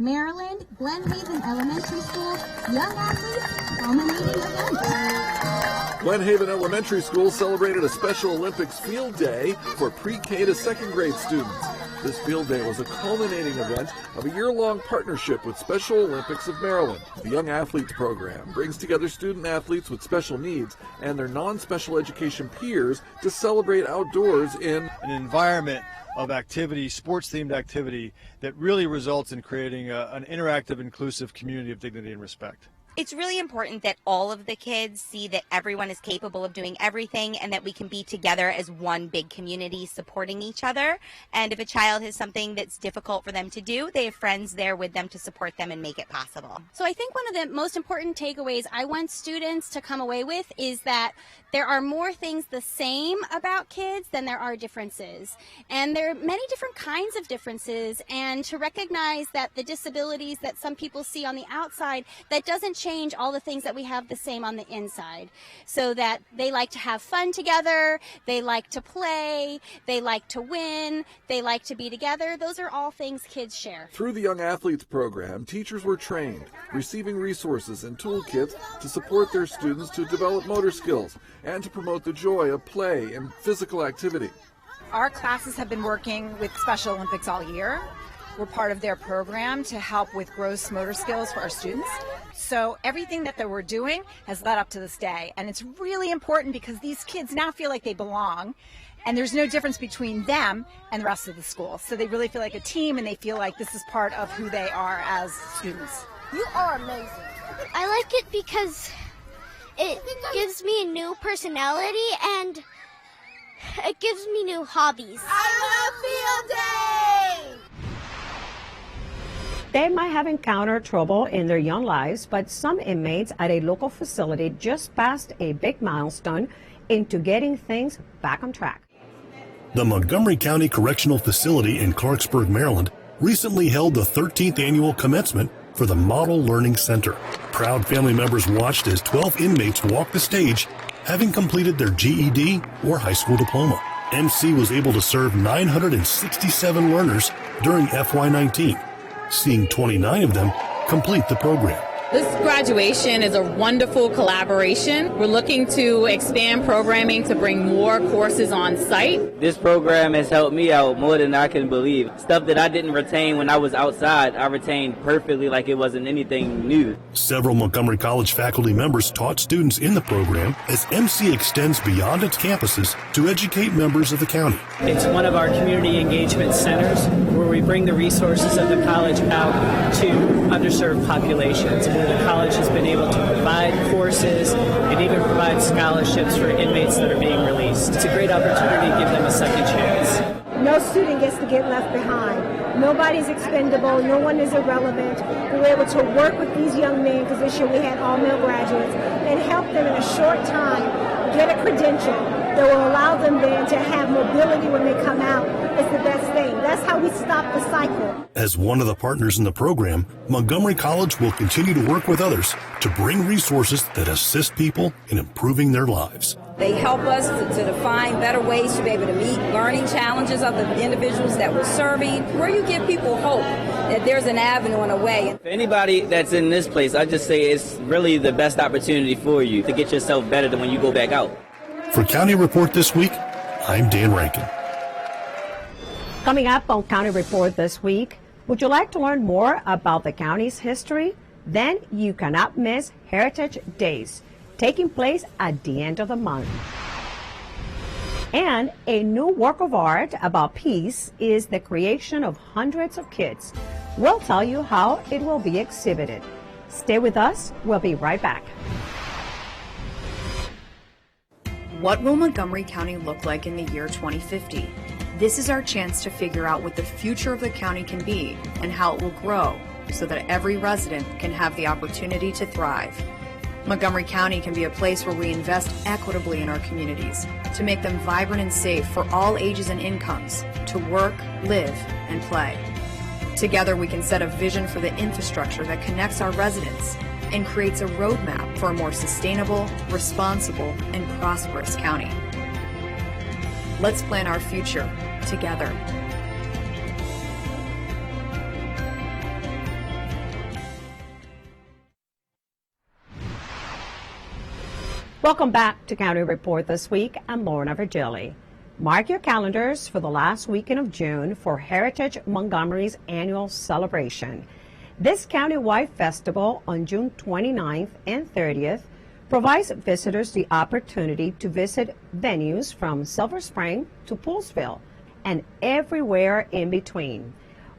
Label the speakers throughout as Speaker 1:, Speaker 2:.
Speaker 1: Maryland, Glen Haven Elementary School, Young Athletes Culminating Event.
Speaker 2: Glen Haven Elementary School celebrated a Special Olympics Field Day for pre-K to second grade students. This field day was a culminating event of a year-long partnership with Special Olympics of Maryland. The Young Athletes program brings together student athletes with special needs and their non-special education peers to celebrate outdoors in
Speaker 3: an environment of activity, sports-themed activity, that really results in creating an interactive, inclusive community of dignity and respect.
Speaker 4: It's really important that all of the kids see that everyone is capable of doing everything and that we can be together as one big community supporting each other. And if a child has something that's difficult for them to do, they have friends there with them to support them and make it possible.
Speaker 5: So I think one of the most important takeaways I want students to come away with is that there are more things the same about kids than there are differences. And there are many different kinds of differences, and to recognize that the disabilities that some people see on the outside, that doesn't change all the things that we have the same on the inside. So that they like to have fun together, they like to play, they like to win, they like to be together. Those are all things kids share.
Speaker 2: Through the Young Athletes program, teachers were trained, receiving resources and toolkits to support their students to develop motor skills and to promote the joy of play and physical activity.
Speaker 6: Our classes have been working with Special Olympics all year. We're part of their program to help with gross motor skills for our students. So everything that we're doing has led up to this day. And it's really important because these kids now feel like they belong. And there's no difference between them and the rest of the school. So they really feel like a team, and they feel like this is part of who they are as students.
Speaker 7: You are amazing. I like it because it gives me a new personality and it gives me new hobbies. I love field day!
Speaker 8: They might have encountered trouble in their young lives, but some inmates at a local facility just passed a big milestone into getting things back on track.
Speaker 9: The Montgomery County Correctional Facility in Clarksburg, Maryland, recently held the 13th annual commencement for the Model Learning Center. Proud family members watched as 12 inmates walked the stage, having completed their GED or high school diploma. MC was able to serve 967 learners during FY19, seeing 29 of them complete the program.
Speaker 10: This graduation is a wonderful collaboration. We're looking to expand programming to bring more courses on site.
Speaker 11: This program has helped me out more than I can believe. Stuff that I didn't retain when I was outside, I retained perfectly like it wasn't anything new.
Speaker 9: Several Montgomery College faculty members taught students in the program as MC extends beyond its campuses to educate members of the county.
Speaker 12: It's one of our community engagement centers where we bring the resources of the college out to underserved populations. The college has been able to provide courses and even provide scholarships for inmates that are being released. It's a great opportunity to give them a second chance.
Speaker 13: No student gets to get left behind. Nobody's expendable. No one is irrelevant. We were able to work with these young men, because this year we had all male graduates, and help them in a short time get a credential that will allow them then to have mobility when they come out. It's the best thing. That's how we stop the cycle.
Speaker 9: As one of the partners in the program, Montgomery College will continue to work with others to bring resources that assist people in improving their lives.
Speaker 14: They help us to define better ways to be able to meet learning challenges of the individuals that we're serving, where you give people hope that there's an avenue and a way.
Speaker 11: For anybody that's in this place, I just say it's really the best opportunity for you to get yourself better than when you go back out.
Speaker 9: For County Report this week, I'm Dan Rankin.
Speaker 8: Coming up on County Report this week, would you like to learn more about the county's history? Then you cannot miss Heritage Days, taking place at the end of the month. And a new work of art about peace is the creation of hundreds of kids. We'll tell you how it will be exhibited. Stay with us. We'll be right back.
Speaker 15: What will Montgomery County look like in the year 2050? This is our chance to figure out what the future of the county can be and how it will grow so that every resident can have the opportunity to thrive. Montgomery County can be a place where we invest equitably in our communities to make them vibrant and safe for all ages and incomes to work, live, and play. Together we can set a vision for the infrastructure that connects our residents and creates a roadmap for a more sustainable, responsible, and prosperous county. Let's plan our future together.
Speaker 8: Welcome back to County Report this week. I'm Lorna Virgili. Mark your calendars for the last weekend of June for Heritage Montgomery's annual celebration. This countywide festival on June 29th and 30th provides visitors the opportunity to visit venues from Silver Spring to Poolsville and everywhere in between.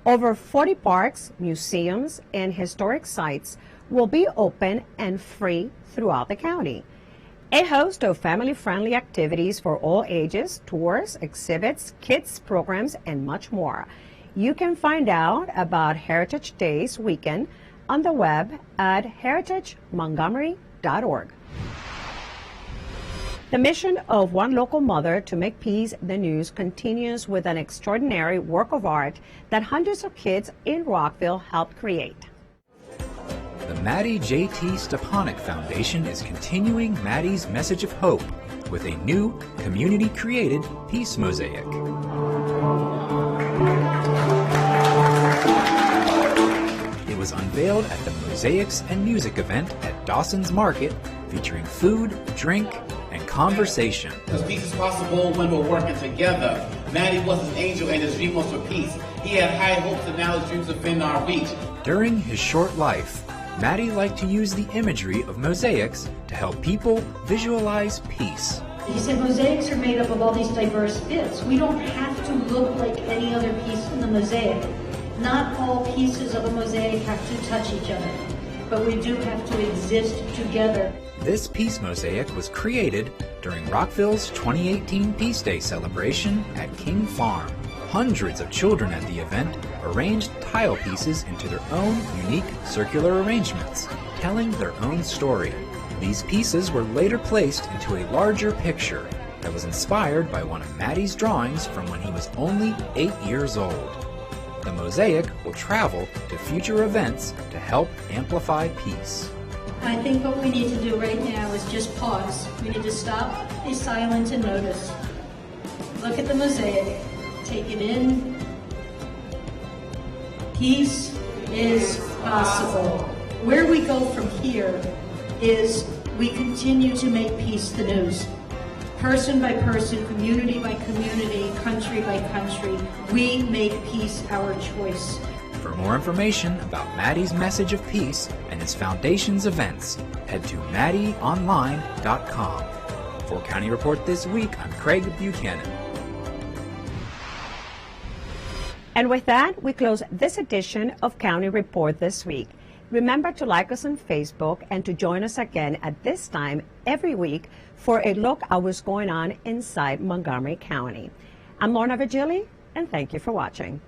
Speaker 8: Over 40 parks, museums, and historic sites will be open and free throughout the county. A host of family-friendly activities for all ages, tours, exhibits, kids programs, and much more. You can find out about Heritage Days weekend on the web at heritagemontgomery.org. The mission of one local mother to make peace the news continues with an extraordinary work of art that hundreds of kids in Rockville helped create.
Speaker 16: The Maddie J.T. Stepanek Foundation is continuing Maddie's message of hope with a new community-created peace mosaic. It was unveiled at the Mosaics and Music event at Dawson's Market, featuring food, drink, and conversation.
Speaker 17: Because peace is possible when we're working together. Maddie was an angel and his dream was for peace. He had high hopes and now his dreams have been our reach.
Speaker 16: During his short life, Maddie liked to use the imagery of mosaics to help people visualize peace.
Speaker 18: He said mosaics are made up of all these diverse bits. We don't have to look like any other piece in the mosaic. Not all pieces of a mosaic have to touch each other, but we do have to exist together.
Speaker 16: This peace mosaic was created during Rockville's 2018 Peace Day celebration at King Farm. Hundreds of children at the event arranged tile pieces into their own unique circular arrangements, telling their own story. These pieces were later placed into a larger picture that was inspired by one of Maddie's drawings from when he was only 8 years old. The mosaic will travel to future events to help amplify peace.
Speaker 18: I think what we need to do right now is just pause. We need to stop, be silent, and notice. Look at the mosaic. Take it in. Peace is possible. Where we go from here is we continue to make peace the news. Person by person, community by community, country by country, we make peace our choice.
Speaker 16: For more information about Maddie's message of peace and his foundation's events, head to maddieonline.com. For County Report This Week, I'm Craig Buchanan.
Speaker 8: And with that, we close this edition of County Report This Week. Remember to like us on Facebook and to join us again at this time every week for a look at what's going on inside Montgomery County. I'm Lorna Virgili, and thank you for watching.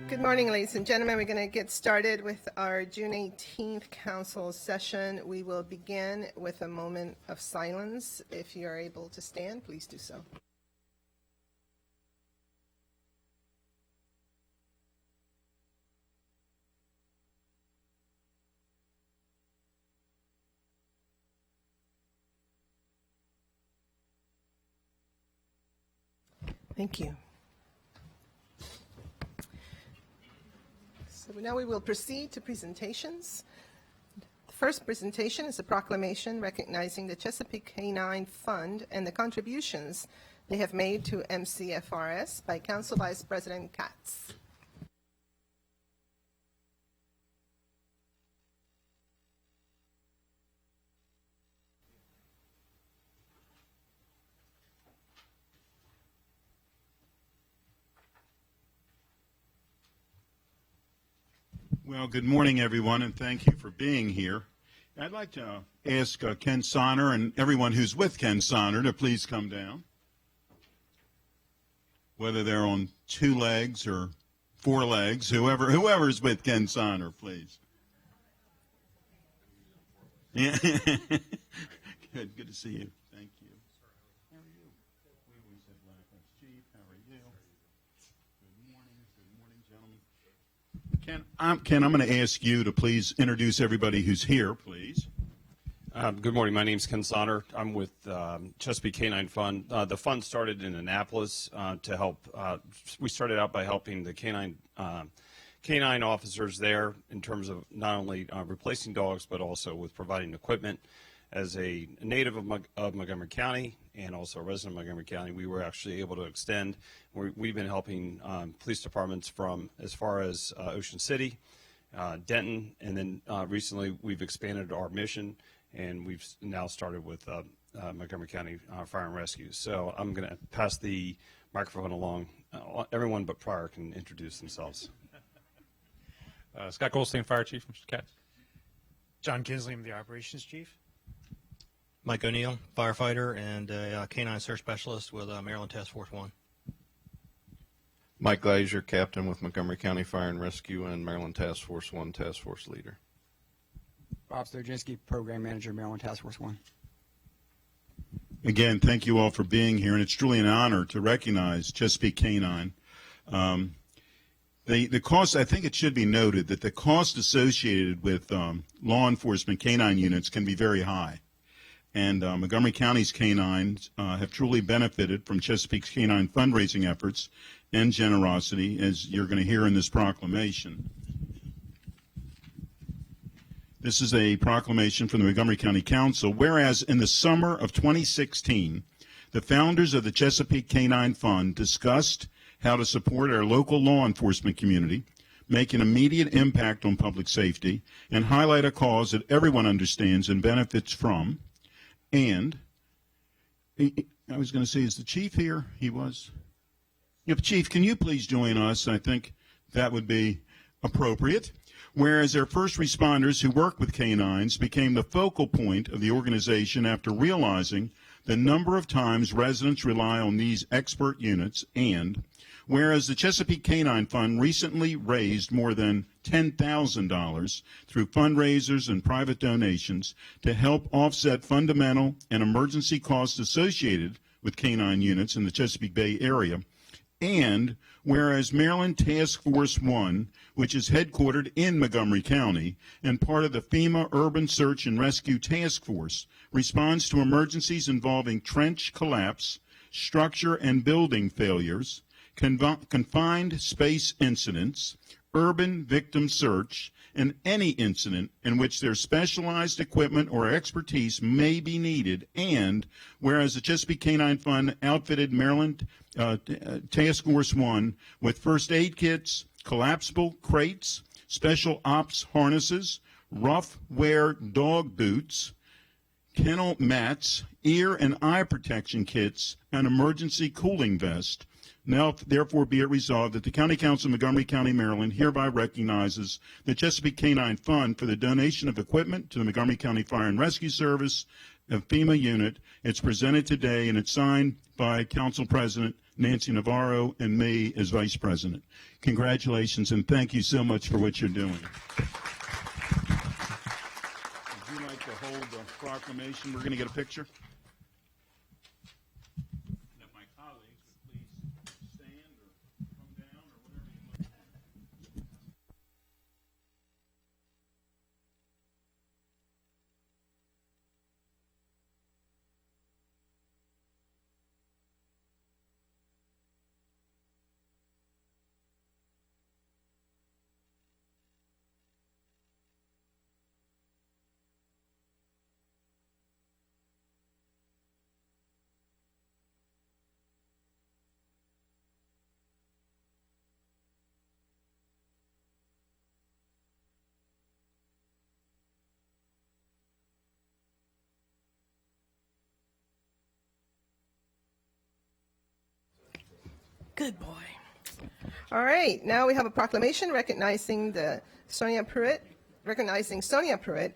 Speaker 19: Good morning, ladies and gentlemen. We're going to get started with our June 18th council session. We will begin with a moment of silence. If you are able to stand, please do so. Thank you. So now we will proceed to presentations. The first presentation is a proclamation recognizing the Chesapeake Canine Fund and the contributions they have made to MCFRS by Council Vice President Katz.
Speaker 20: Well, good morning, everyone, and thank you for being here. I'd like to ask Ken Sonner and everyone who's with Ken Sonner to please come down, whether they're on 2 legs or 4 legs, whoever's with Ken Sonner, please. Yeah. Good to see you. Thank you. How are you? We always have Blackman's Chief. How are you? Good morning, gentlemen. Ken, I'm going to ask you to please introduce everybody who's here, please.
Speaker 21: Good morning. My name's Ken Sonner. I'm with Chesapeake Canine Fund. The fund started in Annapolis to help. We started out by helping the canine officers there in terms of not only replacing dogs, but also with providing equipment. As a native of Montgomery County and also a resident of Montgomery County, we were actually able to extend. We've been helping police departments from as far as Ocean City, Denton, and then recently we've expanded our mission, and we've now started with Montgomery County Fire and Rescue. So I'm going to pass the microphone along. Everyone but Pryor can introduce themselves.
Speaker 22: Scott Goldstein, Fire Chief, Mr. Katz. John Kinsley, I'm the Operations Chief.
Speaker 23: Mike O'Neill, firefighter and a canine search specialist with Maryland Task Force 1.
Speaker 24: Mike Gleiser, captain with Montgomery County Fire and Rescue and Maryland Task Force 1 Task Force leader.
Speaker 25: Bob Sturzinski, program manager, Maryland Task Force 1.
Speaker 20: Again, thank you all for being here, and it's truly an honor to recognize Chesapeake Canine. The cost, I think it should be noted that the cost associated with law enforcement canine units can be very high. And Montgomery County's canines have truly benefited from Chesapeake's canine fundraising efforts and generosity, as you're going to hear in this proclamation. This is a proclamation from the Montgomery County Council. Whereas in the summer of 2016, the founders of the Chesapeake Canine Fund discussed how to support our local law enforcement community, make an immediate impact on public safety, and highlight a cause that everyone understands and benefits from. And I was going to say, is the chief here? He was. Yep, Chief, can you please join us? I think that would be appropriate. Whereas our first responders who work with canines became the focal point of the organization after realizing the number of times residents rely on these expert units, and whereas the Chesapeake Canine Fund recently raised more than $10,000 through fundraisers and private donations to help offset fundamental and emergency costs associated with canine units in the Chesapeake Bay area, and whereas Maryland Task Force 1, which is headquartered in Montgomery County and part of the FEMA Urban Search and Rescue Task Force, responds to emergencies involving trench collapse, structure and building failures, confined space incidents, urban victim search, and any incident in which their specialized equipment or expertise may be needed, and whereas the Chesapeake Canine Fund outfitted Maryland Task Force 1 with first aid kits, collapsible crates, special ops harnesses, rough wear dog boots, kennel mats, ear and eye protection kits, and emergency cooling vest. Now, therefore, be it resolved that the County Council of Montgomery County, Maryland hereby recognizes the Chesapeake Canine Fund for the donation of equipment to the Montgomery County Fire and Rescue Service, a FEMA unit. It's presented today, and it's signed by Council President Nancy Navarro and me as Vice President. Congratulations, and thank you so much for what you're doing. Would you like to hold the proclamation? We're going to get a picture.
Speaker 19: Good boy. All right, now we have a proclamation recognizing Sonia Pruitt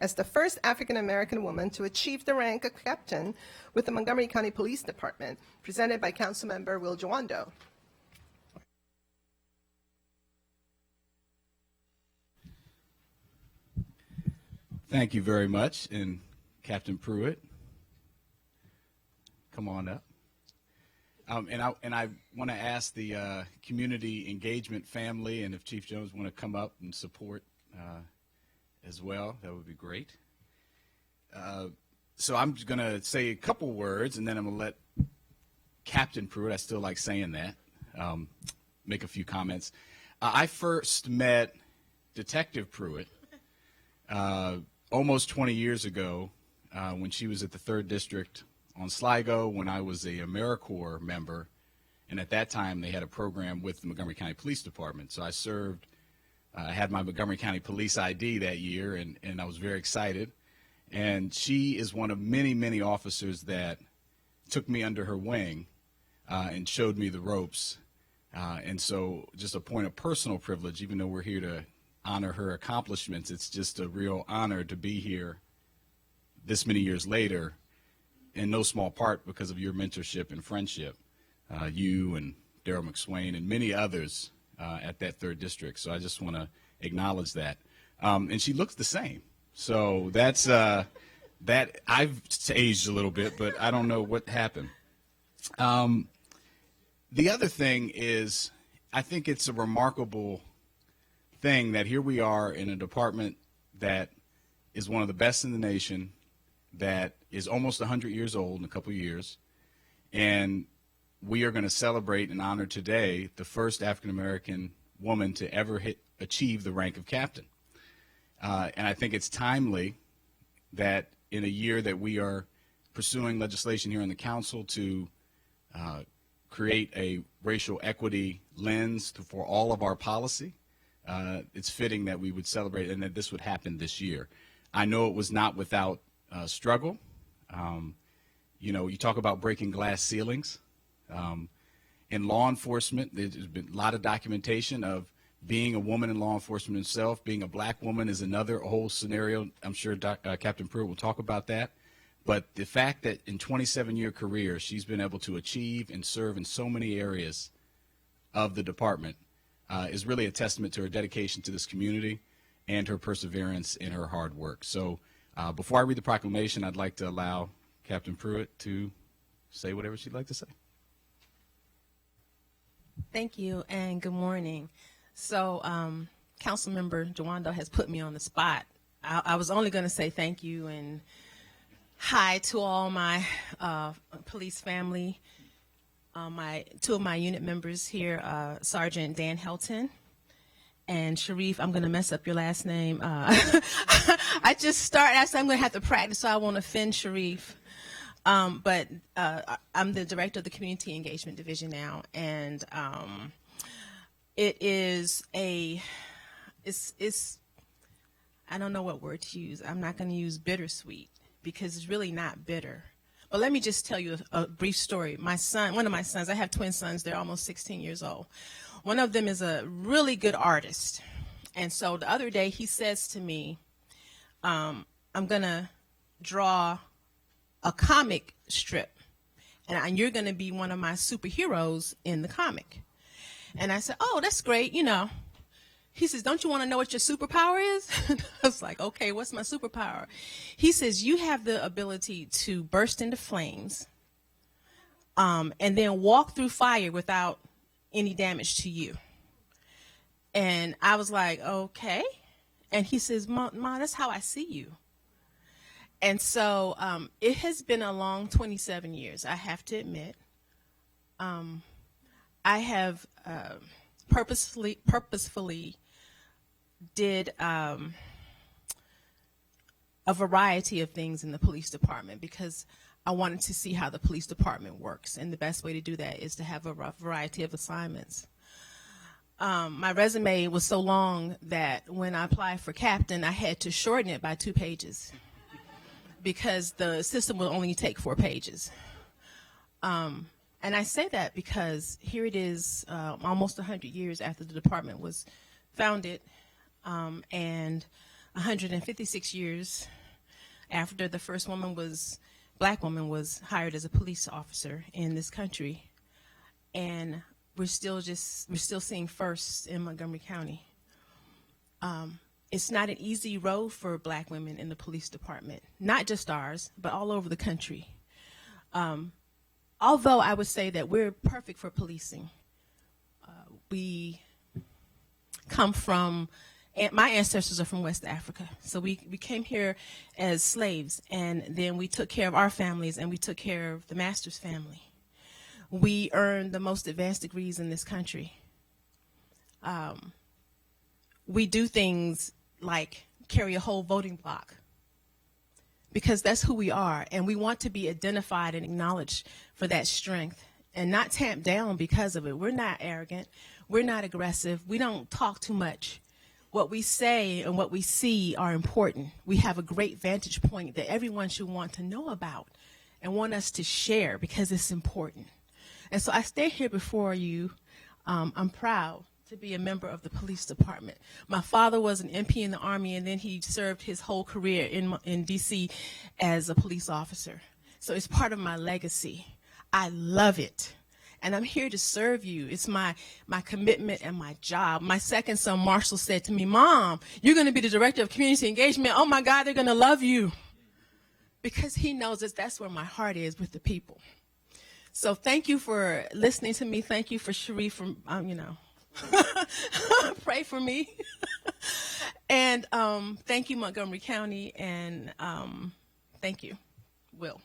Speaker 19: as the first African-American woman to achieve the rank of captain with the Montgomery County Police Department, presented by Councilmember Will Jawando.
Speaker 1: Thank you very much, and Captain Pruitt, come on up. And I want to ask the community engagement family, and if Chief Jones want to come up and support as well, that would be great. So I'm going to say a couple words, and then I'm going to let Captain Pruitt, I still like saying that, make a few comments. I first met Detective Pruitt almost 20 years ago when she was at the 3rd District on Sligo, when I was a AmeriCorps member, and at that time they had a program with the Montgomery County Police Department. So I served, I had my Montgomery County Police ID that year, and I was very excited. And she is one of many, many officers that took me under her wing and showed me the ropes. And so just a point of personal privilege, even though we're here to honor her accomplishments, it's just a real honor to be here this many years later, in no small part because of your mentorship and friendship, you and Daryl McSwain and many others at that 3rd District. So I just want to acknowledge that. And she looks the same. So that's that I've aged a little bit, but I don't know what happened. The other thing is, I think it's a remarkable thing that here we are in a department that is one of the best in the nation, that is almost 100 years old in a couple of years, and we are going to celebrate and honor today the first African-American woman to ever achieve the rank of captain. And I think it's timely that in a year that we are pursuing legislation here in the council to create a racial equity lens for all of our policy, it's fitting that we would celebrate and that this would happen this year. I know it was not without struggle. You know, you talk about breaking glass ceilings. In law enforcement, there's been a lot of documentation of being a woman in law enforcement itself. Being a black woman is another whole scenario. I'm sure Captain Pruitt will talk about that. But the fact that in 27-year career, she's been able to achieve and serve in so many areas of the department is really a testament to her dedication to this community and her perseverance in her hard work. So before I read the proclamation, I'd like to allow Captain Pruitt to say whatever she'd like to say.
Speaker 2: Thank you, and good morning. So Councilmember Jawando has put me on the spot. I was only going to say thank you and hi to all my police family, two of my unit members here, Sergeant Dan Helton and Sharif. I'm going to mess up your last name. I just started, I'm going to have to practice so I won't offend Sharif. But I'm the director of the Community Engagement Division now, and it is it's I don't know what word to use. I'm not going to use bittersweet because it's really not bitter. But let me just tell you a brief story. My son, one of my sons, I have twin sons, they're almost 16 years old. One of them is a really good artist. And so the other day he says to me, I'm going to draw a comic strip, and you're going to be one of my superheroes in the comic. And I said, oh, that's great, you know. He says, don't you want to know what your superpower is? I was like, okay, what's my superpower? He says, you have the ability to burst into flames and then walk through fire without any damage to you. And I was like, okay. And he says, Ma, that's how I see you. And so it has been a long 27 years, I have to admit. I have purposefully did a variety of things in the police department because I wanted to see how the police department works. And the best way to do that is to have a variety of assignments. My resume was so long that when I applied for captain, I had to shorten it by 2 pages because the system will only take 4 pages. And I say that because here it is almost 100 years after the department was founded and 156 years after the first black woman was hired as a police officer in this country. And we're still seeing firsts in Montgomery County. It's not an easy road for black women in the police department, not just ours, but all over the country. Although I would say that we're perfect for policing. We come from, my ancestors are from West Africa. So we came here as slaves, and then we took care of our families, and we took care of the master's family. We earned the most advanced degrees in this country. We do things like carry a whole voting block because that's who we are, and we want to be identified and acknowledged for that strength and not tamped down because of it. We're not arrogant. We're not aggressive. We don't talk too much. What we say and what we see are important. We have a great vantage point that everyone should want to know about and want us to share because it's important. And so I stay here before you. I'm proud to be a member of the police department. My father was an MP in the Army, and then he served his whole career in D.C. as a police officer. So it's part of my legacy. I love it. And I'm here to serve you. It's my commitment and my job. My second son, Marshall, said to me, Mom, you're going to be the director of community engagement. Oh, my God, they're going to love you. Because he knows that that's where my heart is, with the people. So thank you for listening to me. Thank you for Cherie for, pray for me. And thank you, Montgomery County. And thank you, Will.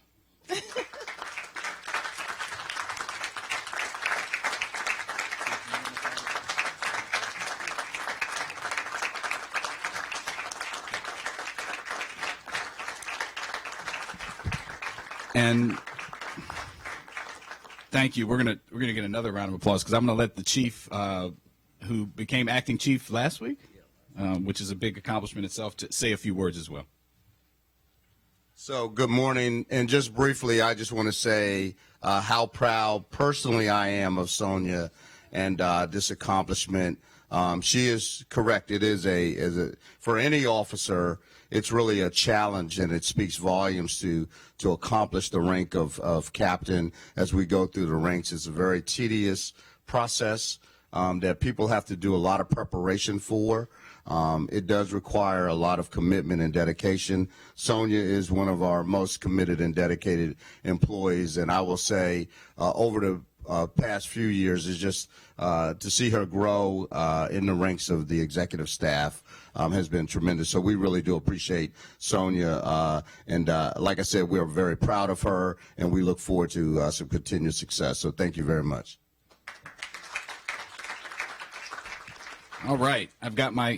Speaker 1: And thank you. We're gonna get another round of applause because I'm gonna let the chief, who became acting chief last week, which is a big accomplishment itself, to say a few words as well.
Speaker 3: So good morning, and just briefly, I just want to say how proud personally I am of Sonia and this accomplishment. She is correct. It is for any officer, it's really a challenge, and it speaks volumes to accomplish the rank of captain as we go through the ranks. It's a very tedious process that people have to do a lot of preparation for. It does require a lot of commitment and dedication. Sonia is one of our most committed and dedicated employees, and I will say over the past few years is just to see her grow in the ranks of the executive staff has been tremendous. So we really do appreciate Sonia, and like I said, we're very proud of her, and we look forward to some continued success. So thank you very much.
Speaker 1: All right,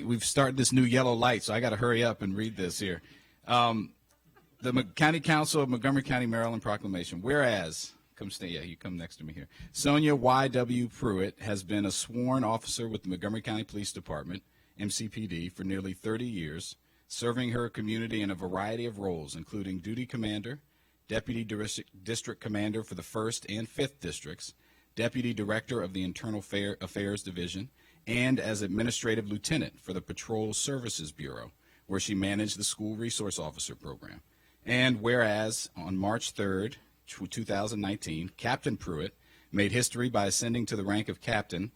Speaker 1: we've started this new yellow light, so I got to hurry up and read this here. The County Council of Montgomery County, Maryland proclamation. Whereas, you come next to me here. Sonia Y.W. Pruitt has been a sworn officer with the Montgomery County Police Department, MCPD, for nearly 30 years, serving her community in a variety of roles, including duty commander, Deputy District Commander for the 1st and 5th Districts, Deputy Director of the Internal Affairs Division, and as Administrative Lieutenant for the Patrol Services Bureau, where she managed the School Resource Officer Program. And whereas on March 3rd, 2019, Captain Pruitt made history by ascending to the rank of captain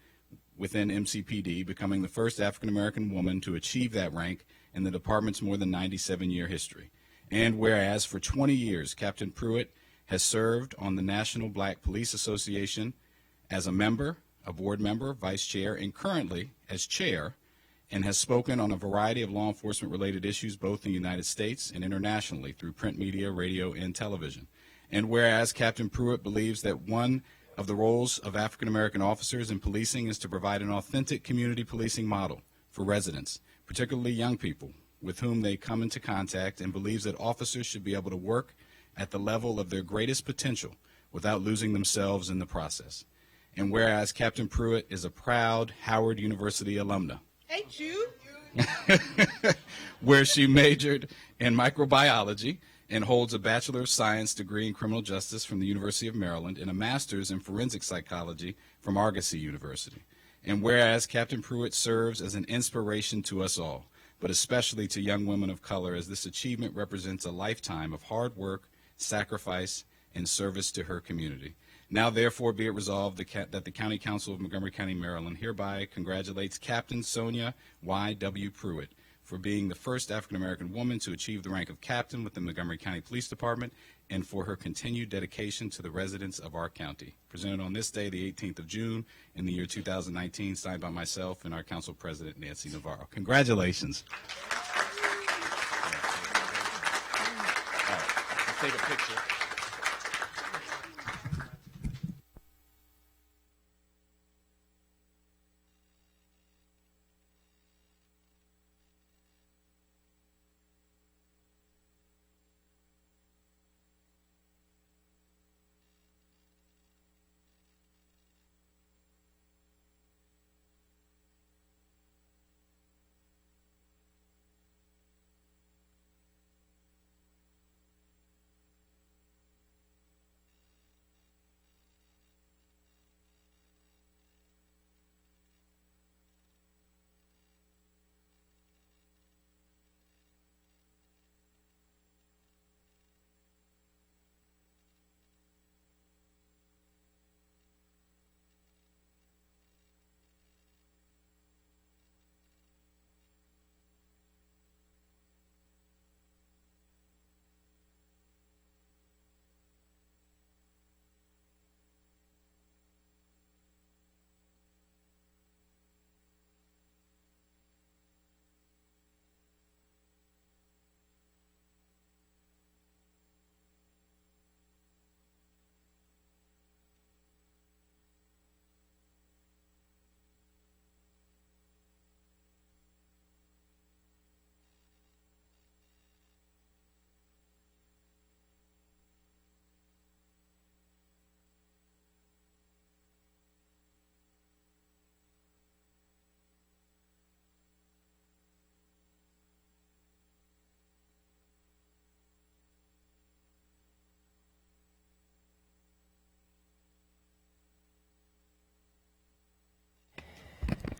Speaker 1: within MCPD, becoming the first African-American woman to achieve that rank in the department's more than 97-year history. And whereas for 20 years, Captain Pruitt has served on the National Black Police Association as a member, a board member, vice chair, and currently as chair, and has spoken on a variety of law enforcement-related issues both in the United States and internationally through print media, radio, and television. And whereas Captain Pruitt believes that one of the roles of African-American officers in policing is to provide an authentic community policing model for residents, particularly young people with whom they come into contact, and believes that officers should be able to work at the level of their greatest potential without losing themselves in the process. And whereas Captain Pruitt is a proud Howard University alumna,
Speaker 19: Ain't you?
Speaker 1: where she majored in microbiology and holds a Bachelor of Science degree in criminal justice from the University of Maryland and a master's in forensic psychology from Argosy University. And whereas Captain Pruitt serves as an inspiration to us all, but especially to young women of color, as this achievement represents a lifetime of hard work, sacrifice, and service to her community. Now, therefore, be it resolved that the County Council of Montgomery County, Maryland hereby congratulates Captain Sonia Y.W. Pruitt for being the first African-American woman to achieve the rank of captain with the Montgomery County Police Department, and for her continued dedication to the residents of our county. Presented on this day, the 18th of June, in the year 2019, signed by myself and our Council President, Nancy Navarro. Congratulations. All right, let's take a picture.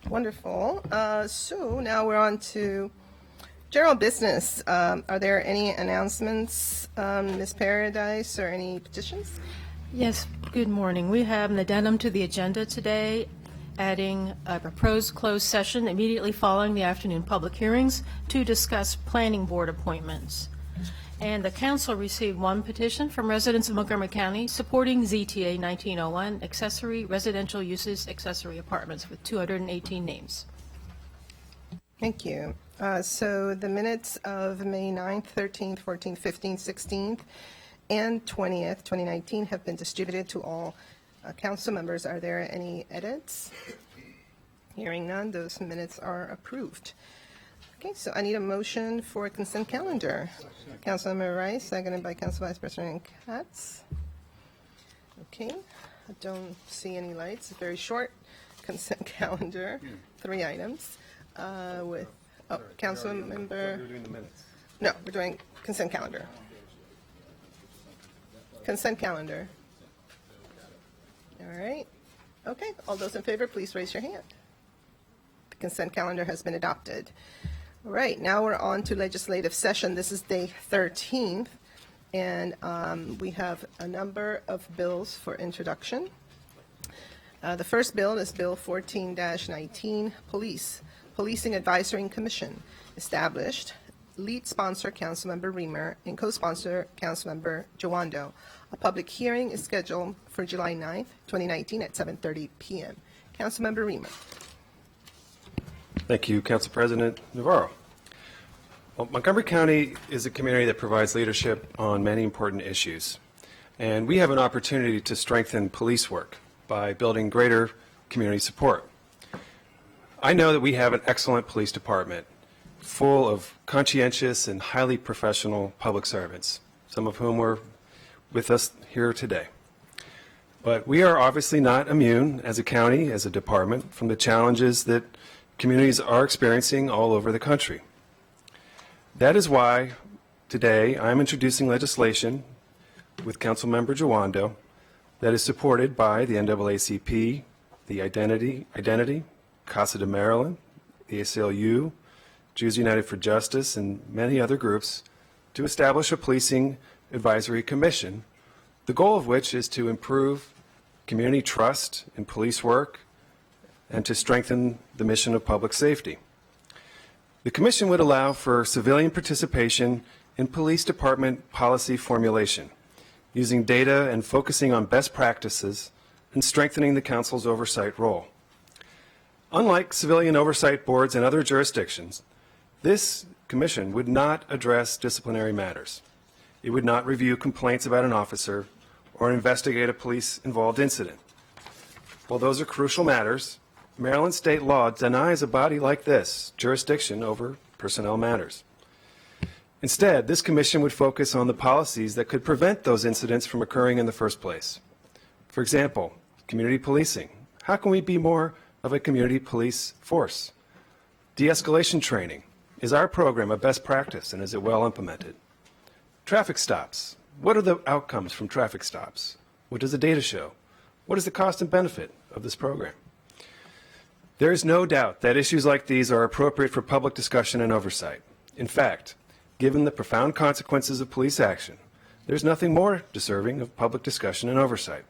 Speaker 19: Wonderful. So now we're on to general business. Are there any announcements, Ms. Paradise, or any petitions?
Speaker 18: Yes, good morning. We have an addendum to the agenda today, adding a proposed closed session immediately following the afternoon public hearings to discuss planning board appointments. And the council received one petition from residents of Montgomery County supporting ZTA 1901 accessory residential uses accessory apartments with 218 names.
Speaker 19: Thank you. So the minutes of May 9th, 13th, 14th, 15th, 16th, and 20th, 2019 have been distributed to all council members. Are there any edits? Hearing none, those minutes are approved. Okay, so I need a motion for a consent calendar. Councilmember Rice, seconded by Council Vice President Katz. Okay, I don't see any lights. It's very short consent calendar, 3 items. With Councilmember.
Speaker 24: We're doing the minutes.
Speaker 19: No, we're doing consent calendar. Consent calendar. All right. Okay, all those in favor, please raise your hand. The consent calendar has been adopted. All right, now we're on to legislative session. This is day 13th, and we have a number of bills for introduction. The first bill is Bill 14-19, Policing Advisory Commission, established. Lead sponsor, Councilmember Reamer, and co-sponsor, Councilmember Jawando. A public hearing is scheduled for July 9th, 2019 at 7:30 p.m. Councilmember Reamer.
Speaker 4: Thank you, Council President Navarro. Well, Montgomery County is a community that provides leadership on many important issues, and we have an opportunity to strengthen police work by building greater community support. I know that we have an excellent police department full of conscientious and highly professional public servants, some of whom were with us here today. But we are obviously not immune as a county, as a department, from the challenges that communities are experiencing all over the country. That is why today I'm introducing legislation with Councilmember Jawando that is supported by the NAACP, the Identity, Casa de Maryland, the ACLU, Jews United for Justice, and many other groups to establish a policing advisory commission, the goal of which is to improve community trust in police work and to strengthen the mission of public safety. The commission would allow for civilian participation in police department policy formulation, using data and focusing on best practices and strengthening the council's oversight role. Unlike civilian oversight boards in other jurisdictions, this commission would not address disciplinary matters. It would not review complaints about an officer or investigate a police-involved incident. While those are crucial matters, Maryland state law denies a body like this jurisdiction over personnel matters. Instead, this commission would focus on the policies that could prevent those incidents from occurring in the first place. For example, community policing. How can we be more of a community police force? De-escalation training. Is our program a best practice, and is it well implemented? Traffic stops. What are the outcomes from traffic stops? What does the data show? What is the cost and benefit of this program? There is no doubt that issues like these are appropriate for public discussion and oversight. In fact, given the profound consequences of police action, there's nothing more deserving of public discussion and oversight.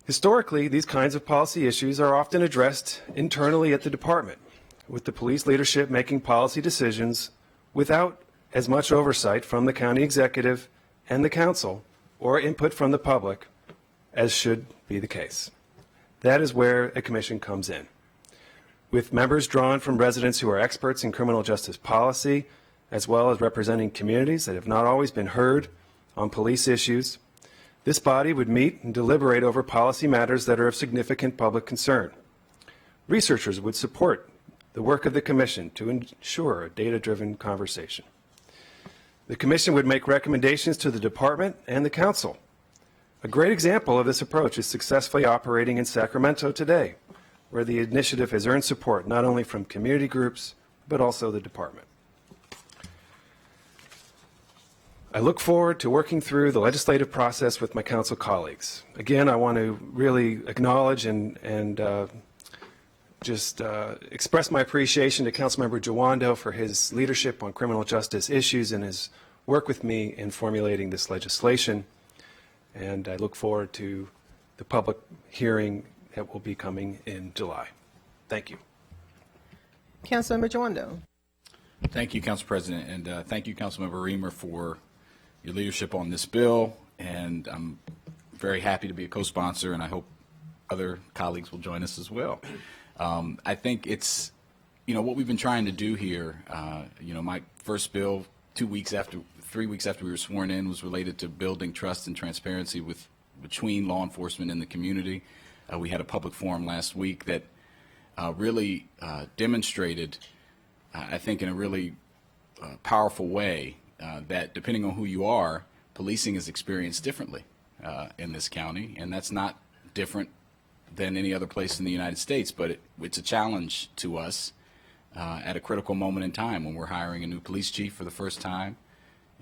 Speaker 4: Historically, these kinds of policy issues are often addressed internally at the department, with the police leadership making policy decisions without as much oversight from the county executive and the council or input from the public as should be the case. That is where a commission comes in. With members drawn from residents who are experts in criminal justice policy, as well as representing communities that have not always been heard on police issues, this body would meet and deliberate over policy matters that are of significant public concern. Researchers would support the work of the commission to ensure a data-driven conversation. The commission would make recommendations to the department and the council. A great example of this approach is successfully operating in Sacramento today, where the initiative has earned support not only from community groups, but also the department. I look forward to working through the legislative process with my council colleagues. Again, I want to really acknowledge and express my appreciation to Councilmember Jawando for his leadership on criminal justice issues and his work with me in formulating this legislation. And I look forward to the public hearing that will be coming in July. Thank you.
Speaker 19: Councilmember Jawando.
Speaker 1: Thank you, Council President, and thank you, Councilmember Reamer, for your leadership on this bill. And I'm very happy to be a co-sponsor, and I hope other colleagues will join us as well. I think it's, what we've been trying to do here. My first bill, 3 weeks after we were sworn in, was related to building trust and transparency between law enforcement and the community. We had a public forum last week that really demonstrated, I think in a really powerful way, that depending on who you are, policing is experienced differently in this county, and that's not different than any other place in the United States, but it's a challenge to us at a critical moment in time when we're hiring a new police chief for the first time,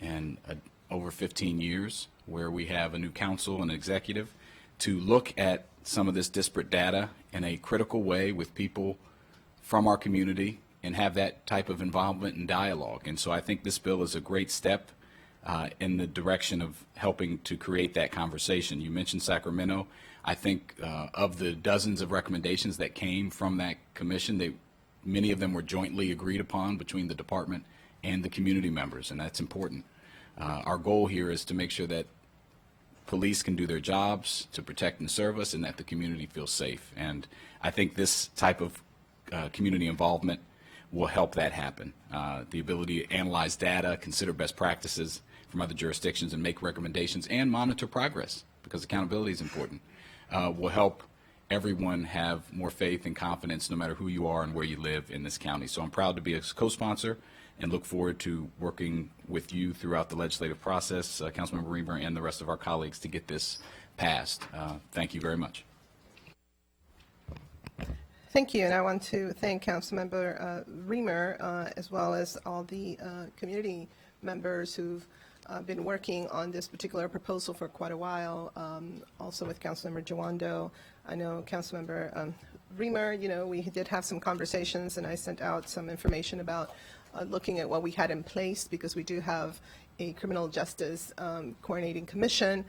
Speaker 1: and over over 15 years, where we have a new council and executive to look at some of this disparate data in a critical way with people from our community and have that type of involvement and dialogue. And so I think this bill is a great step in the direction of helping to create that conversation. You mentioned Sacramento. I think of the dozens of recommendations that came from that commission, many of them were jointly agreed upon between the department and the community members, and that's important. Our goal here is to make sure that police can do their jobs to protect and serve us, and that the community feels safe. And I think this type of community involvement will help that happen. The ability to analyze data, consider best practices from other jurisdictions, and make recommendations and monitor progress, because accountability is important, will help everyone have more faith and confidence no matter who you are and where you live in this county. So I'm proud to be a co-sponsor and look forward to working with you throughout the legislative process, Councilmember Reamer and the rest of our colleagues, to get this passed. Thank you very much.
Speaker 19: Thank you, and I want to thank Councilmember Reamer as well as all the community members who've been working on this particular proposal for quite a while, also with Councilmember Jawando. I know Councilmember Reamer, we did have some conversations, and I sent out some information about looking at what we had in place, because we do have a criminal justice coordinating commission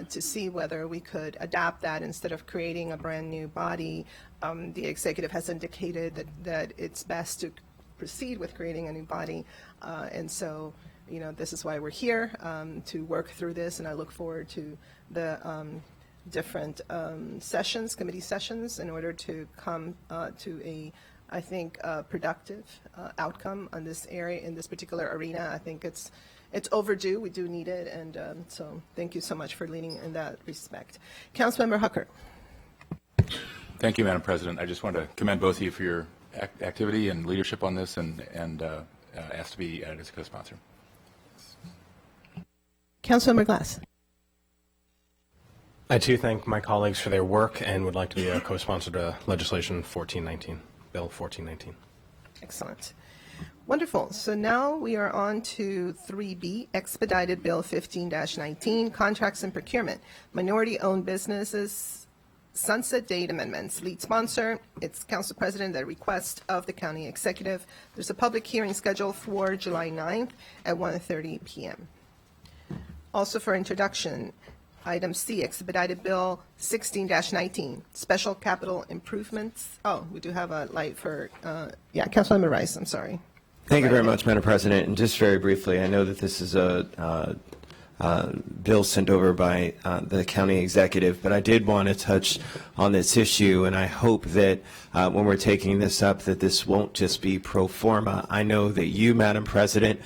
Speaker 19: to see whether we could adapt that instead of creating a brand new body. The executive has indicated that it's best to proceed with creating a new body, and so this is why we're here, to work through this, and I look forward to the different sessions, committee sessions, in order to come to a, I think, productive outcome on this area, in this particular arena. I think it's overdue. We do need it, and so thank you so much for leading in that respect. Councilmember Hucker.
Speaker 5: Thank you, Madam President. I just want to commend both of you for your activity and leadership on this, and ask to be added as a co-sponsor.
Speaker 19: Councilmember Glass.
Speaker 4: I too thank my colleagues for their work and would like to be a co-sponsor to legislation 1419, Bill 1419.
Speaker 19: Excellent. Wonderful. So now we are on to 3B, Expedited Bill 15-19, Contracts and Procurement, Minority-Owned Businesses, Sunset Date Amendments. Lead sponsor, it's Council President at the request of the County Executive. There's a public hearing scheduled for July 9th at 1:30 p.m. Also for introduction, Item C, Expedited Bill 16-19, Special Capital Improvements. Oh, we do have a light for, Councilmember Rice, I'm sorry.
Speaker 6: Thank you very much, Madam President. And just very briefly, I know that this is a bill sent over by the county executive, but I did want to touch on this issue, and I hope that when we're taking this up, that this won't just be pro forma. I know that you, Madam President,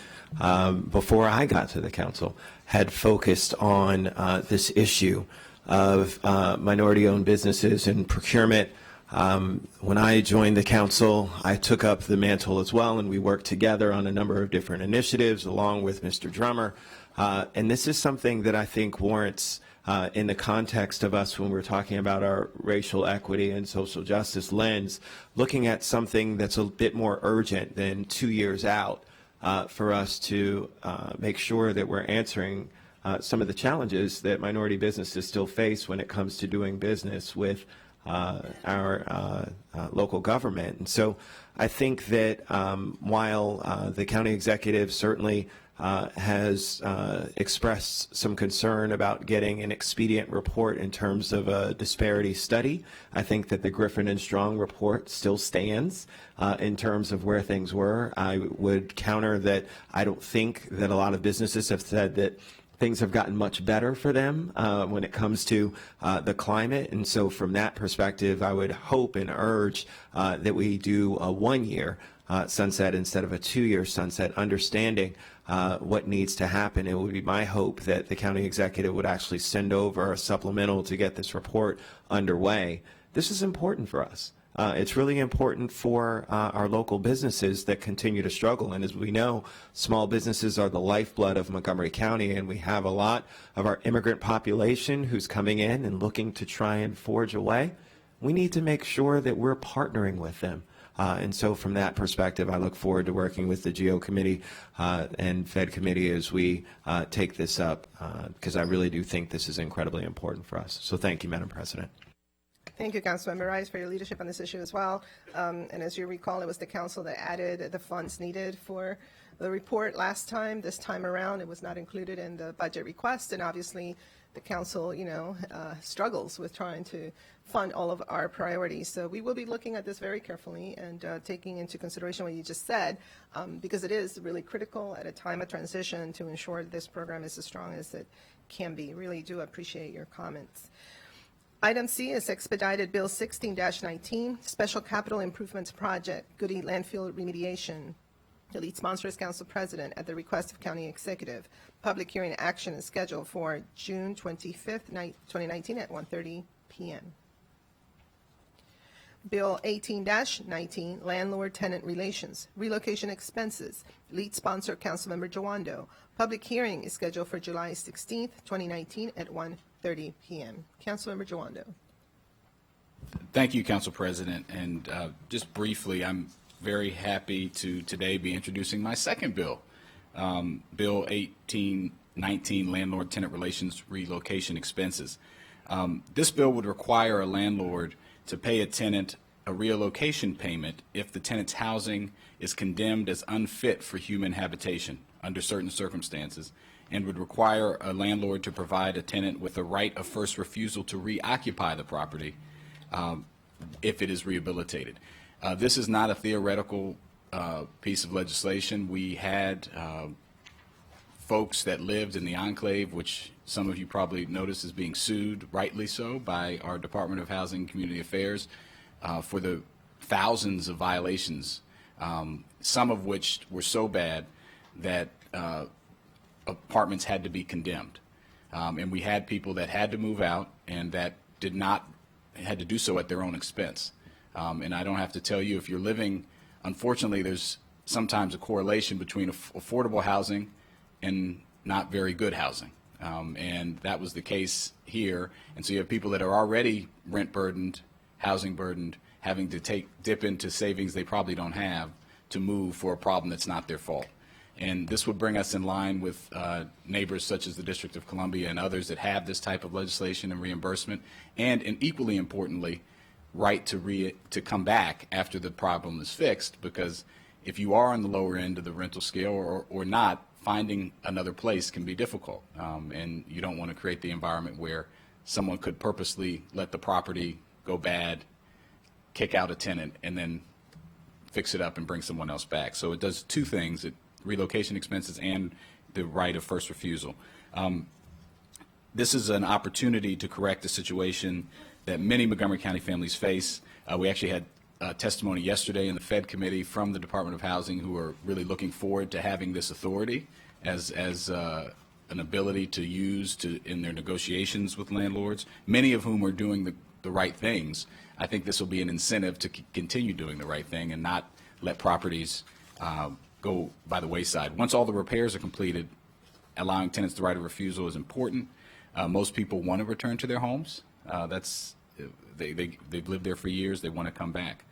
Speaker 6: before I got to the council, had focused on this issue of minority-owned businesses and procurement. When I joined the council, I took up the mantle as well, and we worked together on a number of different initiatives along with Mr. Drummer. And this is something that I think warrants, in the context of us when we're talking about our racial equity and social justice lens, looking at something that's a bit more urgent than 2 years out, for us to make sure that we're answering some of the challenges that minority businesses still face when it comes to doing business with our local government. And so I think that while the county executive certainly has expressed some concern about getting an expedient report in terms of a disparity study, I think that the Griffin and Strong report still stands in terms of where things were. I would counter that I don't think that a lot of businesses have said that things have gotten much better for them when it comes to the climate. And so from that perspective, I would hope and urge that we do a 1-year sunset instead of a 2-year sunset, understanding what needs to happen. It would be my hope that the county executive would actually send over a supplemental to get this report underway. This is important for us. It's really important for our local businesses that continue to struggle. And as we know, small businesses are the lifeblood of Montgomery County, and we have a lot of our immigrant population who's coming in and looking to try and forge a way. We need to make sure that we're partnering with them And so from that perspective, I look forward to working with the GO committee and Fed committee as we take this up, because I really do think this is incredibly important for us. So thank you, Madam President.
Speaker 19: Thank you, Councilmember Rice, for your leadership on this issue as well. And as you recall, it was the council that added the funds needed for the report last time. This time around, it was not included in the budget request, and obviously the council, struggles with trying to fund all of our priorities. So we will be looking at this very carefully and taking into consideration what you just said, because it is really critical at a time of transition to ensure that this program is as strong as it can be. Really do appreciate your comments. Item C is expedited Bill 16-19, Special Capital Improvements Project, Goody Landfill Remediation. The lead sponsor is Council President at the request of County Executive. Public hearing action is scheduled for June 25th, 2019 at 1:30 p.m. Bill 18-19, Landlord-Tenant Relations, Relocation Expenses. Lead sponsor, Councilmember Jawando. Public hearing is scheduled for July 16th, 2019 at 1:30 p.m. Councilmember Jawando.
Speaker 1: Thank you, Council President. And just briefly, I'm very happy to today be introducing my second bill, Bill 1819, Landlord-Tenant Relations Relocation Expenses. This bill would require a landlord to pay a tenant a relocation payment if the tenant's housing is condemned as unfit for human habitation under certain circumstances, and would require a landlord to provide a tenant with a right of first refusal to reoccupy the property if it is rehabilitated. This is not a theoretical piece of legislation. We had folks that lived in the enclave, which some of you probably noticed is being sued, rightly so, by our Department of Housing and Community Affairs for the thousands of violations, some of which were so bad that apartments had to be condemned. And we had people that had to move out and that had to do so at their own expense. And I don't have to tell you, if you're living, unfortunately, there's sometimes a correlation between affordable housing and not very good housing. And that was the case here. And so you have people that are already rent burdened, housing burdened, having to dip into savings they probably don't have to move for a problem that's not their fault. And this would bring us in line with neighbors such as the District of Columbia and others that have this type of legislation and reimbursement, and equally importantly, right to come back after the problem is fixed, because if you are on the lower end of the rental scale or not, finding another place can be difficult. And you don't want to create the environment where someone could purposely let the property go bad, kick out a tenant, and then fix it up and bring someone else back. So it does two things: relocation expenses and the right of first refusal. This is an opportunity to correct a situation that many Montgomery County families face. We actually had testimony yesterday in the Fed committee from the Department of Housing, who are really looking forward to having this authority as an ability to use in their negotiations with landlords, many of whom are doing the right things. I think this will be an incentive to continue doing the right thing and not let properties go by the wayside. Once all the repairs are completed, allowing tenants the right of refusal is important. Most people want to return to their homes. They've lived there for years. They want to come back.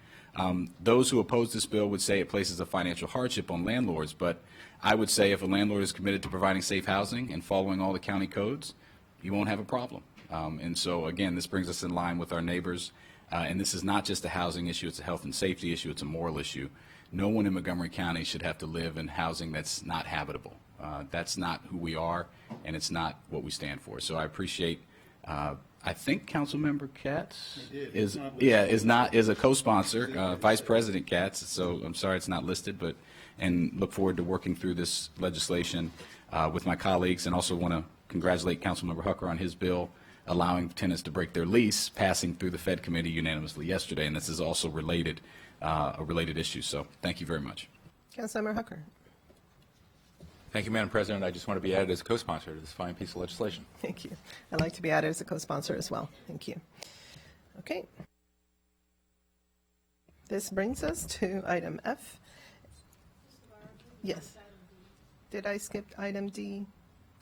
Speaker 1: Those who oppose this bill would say it places a financial hardship on landlords, but I would say if a landlord is committed to providing safe housing and following all the county codes, you won't have a problem. And so, again, this brings us in line with our neighbors. And this is not just a housing issue. It's a health and safety issue. It's a moral issue. No one in Montgomery County should have to live in housing that's not habitable. That's not who we are, and it's not what we stand for. So I appreciate. I think Councilmember Katz is a co-sponsor, Vice President Katz. So I'm sorry it's not listed, and look forward to working through this legislation with my colleagues, and also want to congratulate Councilmember Hucker on his bill allowing tenants to break their lease, passing through the Fed committee unanimously yesterday. And this is also a related issue. So thank you very much.
Speaker 19: Councilmember Hucker.
Speaker 5: Thank you, Madam President. I just want to be added as a co-sponsor to this fine piece of legislation.
Speaker 19: Thank you. I'd like to be added as a co-sponsor as well. Thank you. Okay. This brings us to item F. Yes. Did I skip item D?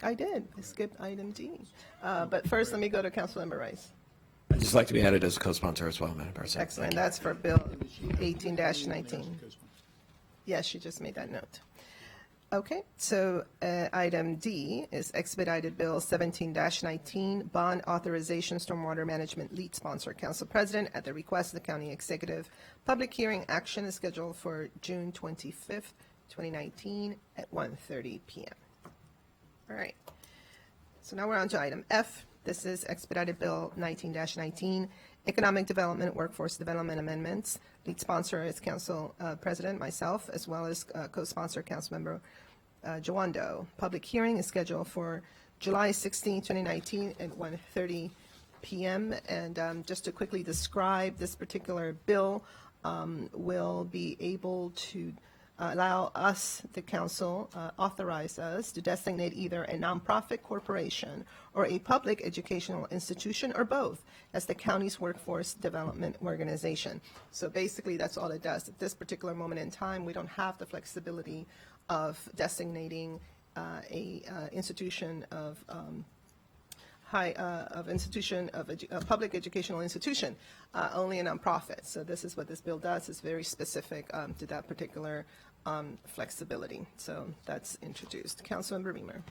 Speaker 19: I did. I skipped item D. But first, let me go to Councilmember Rice.
Speaker 6: I'd just like to be added as a co-sponsor as well, Madam President.
Speaker 19: Excellent. That's for Bill 18-19. Yes, she just made that note. Okay, so item D is expedited Bill 17-19, bond authorization, stormwater management, lead sponsor. Council President, at the request of the County Executive, public hearing action is scheduled for June 25th, 2019 at 1:30 p.m. All right, so now we're on to item F. This is expedited Bill 19-19, economic development, workforce development amendments. Lead sponsor is Council President, myself, as well as co-sponsor Councilmember Joando. Public hearing is scheduled for July 16, 2019 at 1:30 p.m. And just to quickly describe this particular bill, will be able to allow us, the council, authorize us to designate either a nonprofit corporation or a public educational institution or both as the county's workforce development organization. So basically that's all it does. At this particular moment in time, we don't have the flexibility of designating a institution of public educational institution, only a nonprofit. So this is what this bill does. It's very specific to that particular flexibility. So that's introduced. Councilmember Reamer.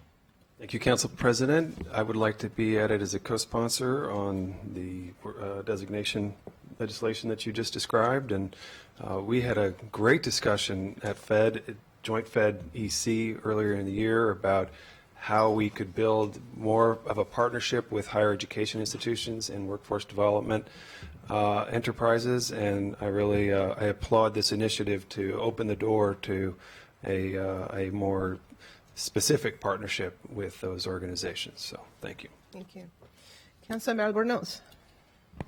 Speaker 4: Thank you, Council President. I would like to be added as a co-sponsor on the designation legislation that you just described. And we had a great discussion at Joint Fed EC earlier in the year about how we could build more of a partnership with higher education institutions and workforce development enterprises, and I really I applaud this initiative to open the door to a more specific partnership with those organizations. So thank you.
Speaker 19: Thank you. Councilmember Albornoz.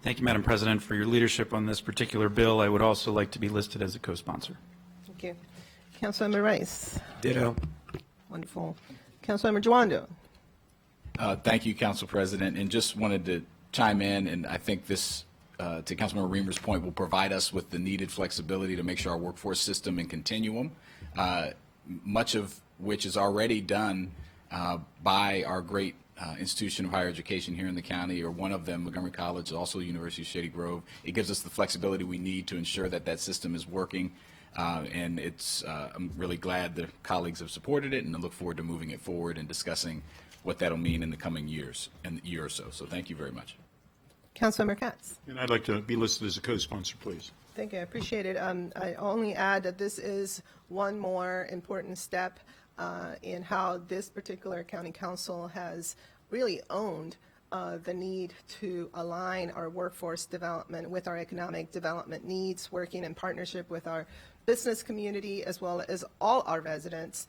Speaker 7: Thank you, Madam President, for your leadership on this particular bill. I would also like to be listed as a co-sponsor.
Speaker 19: Thank you. Councilmember Rice.
Speaker 6: Ditto.
Speaker 19: Wonderful. Councilmember Joando.
Speaker 1: Thank you, Council President, and just wanted to chime in, and I think this, to Councilmember Reamer's point, will provide us with the needed flexibility to make sure our workforce system and continuum, much of which is already done by our great institution of higher education here in the county, or one of them, Montgomery College, also University of Shady Grove. It gives us the flexibility we need to ensure that that system is working. And I'm really glad the colleagues have supported it, and I look forward to moving it forward and discussing what that'll mean in the coming years, in the year or so. So thank you very much.
Speaker 19: Councilmember Katz.
Speaker 20: And I'd like to be listed as a co-sponsor, please.
Speaker 19: Thank you. I appreciate it. I only add that this is one more important step in how this particular county council has really owned the need to align our workforce development with our economic development needs, working in partnership with our business community as well as all our residents.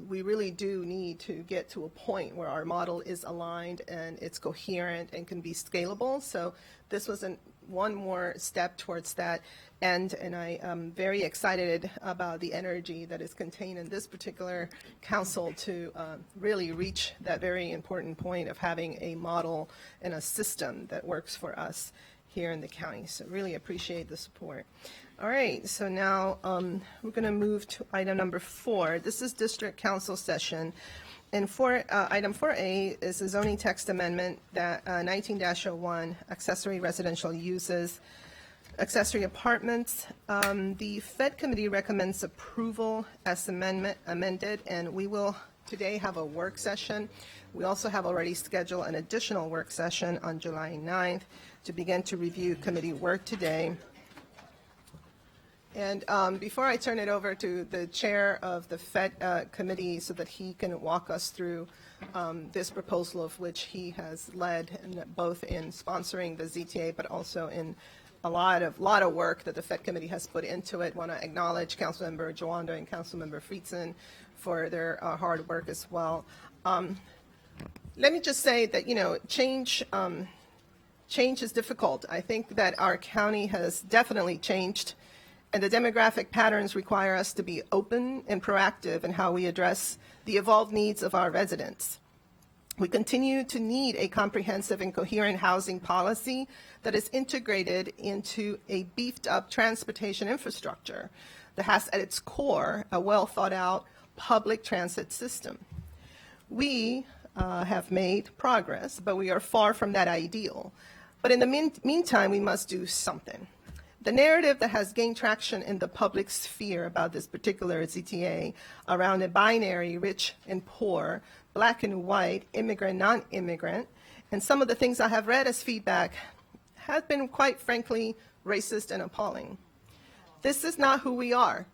Speaker 19: We really do need to get to a point where our model is aligned and it's coherent and can be scalable. So this was one more step towards that end, and I am very excited about the energy that is contained in this particular council to really reach that very important point of having a model and a system that works for us here in the county. So really appreciate the support. All right, so now we're going to move to item number 4. This is district council session. And item 4A is a zoning text amendment that 19-01, accessory residential uses, accessory apartments. The Fed committee recommends approval as amended, and we will today have a work session. We also have already scheduled an additional work session on July 9th to begin to review committee work today. And before I turn it over to the chair of the Fed committee so that he can walk us through this proposal, of which he has led both in sponsoring the ZTA but also in a lot of work that the Fed committee has put into it. I want to acknowledge Councilmember Joando and Councilmember Friedson for their hard work as well. Let me just say that, change is difficult. I think that our county has definitely changed, and the demographic patterns require us to be open and proactive in how we address the evolved needs of our residents. We continue to need a comprehensive and coherent housing policy that is integrated into a beefed-up transportation infrastructure that has at its core a well-thought-out public transit system. We have made progress, but we are far from that ideal. But in the meantime, we must do something. The narrative that has gained traction in the public sphere about this particular ZTA around a binary, rich and poor, black and white, immigrant, non-immigrant, and some of the things I have read as feedback have been, quite frankly, racist and appalling. This is not who we are.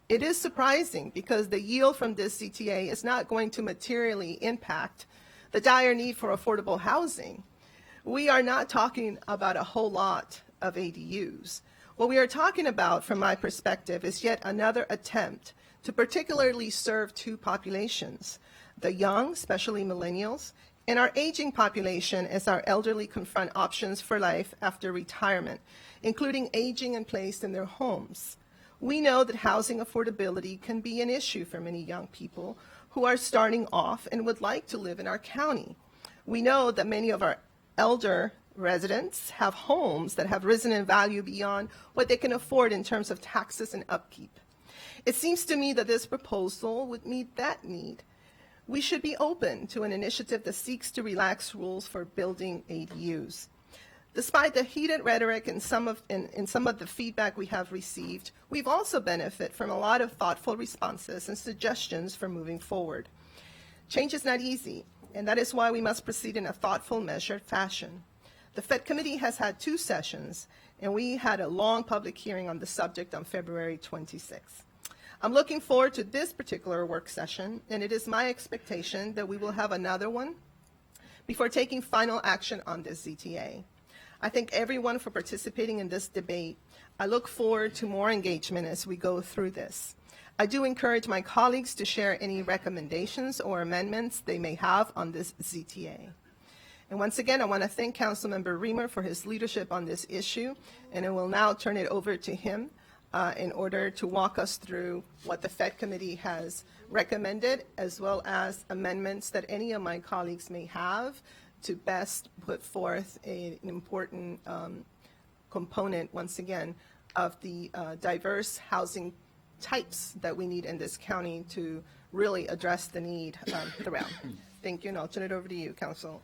Speaker 19: It is surprising because the yield from this ZTA is not going to materially impact the dire need for affordable housing. We are not talking about a whole lot of ADUs. What we are talking about, from my perspective, is yet another attempt to particularly serve two populations, the young, especially millennials, and our aging population as our elderly confront options for life after retirement, including aging and placed in their homes. We know that housing affordability can be an issue for many young people who are starting off and would like to live in our county. We know that many of our elder residents have homes that have risen in value beyond what they can afford in terms of taxes and upkeep. It seems to me that this proposal would meet that need. We should be open to an initiative that seeks to relax rules for building ADUs. Despite the heated rhetoric and some of the feedback we have received, we've also benefited from a lot of thoughtful responses and suggestions for moving forward. Change is not easy, and that is why we must proceed in a thoughtful, measured fashion. The Fed Committee has had 2 sessions, and we had a long public hearing on the subject on February 26th. I'm looking forward to this particular work session, and it is my expectation that we will have another one before taking final action on this ZTA. I thank everyone for participating in this debate. I look forward to more engagement as we go through this. I do encourage my colleagues to share any recommendations or amendments they may have on this ZTA. And once again, I want to thank Councilmember Reamer for his leadership on this issue, and I will now turn it over to him in order to walk us through what the Fed Committee has recommended, as well as amendments that any of my colleagues may have to best put forth an important component, once again, of the diverse housing types that we need in this county to really address the need throughout. Thank you, and I'll turn it over to you, Council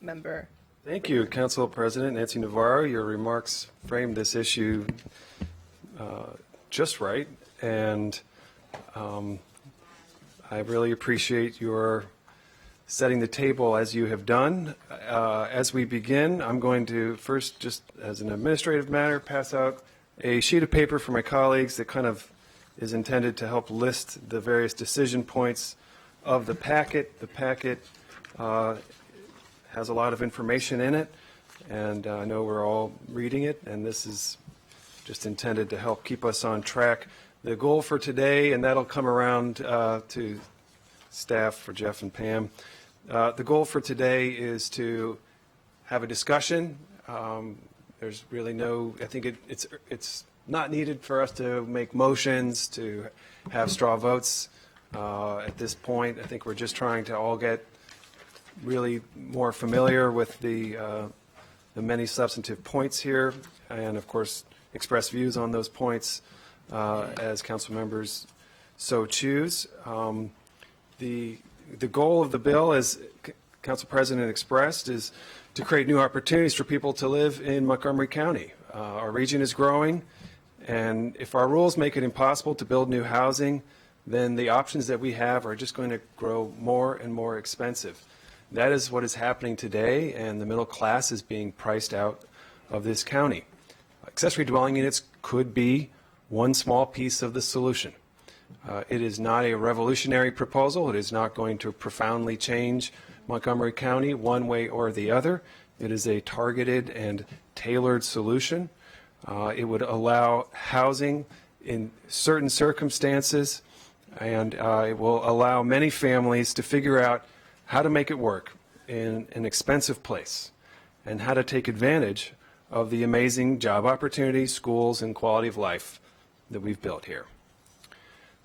Speaker 19: Member.
Speaker 4: Thank you, Council President Nancy Navarro. Your remarks framed this issue just right, and I really appreciate your setting the table as you have done. As we begin, I'm going to first, just as an administrative matter, pass out a sheet of paper for my colleagues that kind of is intended to help list the various decision points of the packet. The packet has a lot of information in it, and I know we're all reading it, and this is just intended to help keep us on track. The goal for today, and that'll come around to staff, for Jeff and Pam, the goal for today is to have a discussion. There's really no, I think it's not needed for us to make motions, to have straw votes at this point. I think we're just trying to all get really more familiar with the many substantive points here, and of course express views on those points as council members so choose. The goal of the bill, as Council President expressed, is to create new opportunities for people to live in Montgomery County. Our region is growing, and if our rules make it impossible to build new housing, then the options that we have are just going to grow more and more expensive. That is what is happening today, and the middle class is being priced out of this county. Accessory dwelling units could be one small piece of the solution. It is not a revolutionary proposal. It is not going to profoundly change Montgomery County one way or the other. It is a targeted and tailored solution. It would allow housing in certain circumstances, and it will allow many families to figure out how to make it work in an expensive place and how to take advantage of the amazing job opportunities, schools, and quality of life that we've built here.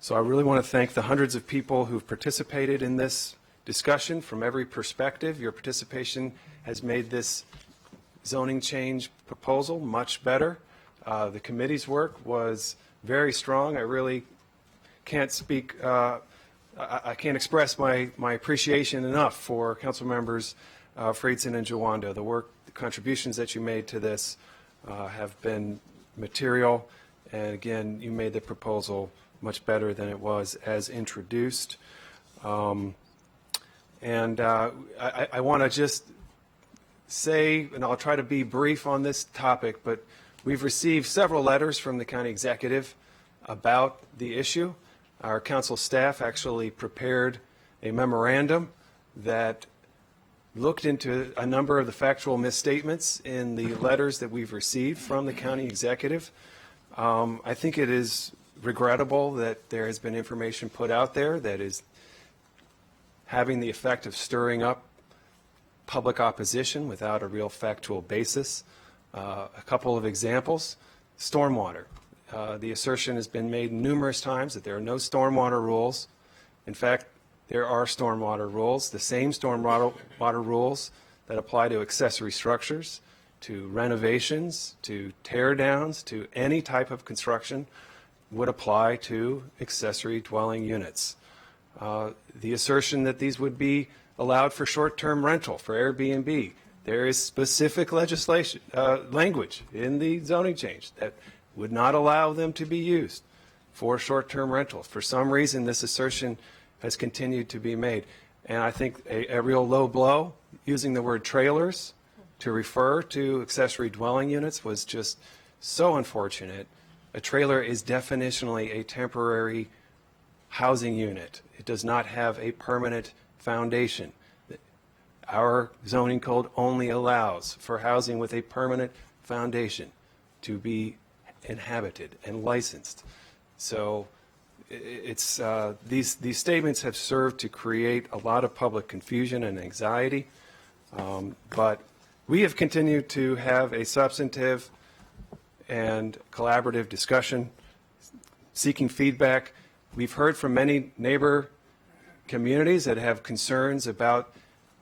Speaker 4: So I really want to thank the hundreds of people who've participated in this discussion from every perspective. Your participation has made this zoning change proposal much better. The committee's work was very strong. I really can't speak, I can't express my appreciation enough for Council Members Friedson and Jawando. The work contributions that you made to this have been material, and again, you made the proposal much better than it was as introduced. I want to just say, and I'll try to be brief on this topic, but we've received several letters from the county executive about the issue. Our council staff actually prepared a memorandum that looked into a number of the factual misstatements in the letters that we've received from the county executive. I think it is regrettable that there has been information put out there that is having the effect of stirring up public opposition without a real factual basis. A couple of examples: stormwater. The assertion has been made numerous times that there are no stormwater rules. In fact, there are stormwater rules, the same stormwater rules that apply to accessory structures, to renovations, to tear downs, to any type of construction would apply to accessory dwelling units. The assertion that these would be allowed for short-term rental, for Airbnb, there is specific legislation, language in the zoning change that would not allow them to be used for short-term rental. For some reason, this assertion has continued to be made. And I think a real low blow, using the word trailers to refer to accessory dwelling units, was just so unfortunate. A trailer is definitionally a temporary housing unit. It does not have a permanent foundation. Our zoning code only allows for housing with a permanent foundation to be inhabited and licensed. So it's these statements have served to create a lot of public confusion and anxiety, but we have continued to have a substantive and collaborative discussion, seeking feedback. We've heard from many neighbor communities that have concerns about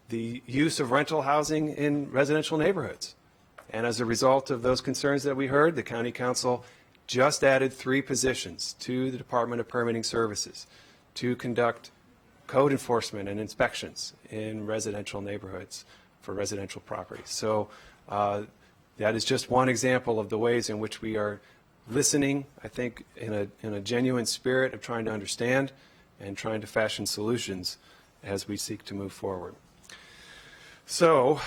Speaker 4: the use of rental housing in residential neighborhoods. And as a result of those concerns that we heard, the County Council just added 3 positions to the Department of Permitting Services to conduct code enforcement and inspections in residential neighborhoods for residential properties. So that is just one example of the ways in which we are listening, I think, in a genuine spirit of trying to understand and trying to fashion solutions as we seek to move forward. So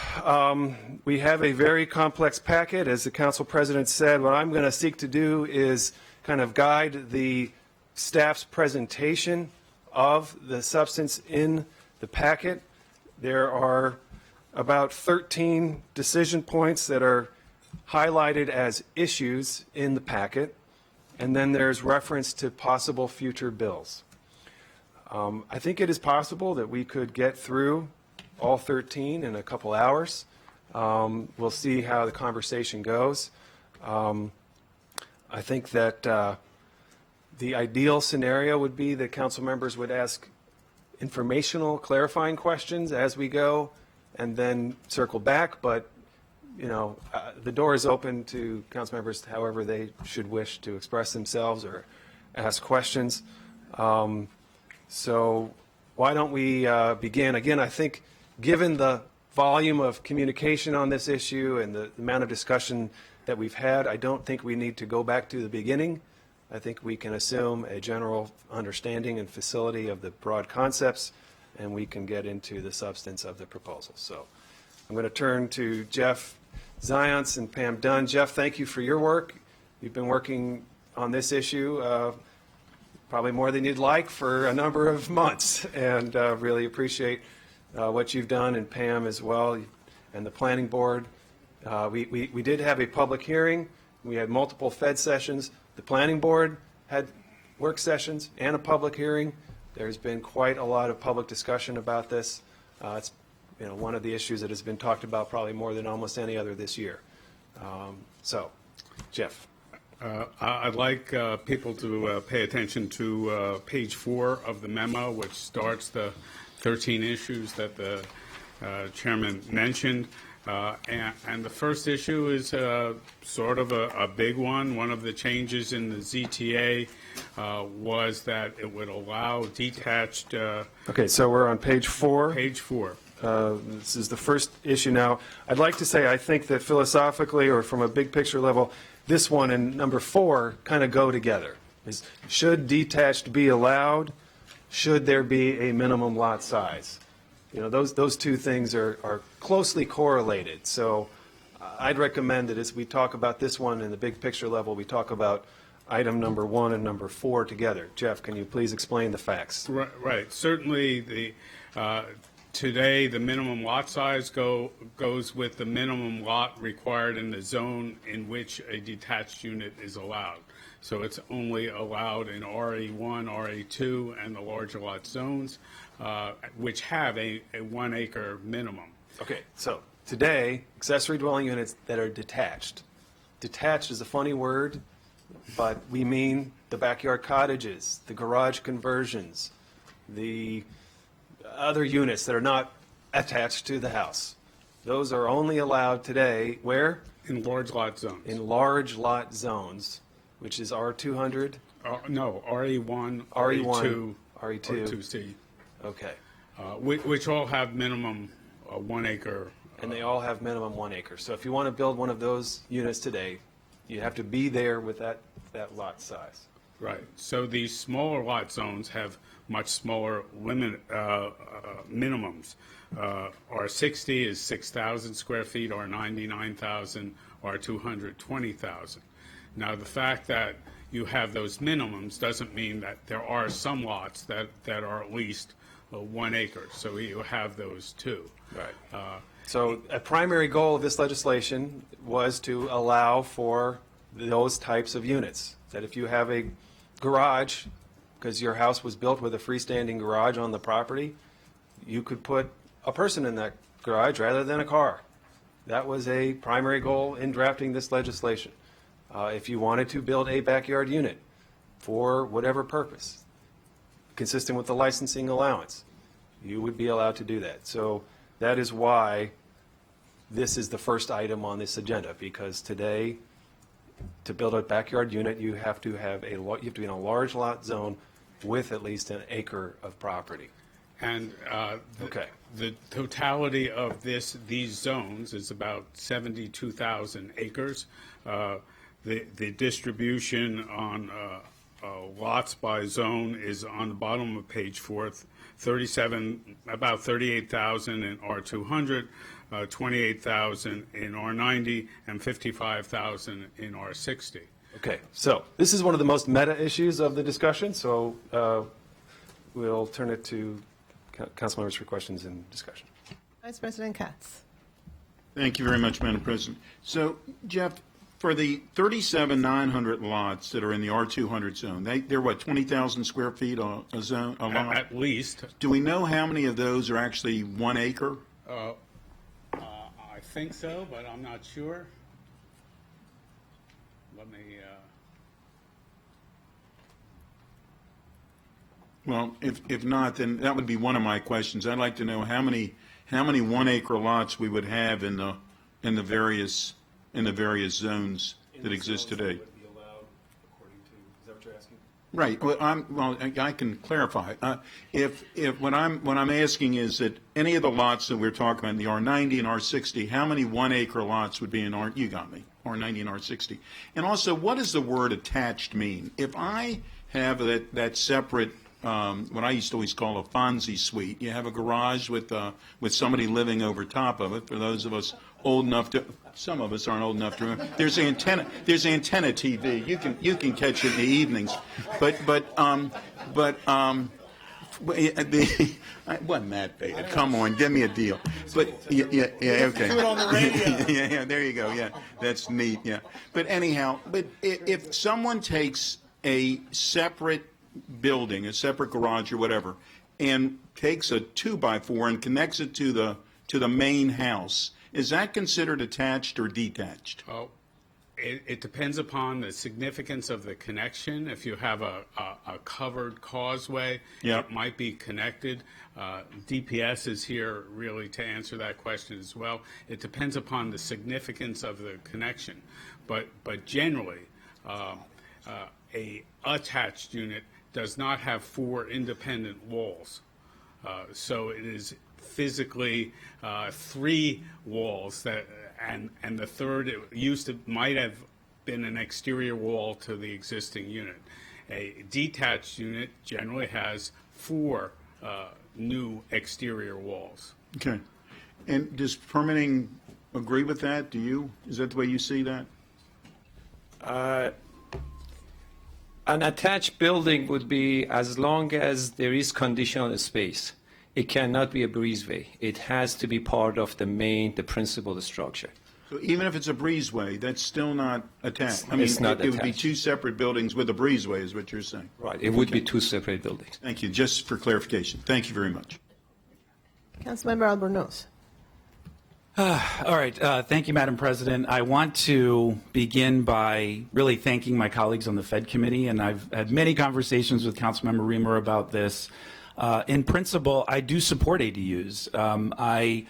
Speaker 4: we have a very complex packet. As the council president said, what I'm going to seek to do is kind of guide the staff's presentation of the substance in the packet. There are about 13 decision points that are highlighted as issues in the packet, and then there's reference to possible future bills. I think it is possible that we could get through all 13 in a couple hours. We'll see how the conversation goes. I think that the ideal scenario would be that council members would ask informational, clarifying questions as we go and then circle back. But, you know, the door is open to council members however they should wish to express themselves or ask questions. So why don't we begin? Again, I think given the volume of communication on this issue and the amount of discussion that we've had, I don't think we need to go back to the beginning. I think we can assume a general understanding and facility of the broad concepts, and we can get into the substance of the proposal. So I'm going to turn to Jeff Zients and Pam Dunn. Jeff, thank you for your work. You've been working on this issue probably more than you'd like for a number of months, and really appreciate what you've done, and Pam as well, and the planning board. We did have a public hearing. We had multiple Fed sessions. The planning board had work sessions and a public hearing. There's been quite a lot of public discussion about this. It's one of the issues that has been talked about probably more than almost any other this year. So, Jeff.
Speaker 10: I'd like people to pay attention to page 4 of the memo, which starts the 13 issues that the chairman mentioned. And the first issue is sort of a big one. One of the changes in the ZTA was that it would allow detached.
Speaker 4: Okay, so we're on page 4.
Speaker 10: Page 4.
Speaker 4: This is the first issue now. I'd like to say I think that philosophically or from a big picture level, this one and number 4 kind of go together. Should detached be allowed? Should there be a minimum lot size? You know, those two things are closely correlated. So I'd recommend that as we talk about this one in the big picture level, we talk about item number 1 and number 4 together. Jeff, can you please explain the facts?
Speaker 10: Right. Certainly, today the minimum lot size goes with the minimum lot required in the zone in which a detached unit is allowed. So it's only allowed in RE1, RE2, and the larger lot zones, which have a 1 acre minimum.
Speaker 4: Okay, so today, accessory dwelling units that are detached. Detached is a funny word, but we mean the backyard cottages, the garage conversions, the other units that are not attached to the house. Those are only allowed today where?
Speaker 10: In large lot zones.
Speaker 4: In large lot zones, which is R200?
Speaker 10: No, RE1,
Speaker 4: RE1,
Speaker 10: RE2, R2C.
Speaker 4: Okay.
Speaker 10: Which all have minimum 1 acre.
Speaker 4: And they all have minimum 1 acre. So if you want to build one of those units today, you have to be there with that lot size.
Speaker 10: Right. So these smaller lot zones have much smaller minimums. R60 is 6,000 square feet, R90 9,000, R200 20,000. Now the fact that you have those minimums doesn't mean that there are some lots that are at least 1 acre. So you have those too.
Speaker 4: Right. So a primary goal of this legislation was to allow for those types of units. That if you have a garage, because your house was built with a freestanding garage on the property, you could put a person in that garage rather than a car. That was a primary goal in drafting this legislation. If you wanted to build a backyard unit for whatever purpose, consistent with the licensing allowance, you would be allowed to do that. So that is why this is the first item on this agenda, because today, to build a backyard unit, you have to be in a large lot zone with at least an acre of property.
Speaker 10: And the totality of these zones is about 72,000 acres. The distribution on lots by zone is on the bottom of page 4. About 38,000 in R200, 28,000 in R90, and 55,000 in R60.
Speaker 4: Okay, so this is one of the most meta issues of the discussion, so we'll turn it to council members for questions and discussion.
Speaker 19: Vice President Katz.
Speaker 20: Thank you very much, Madam President. So, Jeff, for the 37,900 lots that are in the R200 zone, they're what, 20,000 square feet a lot?
Speaker 10: At least.
Speaker 20: Do we know how many of those are actually 1 acre?
Speaker 10: I think so, but I'm not sure. Let me.
Speaker 20: Well, if not, then that would be one of my questions. I'd like to know how many 1 acre lots we would have in the various zones that exist today. Right. Well, I can clarify. If what I'm asking is that any of the lots that we're talking about in the R90 and R60, how many 1 acre lots would be in you got me, R90 and R60? And also, what does the word attached mean? If I have that separate, what I used to always call a Fonzie suite, you have a garage with somebody living over top of it. For those of us old enough to, some of us aren't old enough to remember. There's antenna TV. You can catch it in the evenings, but it wasn't that bad. Come on, give me a deal. But yeah, okay.
Speaker 9: Do it on the radio.
Speaker 20: yeah, there you go. Yeah, that's neat. Yeah, but anyhow, if someone takes a separate building, a separate garage or whatever, and takes a 2x4 and connects it to the main house, is that considered attached or detached?
Speaker 10: Oh, it depends upon the significance of the connection. If you have a covered causeway,
Speaker 20: Yep.
Speaker 10: It might be connected. DPS is here really to answer that question as well. It depends upon the significance of the connection, but generally, a attached unit does not have 4 independent walls. So it is physically 3 walls that, and the third might have been an exterior wall to the existing unit. A detached unit generally has 4 new exterior walls.
Speaker 20: Okay. And does permitting agree with that? Do you? Is that the way you see that?
Speaker 9: An attached building would be as long as there is conditional space. It cannot be a breezeway. It has to be part of the principal structure.
Speaker 20: So even if it's a breezeway, that's still not attached. I mean,
Speaker 9: It's not
Speaker 20: it would be
Speaker 9: attached.
Speaker 20: 2 separate buildings with a breezeway, is what you're saying.
Speaker 9: Right. It would be 2 separate buildings.
Speaker 20: Thank you. Just for clarification. Thank you very much.
Speaker 19: Councilmember Albornoz.
Speaker 7: All right. Thank you, Madam President. I want to begin by really thanking my colleagues on the Fed Committee, and I've had many conversations with Councilmember Reamer about this. In principle, I do support ADUs. I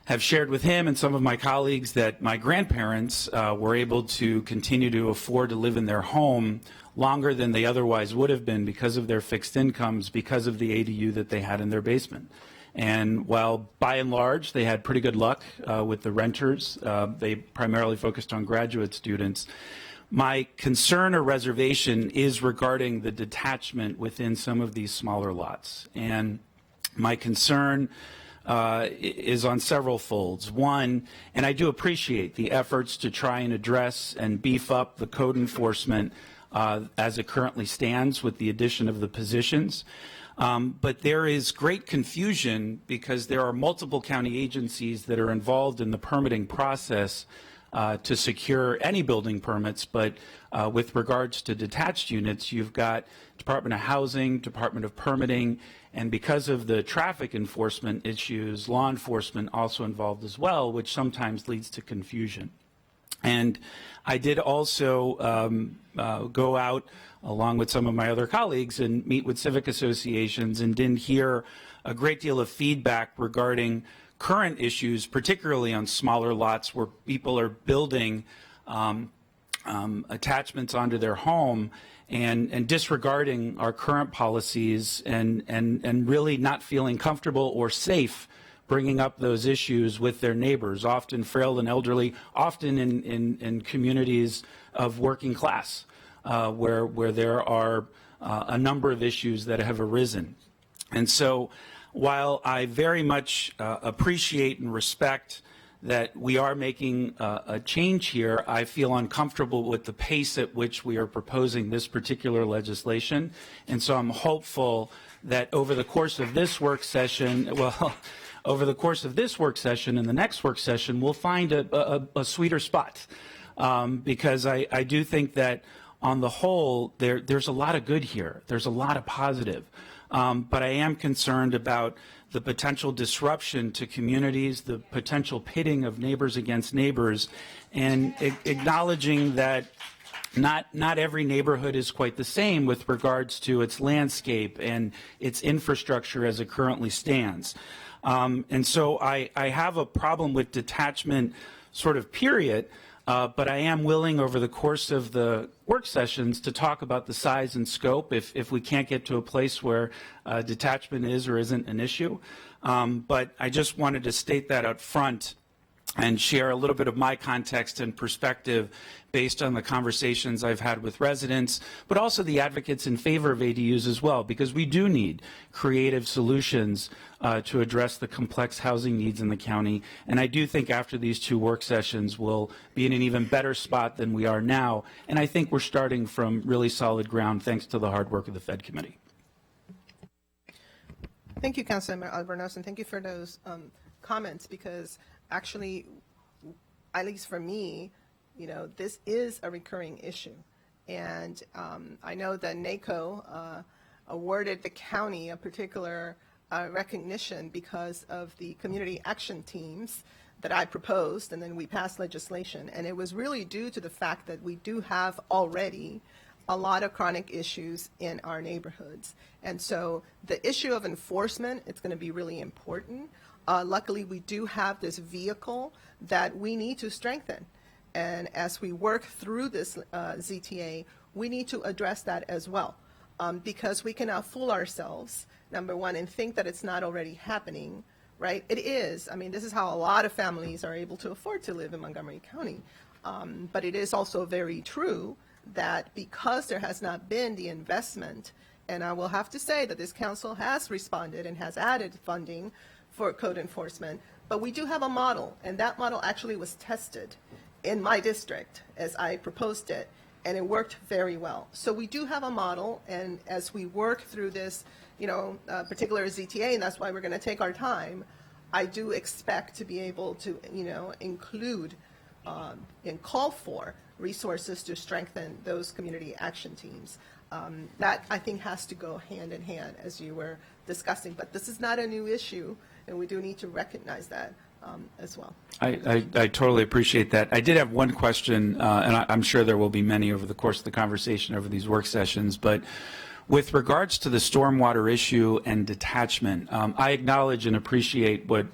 Speaker 7: have shared with him and some of my colleagues that my grandparents were able to continue to afford to live in their home longer than they otherwise would have been because of their fixed incomes, because of the ADU that they had in their basement. And while by and large they had pretty good luck with the renters, they primarily focused on graduate students. My concern or reservation is regarding the detachment within some of these smaller lots. And my concern is on several folds. One, and I do appreciate the efforts to try and address and beef up the code enforcement as it currently stands with the addition of the positions. But there is great confusion because there are multiple county agencies that are involved in the permitting process to secure any building permits. But with regards to detached units, you've got Department of Housing, Department of Permitting, and because of the traffic enforcement issues, law enforcement also involved as well, which sometimes leads to confusion. And I did also go out along with some of my other colleagues and meet with civic associations and didn't hear a great deal of feedback regarding current issues, particularly on smaller lots where people are building attachments onto their home and disregarding our current policies and really not feeling comfortable or safe bringing up those issues with their neighbors, often frail and elderly, often in communities of working class, where there are a number of issues that have arisen. And so while I very much appreciate and respect that we are making a change here, I feel uncomfortable with the pace at which we are proposing this particular legislation. And so I'm hopeful that over the course of this work session, over the course of this work session and the next work session, we'll find a sweeter spot. Because I do think that on the whole, there's a lot of good here. There's a lot of positive. But I am concerned about the potential disruption to communities, the potential pitting of neighbors against neighbors, and acknowledging that not every neighborhood is quite the same with regards to its landscape and its infrastructure as it currently stands. And so I have a problem with detachment sort of period, but I am willing over the course of the work sessions to talk about the size and scope if we can't get to a place where detachment is or isn't an issue. But I just wanted to state that up front and share a little bit of my context and perspective based on the conversations I've had with residents, but also the advocates in favor of ADUs as well, because we do need creative solutions to address the complex housing needs in the county. And I do think after these 2 work sessions, we'll be in an even better spot than we are now. And I think we're starting from really solid ground thanks to the hard work of the Fed Committee.
Speaker 19: Thank you, Councilmember Albornoz, and thank you for those comments, because actually, at least for me, you know, this is a recurring issue. And I know that NACO awarded the county a particular recognition because of the community action teams that I proposed, and then we passed legislation. And it was really due to the fact that we do have already a lot of chronic issues in our neighborhoods. And so the issue of enforcement, it's going to be really important. Luckily, we do have this vehicle that we need to strengthen. And as we work through this ZTA, we need to address that as well, because we cannot fool ourselves, number one, and think that it's not already happening, right? It is. I mean, this is how a lot of families are able to afford to live in Montgomery County. But it is also very true that because there has not been the investment, and I will have to say that this council has responded and has added funding for code enforcement, but we do have a model, and that model actually was tested in my district as I proposed it, and it worked very well. So we do have a model, and as we work through this, particular ZTA, and that's why we're going to take our time, I do expect to be able to, include and call for resources to strengthen those community action teams. That, I think, has to go hand in hand, as you were discussing. But this is not a new issue, and we do need to recognize that as well.
Speaker 7: I totally appreciate that. I did have one question, and I'm sure there will be many over the course of the conversation over these work sessions, but with regards to the stormwater issue and detachment, I acknowledge and appreciate what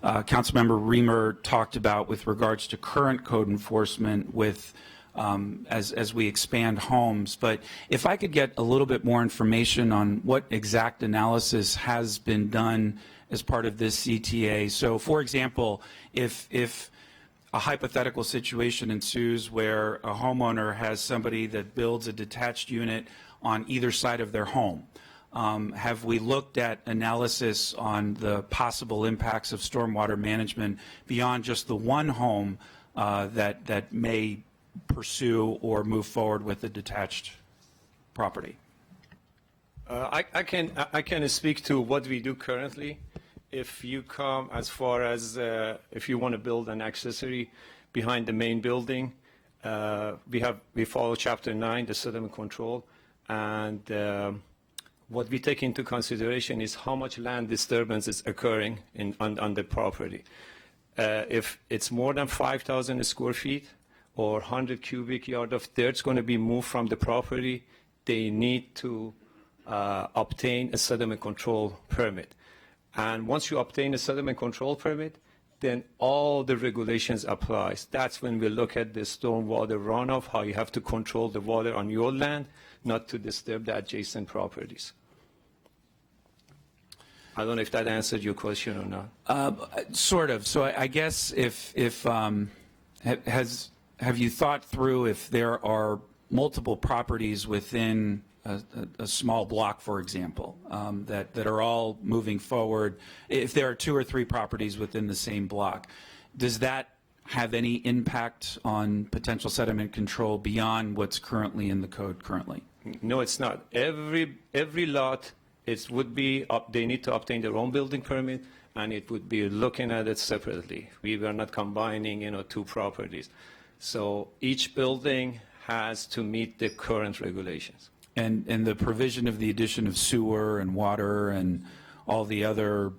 Speaker 7: Councilmember Reamer talked about with regards to current code enforcement with as we expand homes. But if I could get a little bit more information on what exact analysis has been done as part of this CTA. So, for example, if a hypothetical situation ensues where a homeowner has somebody that builds a detached unit on either side of their home, have we looked at analysis on the possible impacts of stormwater management beyond just the one home that may pursue or move forward with a detached property?
Speaker 9: I can speak to what we do currently. If you come as far as if you want to build an accessory behind the main building, we follow Chapter 9, the sediment control, and what we take into consideration is how much land disturbance is occurring on the property. If it's more than 5,000 square feet or 100 cubic yard of dirt is going to be moved from the property, they need to obtain a sediment control permit. And once you obtain a sediment control permit, then all the regulations applies. That's when we look at the stormwater runoff, how you have to control the water on your land, not to disturb the adjacent properties. I don't know if that answered your question or not.
Speaker 7: Sort of. So I guess have you thought through if there are multiple properties within a small block, for example, that are all moving forward, if there are 2 or 3 properties within the same block, does that have any impact on potential sediment control beyond what's currently in the code currently?
Speaker 9: No, it's not. Every lot, would be they need to obtain their own building permit, and it would be looking at it separately. We were not combining, 2 properties. So each building has to meet the current regulations.
Speaker 7: And the provision of the addition of sewer and water and all the other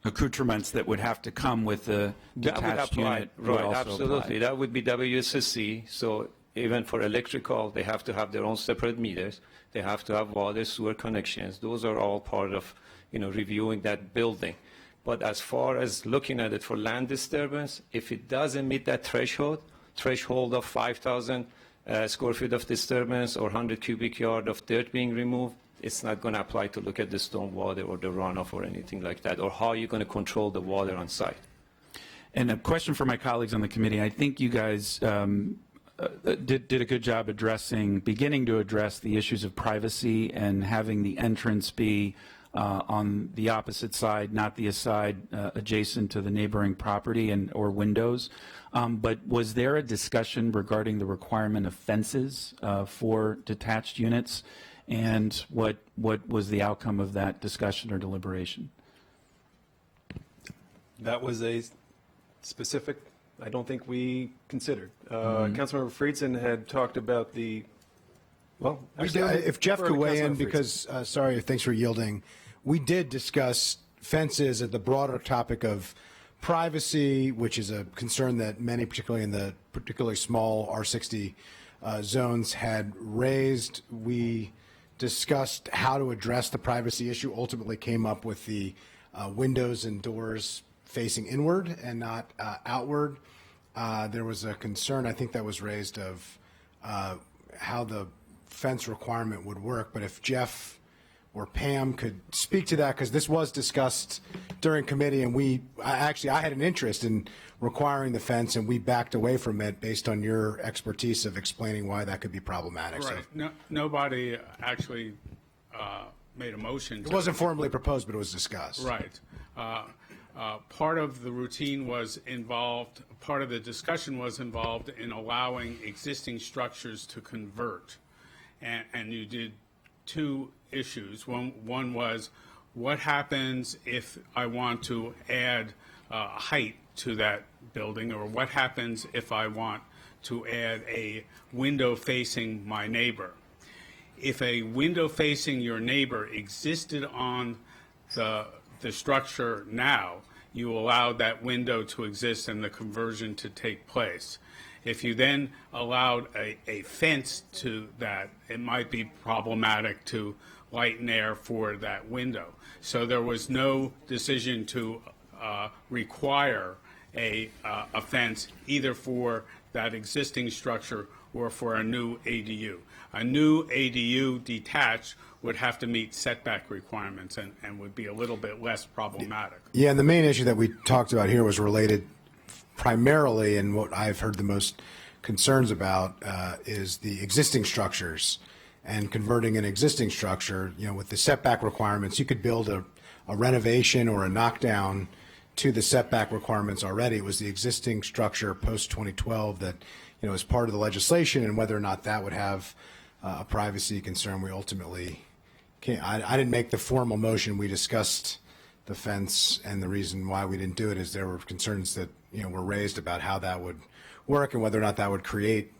Speaker 7: accoutrements that would have to come with the detached unit would also
Speaker 9: absolutely.
Speaker 7: apply.
Speaker 9: That would be WSSC. So even for electrical, they have to have their own separate meters. They have to have water, sewer connections. Those are all part of, reviewing that building. But as far as looking at it for land disturbance, if it doesn't meet that threshold of 5,000 square feet of disturbance or 100 cubic yard of dirt being removed, it's not going to apply to look at the storm water or the runoff or anything like that, or how you're going to control the water on site.
Speaker 7: And a question for my colleagues on the committee. I think you guys did a good job beginning to address the issues of privacy and having the entrance be on the opposite side, not the side adjacent to the neighboring property or windows. But was there a discussion regarding the requirement of fences for detached units, and what was the outcome of that discussion or deliberation?
Speaker 4: That was a specific, I don't think we considered. Councilmember Friedson had talked about the, well,
Speaker 11: if Jeff could weigh in, because, sorry, thanks for yielding. We did discuss fences at the broader topic of privacy, which is a concern that many, particularly in the particularly small R60 zones, had raised. We discussed how to address the privacy issue, ultimately came up with the windows and doors facing inward and not outward. There was a concern, I think, that was raised of how the fence requirement would work, but if Jeff or Pam could speak to that, because this was discussed during committee, and I had an interest in requiring the fence, and we backed away from it based on your expertise of explaining why that could be problematic.
Speaker 10: Right.
Speaker 11: So
Speaker 10: Nobody actually made a motion.
Speaker 11: it wasn't formally proposed, but it was discussed.
Speaker 10: Right. Part of the routine was involved, part of the discussion was involved in allowing existing structures to convert. And you did two issues. One was, what happens if I want to add height to that building, or what happens if I want to add a window facing my neighbor? If a window facing your neighbor existed on the structure now, you allowed that window to exist and the conversion to take place. If you then allowed a fence to that, it might be problematic to light and air for that window. So there was no decision to require a fence either for that existing structure or for a new ADU. A new ADU detached would have to meet setback requirements and would be a little bit less problematic.
Speaker 11: Yeah, and the main issue that we talked about here was related primarily, and what I've heard the most concerns about is the existing structures and converting an existing structure. With the setback requirements, you could build a renovation or a knockdown to the setback requirements already. It was the existing structure post 2012 that is part of the legislation, and whether or not that would have a privacy concern, we ultimately can't. I didn't make the formal motion. We discussed the fence, and the reason why we didn't do it is there were concerns that were raised about how that would work and whether or not that would create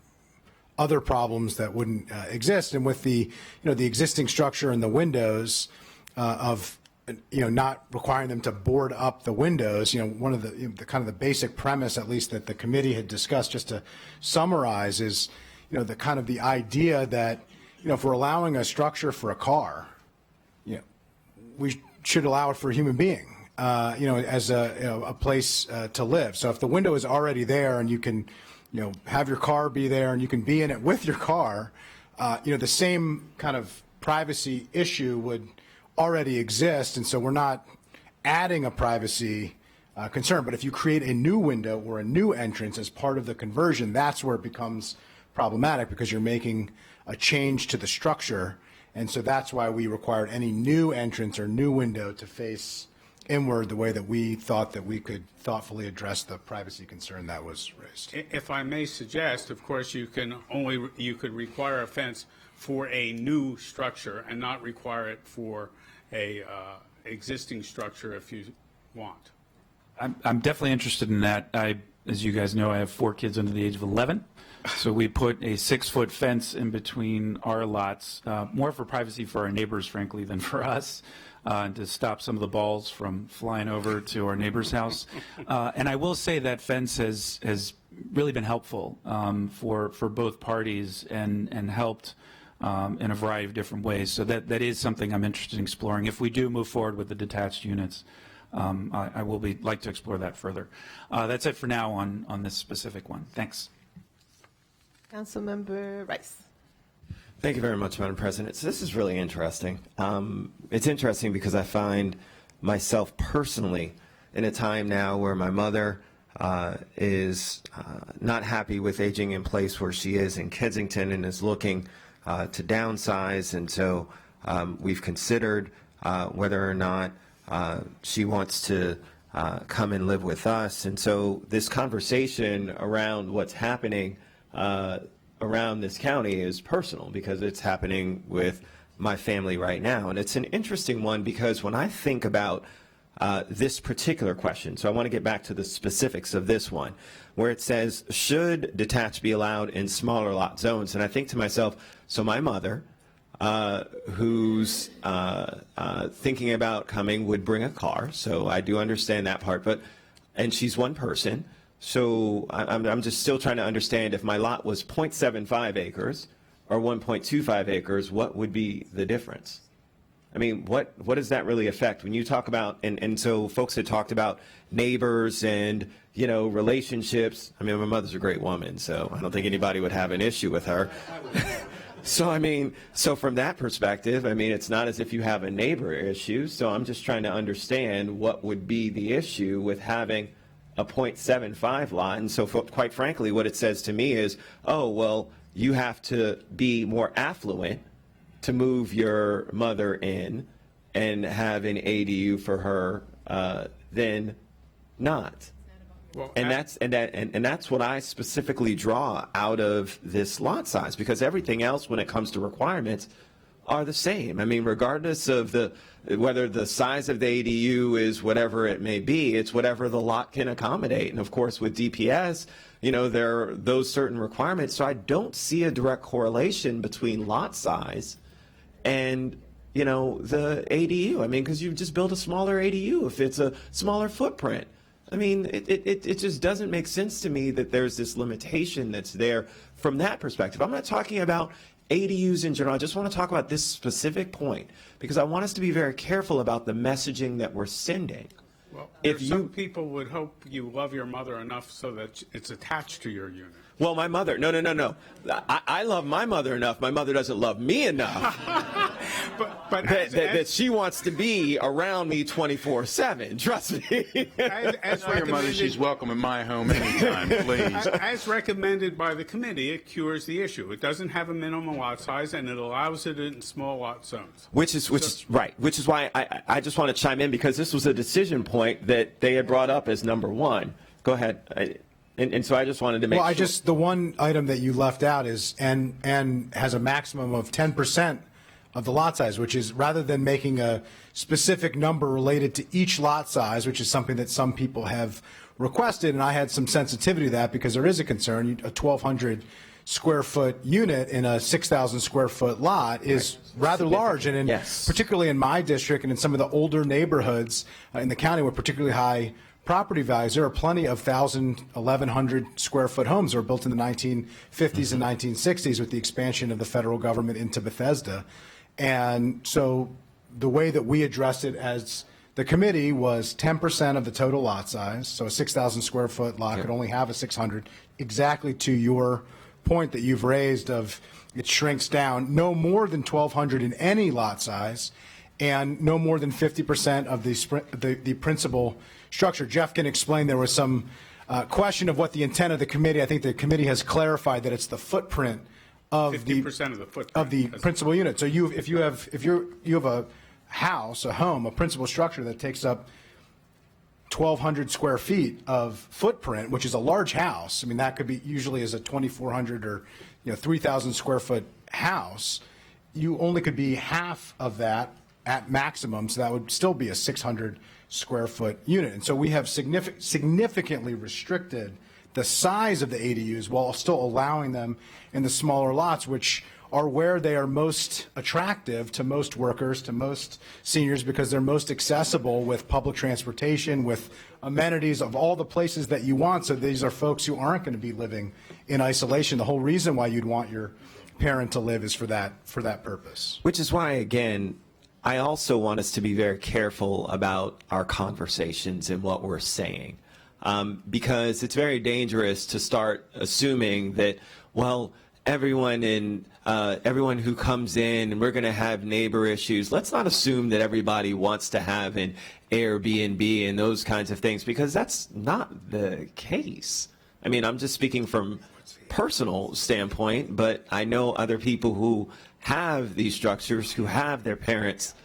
Speaker 11: other problems that wouldn't exist. And with the the existing structure and the windows of not requiring them to board up the windows, one of the kind of the basic premise, at least that the committee had discussed, just to summarize, is the kind of the idea that if we're allowing a structure for a car, we should allow it for a human being, as a place to live. So if the window is already there and you can have your car be there and you can be in it with your car, the same kind of privacy issue would already exist, and so we're not adding a privacy concern. But if you create a new window or a new entrance as part of the conversion, that's where it becomes problematic, because you're making a change to the structure. And so that's why we required any new entrance or new window to face inward, the way that we thought that we could thoughtfully address the privacy concern that was raised.
Speaker 10: If I may suggest, of course, you could require a fence for a new structure and not require it for a existing structure if you want.
Speaker 7: I'm definitely interested in that. As you guys know, I have 4 kids under the age of 11. So we put a 6-foot fence in between our lots, more for privacy for our neighbors, frankly, than for us, to stop some of the balls from flying over to our neighbor's house. And I will say that fence has really been helpful for both parties and helped in a variety of different ways. So that is something I'm interested in exploring. If we do move forward with the detached units, I will like to explore that further. That's it for now on this specific one. Thanks.
Speaker 19: Councilmember Rice.
Speaker 6: Thank you very much, Madam President. So this is really interesting. It's interesting because I find myself personally in a time now where my mother is not happy with aging in place where she is in Kensington and is looking to downsize. And so we've considered whether or not she wants to come and live with us. And so this conversation around what's happening around this county is personal, because it's happening with my family right now. And it's an interesting one, because when I think about this particular question, so I want to get back to the specifics of this one, where it says, should detached be allowed in smaller lot zones? And I think to myself, so my mother, who's thinking about coming, would bring a car, so I do understand that part, and she's one person. So I'm just still trying to understand, if my lot was 0.75 acres or 1.25 acres, what would be the difference? I mean, what does that really affect when you talk about, and so folks had talked about neighbors and, relationships. I mean, my mother's a great woman, so I don't think anybody would have an issue with her. So, I mean, so from that perspective, I mean, it's not as if you have a neighbor issue. So I'm just trying to understand what would be the issue with having a .75 lot. And so quite frankly, what it says to me is, oh, well, you have to be more affluent to move your mother in and have an ADU for her than not.
Speaker 10: Well,
Speaker 6: And that's what I specifically draw out of this lot size, because everything else when it comes to requirements are the same. I mean, regardless of whether the size of the ADU is whatever it may be, it's whatever the lot can accommodate. And of course, with DPS, you know, there are those certain requirements. So I don't see a direct correlation between lot size and, you know, the ADU. I mean, because you just build a smaller ADU if it's a smaller footprint. I mean, it just doesn't make sense to me that there's this limitation that's there from that perspective. I'm not talking about ADUs in general. I just want to talk about this specific point because I want us to be very careful about the messaging that we're sending.
Speaker 10: Well, some people would hope you love your mother enough so that it's attached to your unit.
Speaker 6: Well, my mother, no. I love my mother enough. My mother doesn't love me enough that she wants to be around me 24/7. Trust me.
Speaker 10: As
Speaker 20: Tell your mother she's welcome in my home anytime, please.
Speaker 10: As recommended by the committee, it cures the issue. It doesn't have a minimum lot size, and it allows it in small lot zones.
Speaker 6: Which is right. Which is why I just want to chime in because this was a decision point that they had brought up as number one. Go ahead. And so I just wanted to make sure.
Speaker 11: The one item that you left out is and has a maximum of 10% of the lot size, which is rather than making a specific number related to each lot size, which is something that some people have requested, and I had some sensitivity to that because there is a concern. A 1,200 square foot unit in a 6,000 square foot lot is rather large, and particularly in my district and in some of the older neighborhoods in the county with particularly high property values, there are plenty of 1,000, 1,100 square foot homes that were built in the 1950s and 1960s with the expansion of the federal government into Bethesda. And so the way that we addressed it as the committee was 10% of the total lot size. So a 6,000 square foot lot could only have a 600, exactly to your point that you've raised of it shrinks down, no more than 1,200 in any lot size, and no more than 50% of the principal structure. Jeff can explain. There was some question of what the intent of the committee. I think the committee has clarified that it's the footprint of
Speaker 10: 50% of the footprint
Speaker 11: of the principal unit. So if you have a house, a home, a principal structure that takes up 1,200 square feet of footprint, which is a large house. I mean, that could be usually as a 2,400 or 3,000 square foot house. You only could be half of that at maximum, so that would still be a 600 square foot unit. And so we have significantly restricted the size of the ADUs while still allowing them in the smaller lots, which are where they are most attractive to most workers, to most seniors, because they're most accessible with public transportation, with amenities of all the places that you want. So these are folks who aren't going to be living in isolation. The whole reason why you'd want your parent to live is for that purpose.
Speaker 6: Which is why, again, I also want us to be very careful about our conversations and what we're saying, because it's very dangerous to start assuming that, well, everyone who comes in and we're going to have neighbor issues. Let's not assume that everybody wants to have an Airbnb and those kinds of things, because that's not the case. I mean, I'm just speaking from personal standpoint, but I know other people who have these structures, who have their parents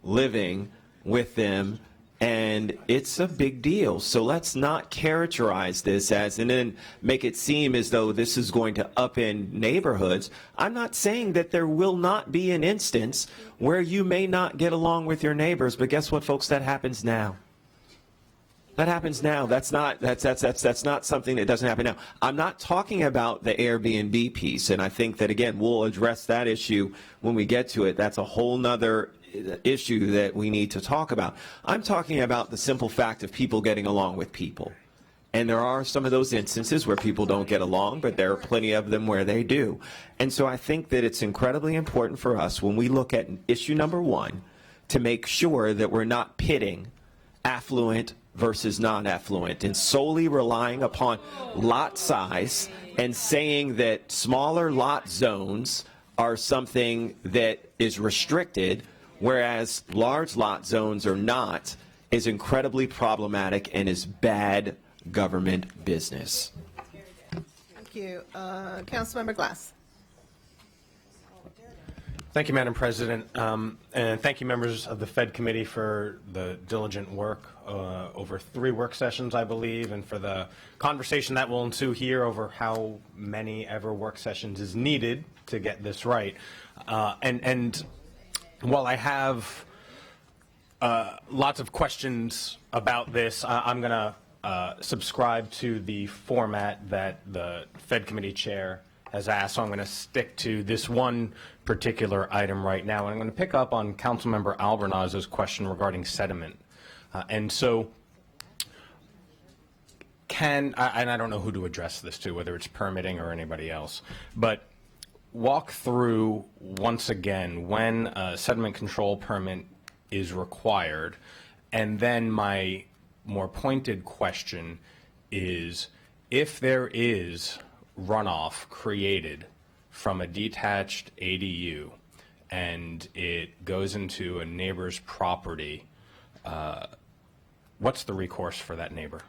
Speaker 6: living with them, and it's a big deal. So let's not characterize this as, and then make it seem as though this is going to upend neighborhoods. I'm not saying that there will not be an instance where you may not get along with your neighbors, but guess what, folks? That happens now. That happens now. That's not something that doesn't happen now. I'm not talking about the Airbnb piece, and I think that, again, we'll address that issue when we get to it. That's a whole nother issue that we need to talk about. I'm talking about the simple fact of people getting along with people. And there are some of those instances where people don't get along, but there are plenty of them where they do. And so I think that it's incredibly important for us, when we look at issue number one, to make sure that we're not pitting affluent versus non-affluent and solely relying upon lot size and saying that smaller lot zones are something that is restricted, whereas large lot zones are not, is incredibly problematic and is bad government business.
Speaker 19: Thank you. Councilmember Glass.
Speaker 12: Thank you, Madam President, and thank you, members of the Fed Committee, for the diligent work over 3 work sessions, I believe, and for the conversation that will ensue here over how many ever work sessions is needed to get this right. And while I have lots of questions about this, I'm going to subscribe to the format that the Fed Committee Chair has asked, so I'm going to stick to this one particular item right now. And I'm going to pick up on Councilmember Albernaz's question regarding sediment. And so and I don't know who to address this to, whether it's permitting or anybody else, but walk through once again when a sediment control permit is required. And then my more pointed question is, if there is runoff created from a detached ADU and it goes into a neighbor's property, what's the recourse for that neighbor?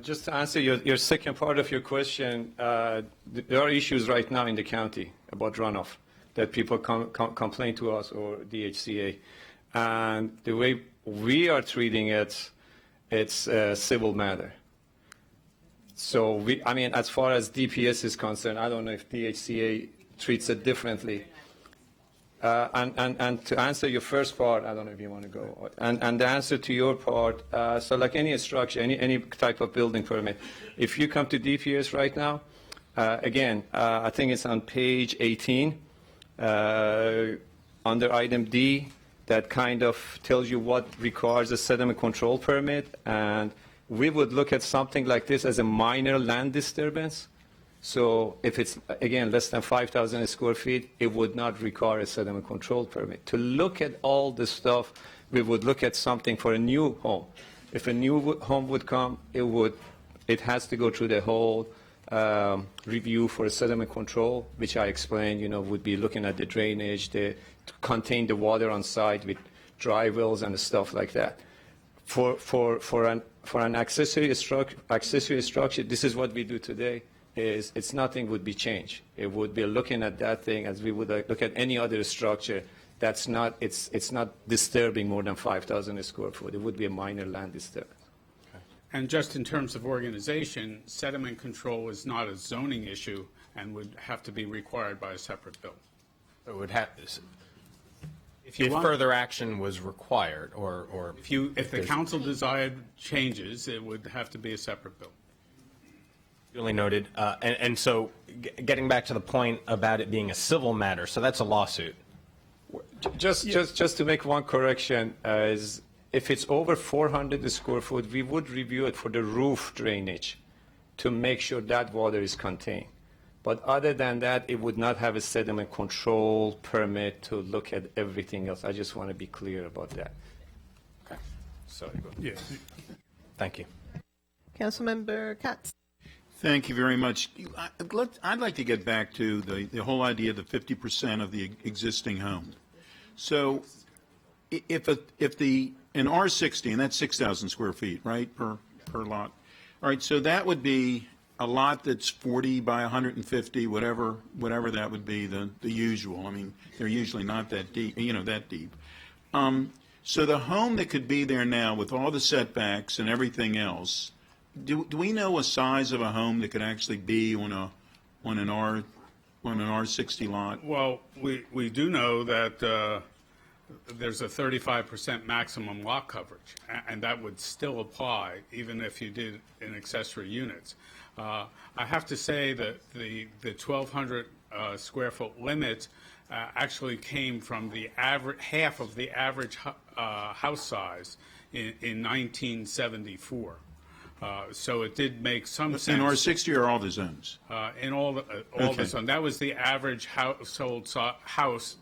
Speaker 9: Just to answer your second part of your question, there are issues right now in the county about runoff that people complain to us or DHCA. And the way we are treating it, it's a civil matter. So I mean, as far as DPS is concerned, I don't know if DHCA treats it differently. And to answer your first part, I don't know if you want to go. And the answer to your part, so like any structure, any type of building permit, if you come to DPS right now, again, I think it's on page 18, under item D, that kind of tells you what requires a sediment control permit. And we would look at something like this as a minor land disturbance. So if it's, again, less than 5,000 square feet, it would not require a sediment control permit. To look at all this stuff, we would look at something for a new home. If a new home would come, it has to go through the whole review for a sediment control, which I explained, would be looking at the drainage, to contain the water on site with dry wells and stuff like that. For an accessory structure, this is what we do today. It's nothing would be changed. It would be looking at that thing as we would look at any other structure. That's not, it's not disturbing more than 5,000 square foot. It would be a minor land disturbance.
Speaker 10: And just in terms of organization, sediment control is not a zoning issue and would have to be required by a separate bill.
Speaker 12: It would have this. If further action was required, or
Speaker 10: if the council desired changes, it would have to be a separate bill.
Speaker 12: Duly noted. And so getting back to the point about it being a civil matter, so that's a lawsuit.
Speaker 9: Just to make one correction, is if it's over 400 square foot, we would review it for the roof drainage to make sure that water is contained. But other than that, it would not have a sediment control permit to look at everything else. I just want to be clear about that.
Speaker 12: Okay. Sorry.
Speaker 10: Yeah.
Speaker 12: Thank you.
Speaker 19: Councilmember Katz.
Speaker 20: Thank you very much. I'd like to get back to the whole idea of the 50% of the existing home. So if an R60, and that's 6,000 square feet, right, per lot. All right, so that would be a lot that's 40 by 150, whatever that would be, the usual. I mean, they're usually not that deep, that deep. So the home that could be there now with all the setbacks and everything else, do we know a size of a home that could actually be on an R60 lot?
Speaker 10: Well, we do know that there's a 35% maximum lot coverage, and that would still apply even if you did in accessory units. I have to say that the 1,200 square foot limit actually came from the average half of the average house size in 1974. So it did make some sense.
Speaker 20: In R60 or all the zones?
Speaker 10: In all the zones. That was the average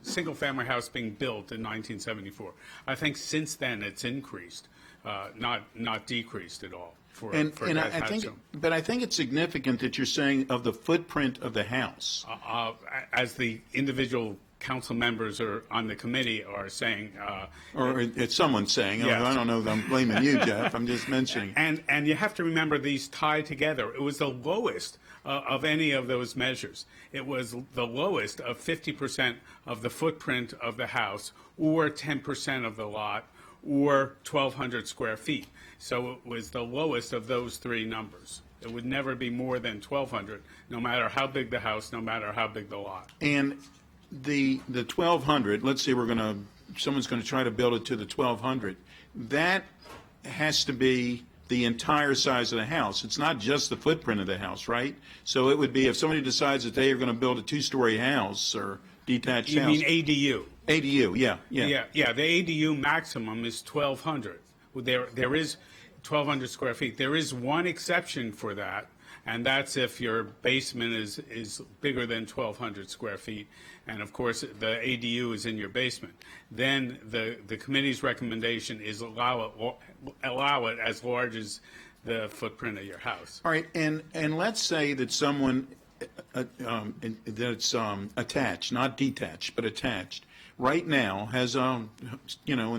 Speaker 10: single-family house being built in 1974. I think since then it's increased not decreased at all. For
Speaker 20: And
Speaker 10: for
Speaker 20: I
Speaker 10: detached
Speaker 20: think,
Speaker 10: home.
Speaker 20: but I think it's significant that you're saying of the footprint of the house.
Speaker 10: As the individual council members are on the committee are saying,
Speaker 20: Or it's someone saying,
Speaker 10: Yes.
Speaker 20: I don't know that I'm blaming you, Jeff, I'm just mentioning.
Speaker 10: And you have to remember these tie together. It was the lowest of any of those measures. It was the lowest of 50% of the footprint of the house, or 10% of the lot, or 1,200 square feet. So it was the lowest of those three numbers. It would never be more than 1,200, no matter how big the house, no matter how big the lot.
Speaker 20: And the 1,200, let's say someone's going to try to build it to the 1,200, that has to be the entire size of the house. It's not just the footprint of the house, right? So it would be if somebody decides that they are going to build a two-story house or detached
Speaker 10: You
Speaker 20: house.
Speaker 10: mean ADU?
Speaker 20: ADU, yeah.
Speaker 10: Yeah. The ADU maximum is 1,200. There is 1,200 square feet. There is one exception for that, and that's if your basement is bigger than 1,200 square feet, and of course the ADU is in your basement. Then the committee's recommendation is allow it as large as the footprint of your house.
Speaker 20: All right, and let's say that someone that's attached, not detached, but attached, right now has, in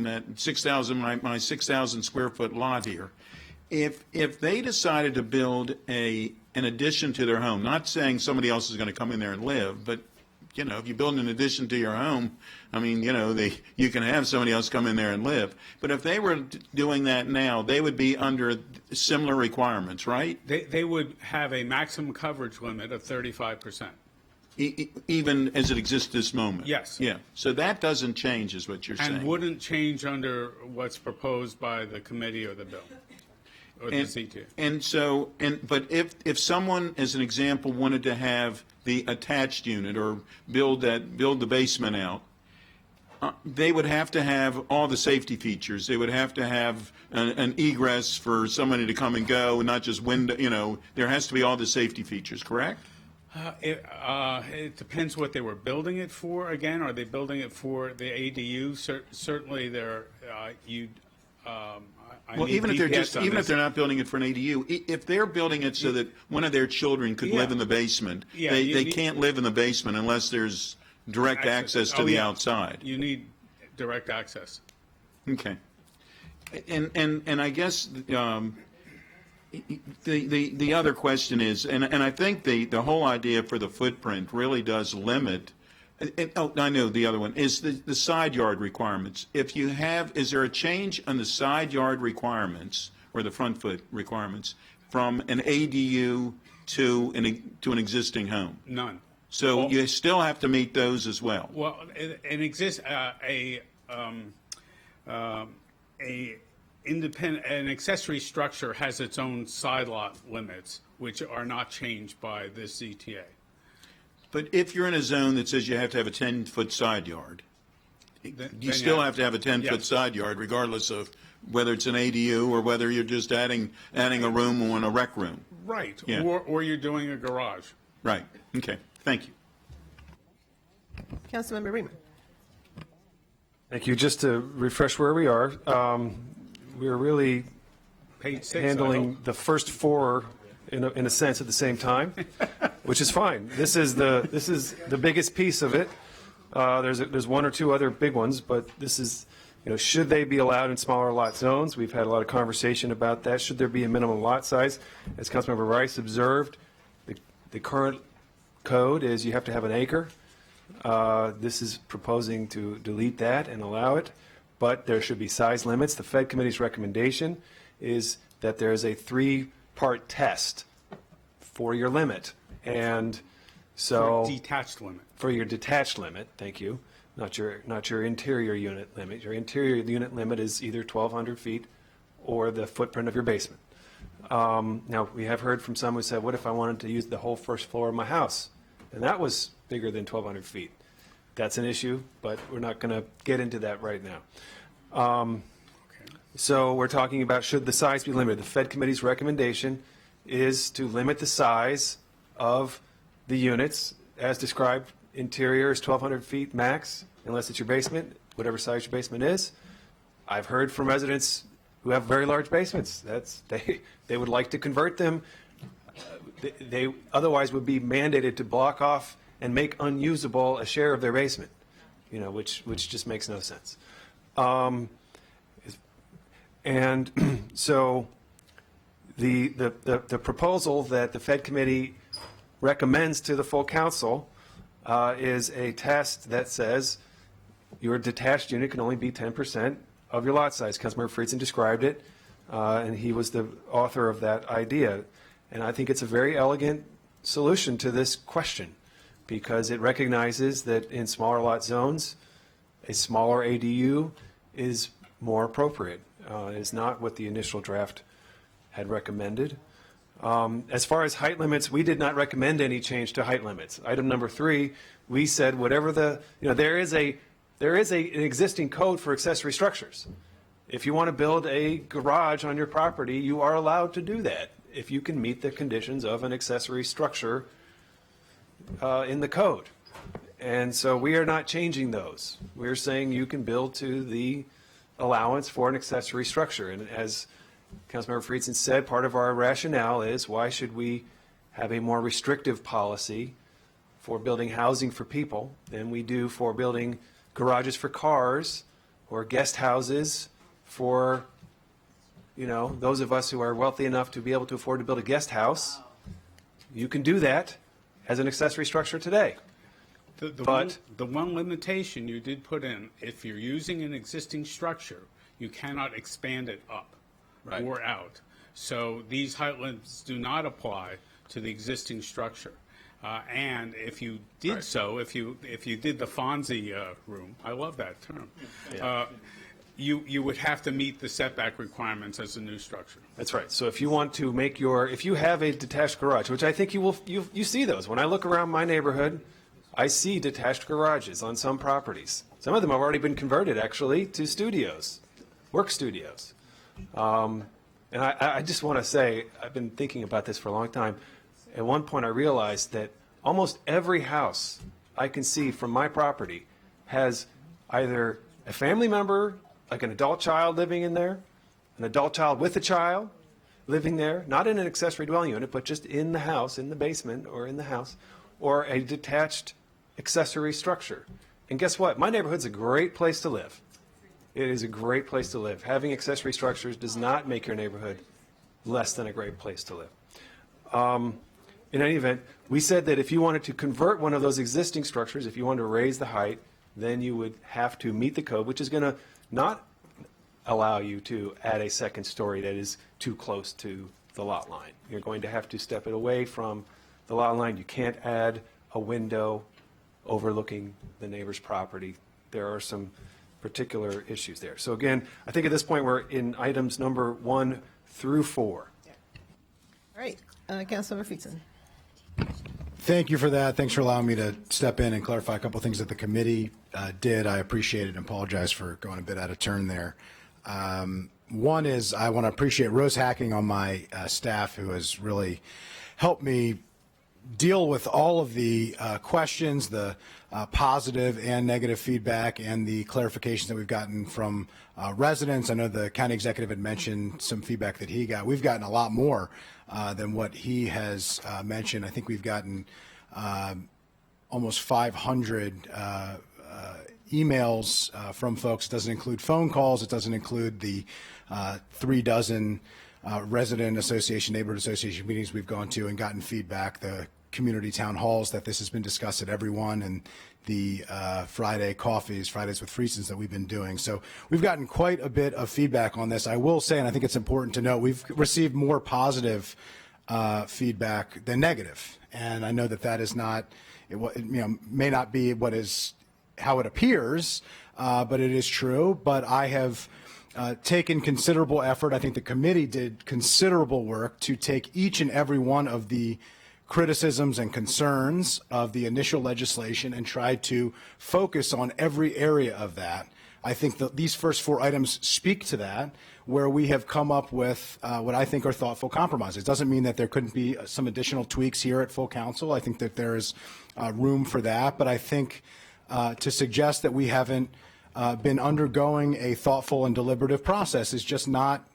Speaker 20: that 6,000, my 6,000 square foot lot here. If they decided to build an addition to their home, not saying somebody else is going to come in there and live, but if you build an addition to your home, you can have somebody else come in there and live. But if they were doing that now, they would be under similar requirements, right?
Speaker 10: They would have a maximum coverage limit of 35%.
Speaker 20: Even as it exists this moment?
Speaker 10: Yes.
Speaker 20: Yeah. So that doesn't change, is what you're saying.
Speaker 10: And wouldn't change under what's proposed by the committee or the bill, or the CTA.
Speaker 20: But if someone, as an example, wanted to have the attached unit or build the basement out, they would have to have all the safety features. They would have to have an egress for somebody to come and go, and not just window. There has to be all the safety features, correct?
Speaker 10: It depends what they were building it for. Again, are they building it for the ADU? Certainly,
Speaker 20: Well, even if they're not building it for an ADU, if they're building it so that one of their children could live in the basement, they can't live in the basement unless there's direct access to the outside.
Speaker 10: You need direct access.
Speaker 20: Okay. And I guess the other question is, and I think the whole idea for the footprint really does limit. I know the other one is the side yard requirements. Is there a change on the side yard requirements or the front foot requirements from an ADU to an existing home?
Speaker 10: None.
Speaker 20: So you still have to meet those as well.
Speaker 10: Well, an accessory structure has its own side lot limits, which are not changed by this CTA.
Speaker 20: But if you're in a zone that says you have to have a 10-foot side yard, you still have to have a 10-foot side yard, regardless of whether it's an ADU or whether you're just adding a room or a rec room.
Speaker 10: Right.
Speaker 20: Yeah.
Speaker 10: Or you're doing a garage.
Speaker 20: Right. Okay. Thank you.
Speaker 19: Councilmember Riemann.
Speaker 4: Thank you. Just to refresh where we are, we're really
Speaker 10: Page 6,
Speaker 4: handling the first four in a sense at the same time, which is fine. This is the biggest piece of it. There's one or two other big ones, but this is, should they be allowed in smaller lot zones? We've had a lot of conversation about that. Should there be a minimum lot size? As Councilmember Rice observed, the current code is you have to have an acre. This is proposing to delete that and allow it, but there should be size limits. The Fed Committee's recommendation is that there is a 3-part test for your limit. And so for your detached limit, thank you, not your interior unit limit. Your interior unit limit is either 1,200 feet or the footprint of your basement. Now, we have heard from some who said, what if I wanted to use the whole first floor of my house? And that was bigger than 1,200 feet. That's an issue, but we're not going to get into that right now. So we're talking about, should the size be limited? The Fed Committee's recommendation is to limit the size of the units as described. Interior is 1,200 feet max, unless it's your basement, whatever size your basement is. I've heard from residents who have very large basements. They would like to convert them. They otherwise would be mandated to block off and make unusable a share of their basement, which just makes no sense. And so the proposal that the Fed committee recommends to the full council is a test that says your detached unit can only be 10% of your lot size. Councilmember Friedson described it, and he was the author of that idea. And I think it's a very elegant solution to this question, because it recognizes that in smaller lot zones, a smaller ADU is more appropriate. It's not what the initial draft had recommended. As far as height limits, we did not recommend any change to height limits. Item number 3, we said whatever there is an existing code for accessory structures. If you want to build a garage on your property, you are allowed to do that if you can meet the conditions of an accessory structure in the code. And so we are not changing those. We're saying you can build to the allowance for an accessory structure. And as Councilmember Friedson said, part of our rationale is why should we have a more restrictive policy for building housing for people than we do for building garages for cars or guest houses for those of us who are wealthy enough to be able to afford to build a guest house. You can do that as an accessory structure today.
Speaker 10: The one limitation you did put in, if you're using an existing structure, you cannot expand it up or out. So these height limits do not apply to the existing structure. And if you did if you did the Fonzie room, I love that term, you would have to meet the setback requirements as a new structure.
Speaker 4: That's right. So if you want to make if you have a detached garage, which I think you see those. When I look around my neighborhood, I see detached garages on some properties. Some of them have already been converted, actually, to studios, work studios. And I just want to say, I've been thinking about this for a long time. At one point, I realized that almost every house I can see from my property has either a family member, like an adult child living in there, an adult child with a child living there, not in an accessory dwelling unit, but just in the house, in the basement or in the house, or a detached accessory structure. And guess what? My neighborhood's a great place to live. It is a great place to live. Having accessory structures does not make your neighborhood less than a great place to live. In any event, we said that if you wanted to convert one of those existing structures, if you wanted to raise the height, then you would have to meet the code, which is going to not allow you to add a second story that is too close to the lot line. You're going to have to step it away from the lot line. You can't add a window overlooking the neighbor's property. There are some particular issues there. So again, I think at this point we're in items number 1 through 4.
Speaker 19: All right, Councilmember Friedson.
Speaker 11: Thank you for that. Thanks for allowing me to step in and clarify a couple of things that the committee did. I appreciate it and apologize for going a bit out of turn there. One is I want to appreciate Rose Hacking on my staff, who has really helped me deal with all of the questions, the positive and negative feedback, and the clarifications that we've gotten from residents. I know the county executive had mentioned some feedback that he got. We've gotten a lot more than what he has mentioned. I think we've gotten almost 500 emails from folks. It doesn't include phone calls. It doesn't include the 3 dozen resident association, neighborhood association meetings we've gone to and gotten feedback, the community town halls that this has been discussed at everyone, and the Fridays with Friesons that we've been doing. So we've gotten quite a bit of feedback on this. I will say, and I think it's important to note, we've received more positive feedback than negative. And I know that that is not, may not be how it appears, but it is true. But I have taken considerable effort. I think the committee did considerable work to take each and every one of the criticisms and concerns of the initial legislation and tried to focus on every area of that. I think that these first 4 items speak to that, where we have come up with what I think are thoughtful compromises. It doesn't mean that there couldn't be some additional tweaks here at full council. I think that there is room for that, but I think to suggest that we haven't been undergoing a thoughtful and deliberative process is just not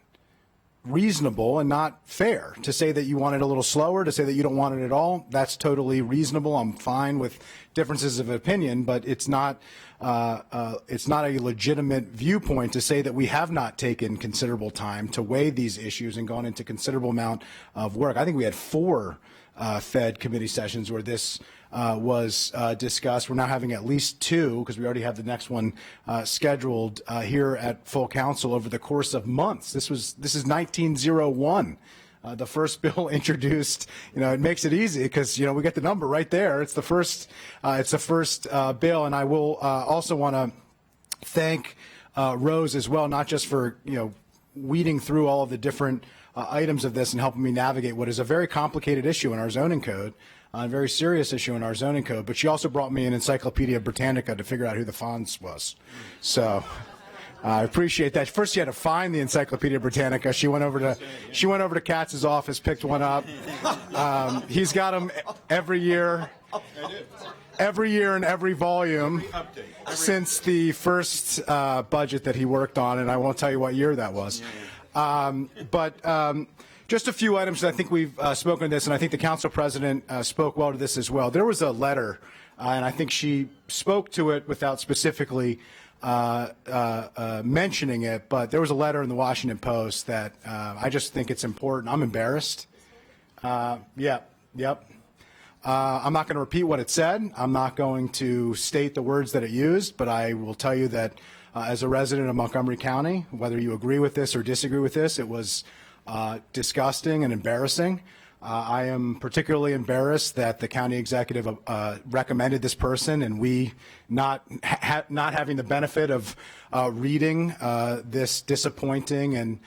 Speaker 11: reasonable and not fair to say that you want it a little slower, to say that you don't want it at all. That's totally reasonable. I'm fine with differences of opinion, but it's not a legitimate viewpoint to say that we have not taken considerable time to weigh these issues and gone into considerable amount of work. I think we had 4 Fed committee sessions where this was discussed. We're now having at least 2, because we already have the next one scheduled here at full council over the course of months. This is 1901. The first bill introduced. It makes it easy because we get the number right there. It's the first. Bill, and I will also want to thank Rose as well, not just for weeding through all of the different items of this and helping me navigate what is a very complicated issue in our zoning code, a very serious issue in our zoning code. But she also brought me an Encyclopedia Britannica to figure out who the Fonz was. So I appreciate that. First, she had to find the Encyclopedia Britannica. She went over to Katz's office, picked one up. He's got them every year in every volume since the first budget that he worked on, and I won't tell you what year that was. Just a few items that I think we've spoken to this, and I think the council president spoke well to this as well. There was a letter, and I think she spoke to it without specifically mentioning it, but there was a letter in the Washington Post that I just think it's important. I'm embarrassed. Yep. I'm not going to repeat what it said. I'm not going to state the words that it used, but I will tell you that as a resident of Montgomery County, whether you agree with this or disagree with this, it was disgusting and embarrassing. I am particularly embarrassed that the county executive recommended this person, and we not having the benefit of reading this disappointing and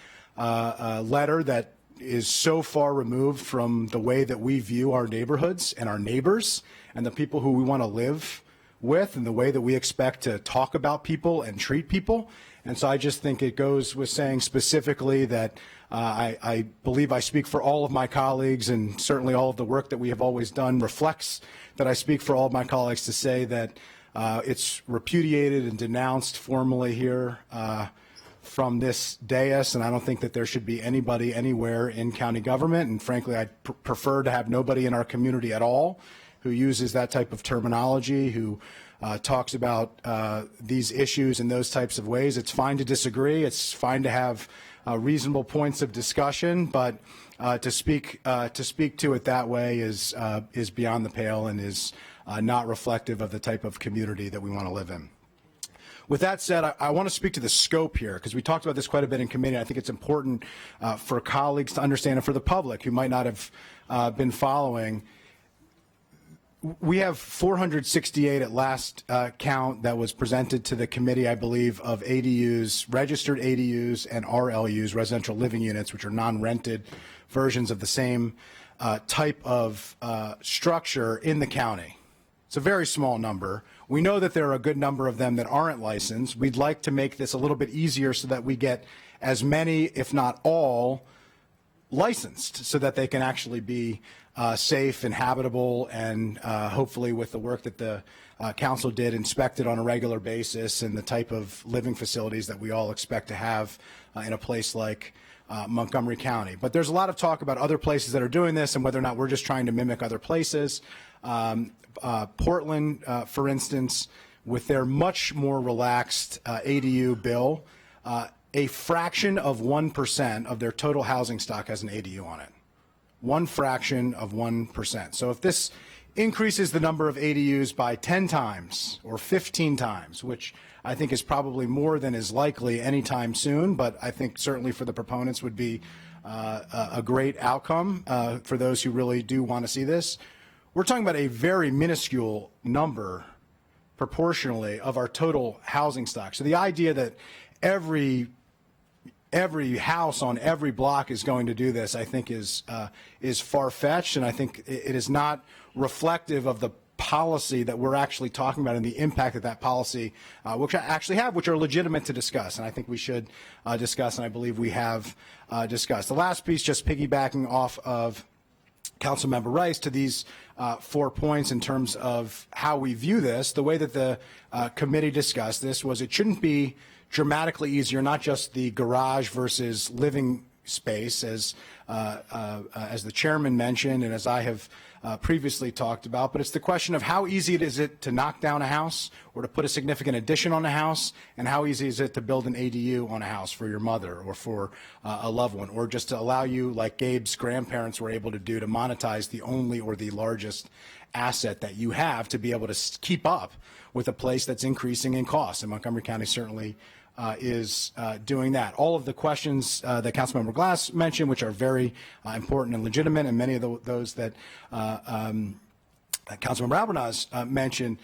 Speaker 11: letter that is so far removed from the way that we view our neighborhoods and our neighbors and the people who we want to live with and the way that we expect to talk about people and treat people. And so I just think it goes with saying specifically that I believe I speak for all of my colleagues, and certainly all of the work that we have always done reflects that I speak for all of my colleagues to say that it's repudiated and denounced formally here from this dais, and I don't think that there should be anybody anywhere in county government, and frankly I'd prefer to have nobody in our community at all who uses that type of terminology, who talks about these issues in those types of ways. It's fine to disagree. It's fine to have reasonable points of discussion, but to speak to it that way is beyond the pale and is not reflective of the type of community that we want to live in. With that said, I want to speak to the scope here, because we talked about this quite a bit in committee. I think it's important for colleagues to understand, and for the public who might not have been following. We have 468 at last count that was presented to the committee, I believe, of ADUs, registered ADUs and RLUs, residential living units, which are non-rented versions of the same type of structure in the county. It's a very small number. We know that there are a good number of them that aren't licensed. We'd like to make this a little bit easier so that we get as many, if not all, licensed, so that they can actually be safe and habitable, and hopefully with the work that the council did, inspected on a regular basis, and the type of living facilities that we all expect to have in a place like Montgomery County. But there's a lot of talk about other places that are doing this and whether or not we're just trying to mimic other places. Portland, for instance, with their much more relaxed ADU bill, a fraction of 1% of their total housing stock has an ADU on it. One fraction of 1%. So if this increases the number of ADUs by 10 times or 15 times, which I think is probably more than is likely anytime soon, but I think certainly for the proponents would be a great outcome for those who really do want to see this. We're talking about a very minuscule number proportionally of our total housing stock. So the idea that every house on every block is going to do this, I think is far-fetched, and I think it is not reflective of the policy that we're actually talking about and the impact that that policy, which I actually have, which are legitimate to discuss, and I think we should discuss, and I believe we have discussed. The last piece, just piggybacking off of Councilmember Rice, to these 4 points in terms of how we view this, the way that the committee discussed this was it shouldn't be dramatically easier, not just the garage versus living space, as the chairman mentioned, and as I have previously talked about. But it's the question of how easy is it to knock down a house or to put a significant addition on a house, and how easy is it to build an ADU on a house for your mother or for a loved one, or just to allow you, like Gabe's grandparents were able to do, to monetize the only or the largest asset that you have to be able to keep up with a place that's increasing in cost. And Montgomery County certainly is doing that. All of the questions that Councilmember Glass mentioned, which are very important and legitimate, and many of those that Councilmember Albornoz mentioned,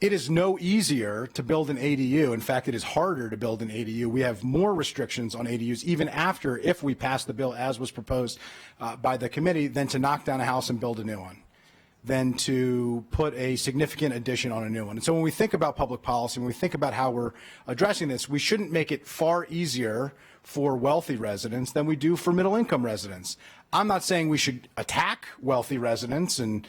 Speaker 11: it is no easier to build an ADU. In fact, it is harder to build an ADU. We have more restrictions on ADUs, even after, if we pass the bill as was proposed by the committee, than to knock down a house and build a new one, than to put a significant addition on a new one. And so when we think about public policy, when we think about how we're addressing this, we shouldn't make it far easier for wealthy residents than we do for middle-income residents. I'm not saying we should attack wealthy residents and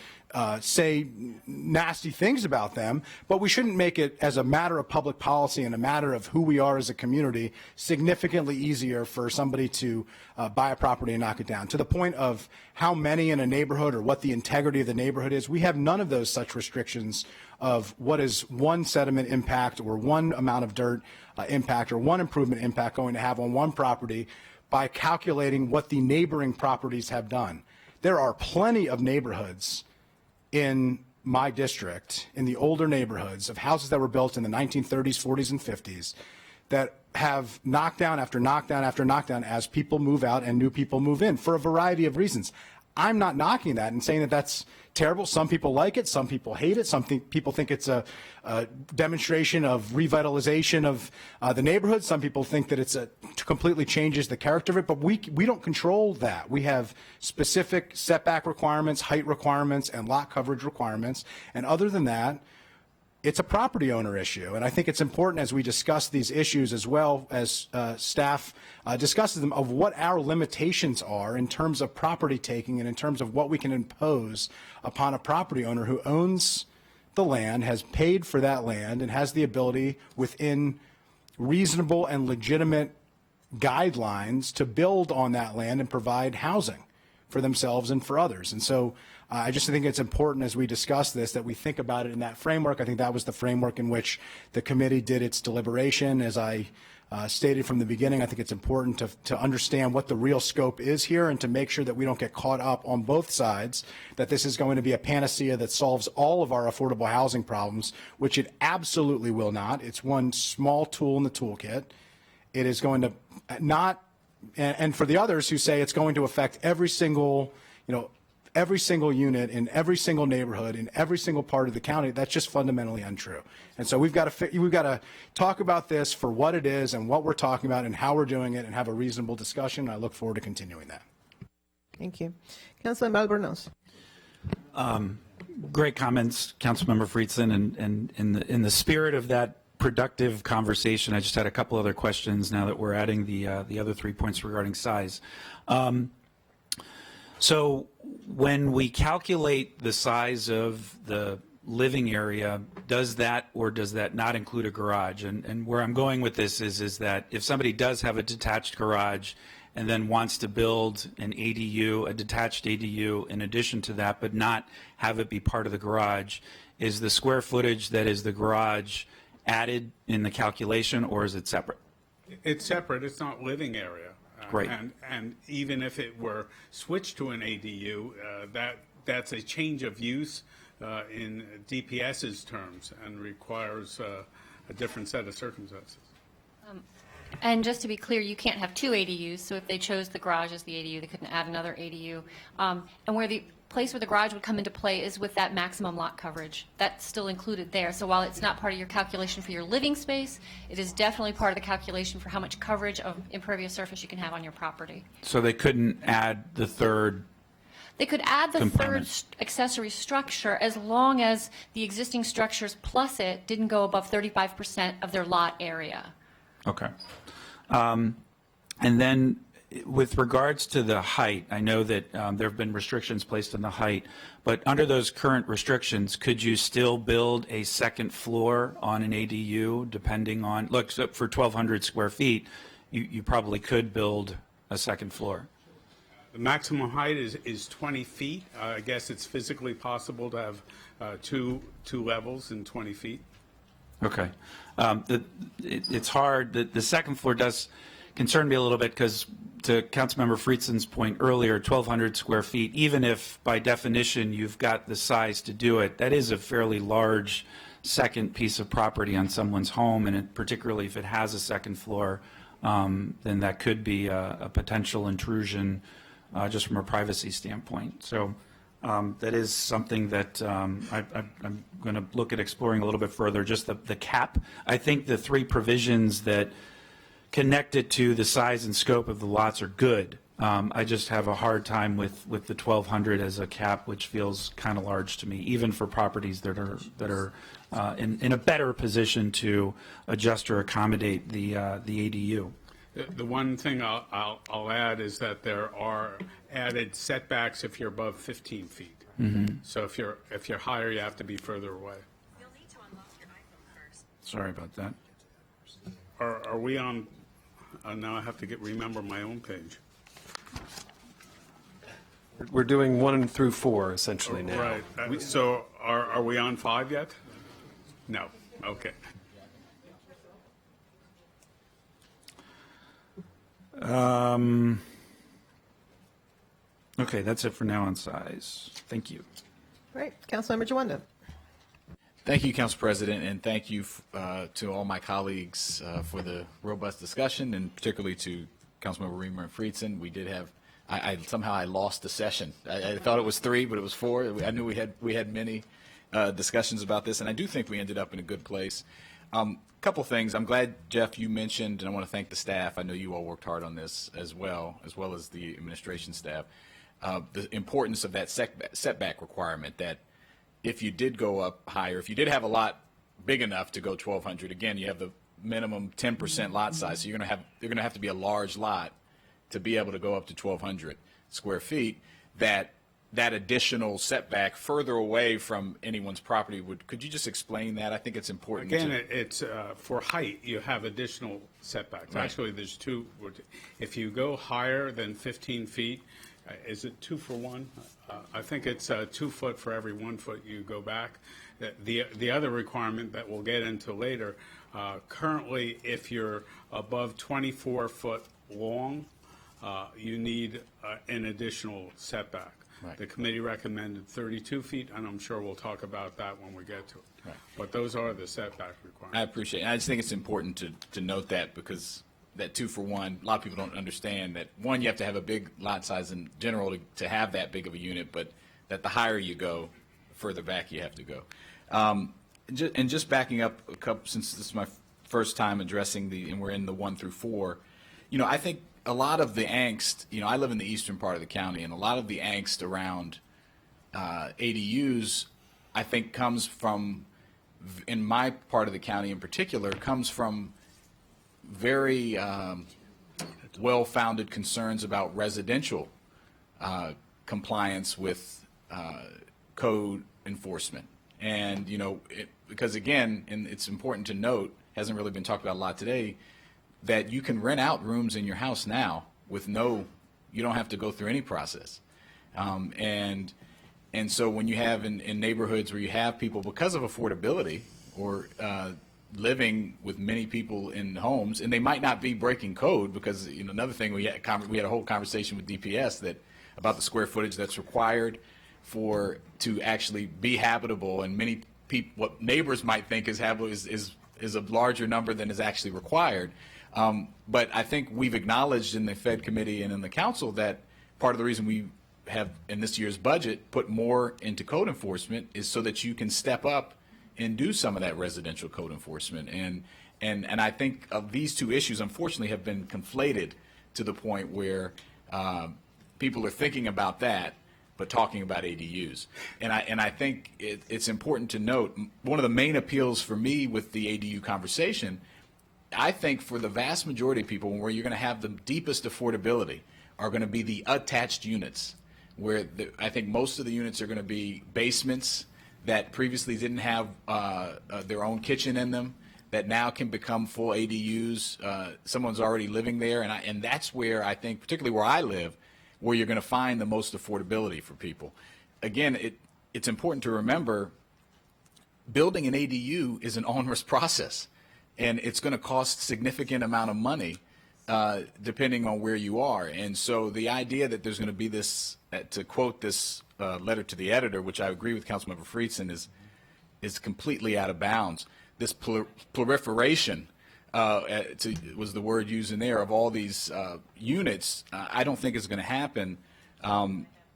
Speaker 11: say nasty things about them, but we shouldn't make it, as a matter of public policy and a matter of who we are as a community, significantly easier for somebody to buy a property and knock it down. To the point of how many in a neighborhood or what the integrity of the neighborhood is, we have none of those such restrictions of what is one sediment impact or one amount of dirt impact or one improvement impact going to have on one property by calculating what the neighboring properties have done. There are plenty of neighborhoods in my district, in the older neighborhoods, of houses that were built in the 1930s, 40s, and 50s that have knockdown after knockdown after knockdown as people move out and new people move in for a variety of reasons. I'm not knocking that and saying that that's terrible. Some people like it. Some people hate it. Some people think it's a demonstration of revitalization of the neighborhood. Some people think that it's completely changes the character of it. But we don't control that. We have specific setback requirements, height requirements, and lot coverage requirements. And other than that, it's a property owner issue. And I think it's important, as we discuss these issues, as well as staff discusses them, of what our limitations are in terms of property taking and in terms of what we can impose upon a property owner who owns the land, has paid for that land, and has the ability within reasonable and legitimate guidelines to build on that land and provide housing for themselves and for others. And so I just think it's important, as we discuss this, that we think about it in that framework. I think that was the framework in which the committee did its deliberation. As I stated from the beginning, I think it's important to understand what the real scope is here and to make sure that we don't get caught up on both sides, that this is going to be a panacea that solves all of our affordable housing problems, which it absolutely will not. It's one small tool in the toolkit. It is going to not, and for the others who say it's going to affect every single, every single unit in every single neighborhood in every single part of the county, that's just fundamentally untrue. And so we've got to talk about this for what it is and what we're talking about and how we're doing it and have a reasonable discussion. I look forward to continuing that.
Speaker 19: Thank you. Councilor Albornoz.
Speaker 7: Great comments, Councilmember Friedson, and in the spirit of that productive conversation, I just had a couple other questions now that we're adding the other 3 points regarding size. So when we calculate the size of the living area, does that or does that not include a garage? And where I'm going with this is that if somebody does have a detached garage and then wants to build an ADU, a detached ADU in addition to that, but not have it be part of the garage, is the square footage that is the garage added in the calculation, or is it separate?
Speaker 10: It's separate. It's not living area.
Speaker 7: Right.
Speaker 10: And even if it were switched to an ADU, that's a change of use in DPS's terms and requires a different set of circumstances.
Speaker 13: And just to be clear, you can't have two ADUs, so if they chose the garage as the ADU, they couldn't add another ADU. And where the place where the garage would come into play is with that maximum lot coverage. That's still included there. So while it's not part of your calculation for your living space, it is definitely part of the calculation for how much coverage of impervious surface you can have on your property.
Speaker 7: So they couldn't add the third.
Speaker 13: They could add the
Speaker 7: component.
Speaker 13: third accessory structure as long as the existing structures plus it didn't go above 35% of their lot area.
Speaker 7: Okay. And then with regards to the height, I know that there have been restrictions placed on the height, but under those current restrictions, could you still build a second floor on an ADU depending on, look, so for 1,200 square feet, you probably could build a second floor.
Speaker 10: The maximum height is 20 feet. I guess it's physically possible to have two levels in 20 feet.
Speaker 7: Okay. It's hard. The second floor does concern me a little bit because, to Councilmember Friesen's point earlier, 1,200 square feet, even if by definition you've got the size to do it, that is a fairly large second piece of property on someone's home, and particularly if it has a second floor, then that could be a potential intrusion just from a privacy standpoint. So that is something that I'm going to look at exploring a little bit further, just the cap. I think the three provisions that connect it to the size and scope of the lots are good. I just have a hard time with the 1,200 as a cap, which feels kind of large to me, even for properties that are in a better position to adjust or accommodate the ADU.
Speaker 10: The one thing I'll add is that there are added setbacks if you're above 15 feet.
Speaker 7: Mm-hmm.
Speaker 10: So if you're higher, you have to be further away.
Speaker 7: Sorry about that.
Speaker 10: Are we on? Now I have to remember my own page.
Speaker 4: We're doing 1 through 4 essentially now.
Speaker 10: Right. So are we on 5 yet? No. Okay.
Speaker 7: Okay, that's it for now on size. Thank you.
Speaker 19: Right. Councilmember Jawanda.
Speaker 1: Thank you, Council President, and thank you to all my colleagues for the robust discussion, and particularly to Councilmember Reamer and Friedson. We did have, somehow I lost the session. I thought it was 3, but it was 4. I knew we had many discussions about this, and I do think we ended up in a good place. Couple things. I'm glad, Jeff, you mentioned, and I want to thank the staff. I know you all worked hard on this as well as the administration staff. The importance of that setback requirement, that if you did go up higher, if you did have a lot big enough to go 1,200, again, you have the minimum 10% lot size, so you're going to have to be a large lot to be able to go up to 1,200 square feet. That additional setback further away from anyone's property could you just explain that? I think it's important.
Speaker 10: Again, it's for height, you have additional setbacks.
Speaker 1: Right.
Speaker 10: Actually, there's 2. If you go higher than 15 feet, is it 2 for 1? I think it's 2 foot for every 1 foot you go back. The other requirement that we'll get into later, currently, if you're above 24 foot long, you need an additional setback.
Speaker 1: Right.
Speaker 10: The committee recommended 32 feet, and I'm sure we'll talk about that when we get to it.
Speaker 1: Right.
Speaker 10: But those are the setback requirements.
Speaker 1: I appreciate it. And I just think it's important to note that, because that 2 for 1, a lot of people don't understand that, one, you have to have a big lot size in general to have that big of a unit, but that the higher you go, further back you have to go. And just backing up a couple, since this is my first time addressing and we're in the 1 through 4, I think a lot of the angst, I live in the eastern part of the county, and a lot of the angst around ADUs, I think, comes from, in my part of the county in particular, comes from very well-founded concerns about residential compliance with code enforcement. And, because again, and it's important to note, hasn't really been talked about a lot today, that you can rent out rooms in your house now with you don't have to go through any process. And so when you have in neighborhoods where you have people, because of affordability or living with many people in homes, and they might not be breaking code, because another thing, we had a whole conversation with DPS about the square footage that's required to actually be habitable, and many people, what neighbors might think is habitable is a larger number than is actually required. But I think we've acknowledged in the Fed committee and in the council that part of the reason we have in this year's budget put more into code enforcement is so that you can step up and do some of that residential code enforcement. And I think these two issues, unfortunately, have been conflated to the point where people are thinking about that but talking about ADUs. And I think it's important to note, one of the main appeals for me with the ADU conversation, I think for the vast majority of people, where you're going to have the deepest affordability are going to be the attached units, where I think most of the units are going to be basements that previously didn't have their own kitchen in them, that now can become full ADUs. Someone's already living there, and that's where I think, particularly where I live, where you're going to find the most affordability for people. Again, it's important to remember building an ADU is an onerous process, and it's going to cost significant amount of money depending on where you are. And so the idea that there's going to be this, to quote this letter to the editor, which I agree with Councilmember Friedson, is completely out of bounds. This proliferation was the word used in there, of all these units, I don't think is going to happen.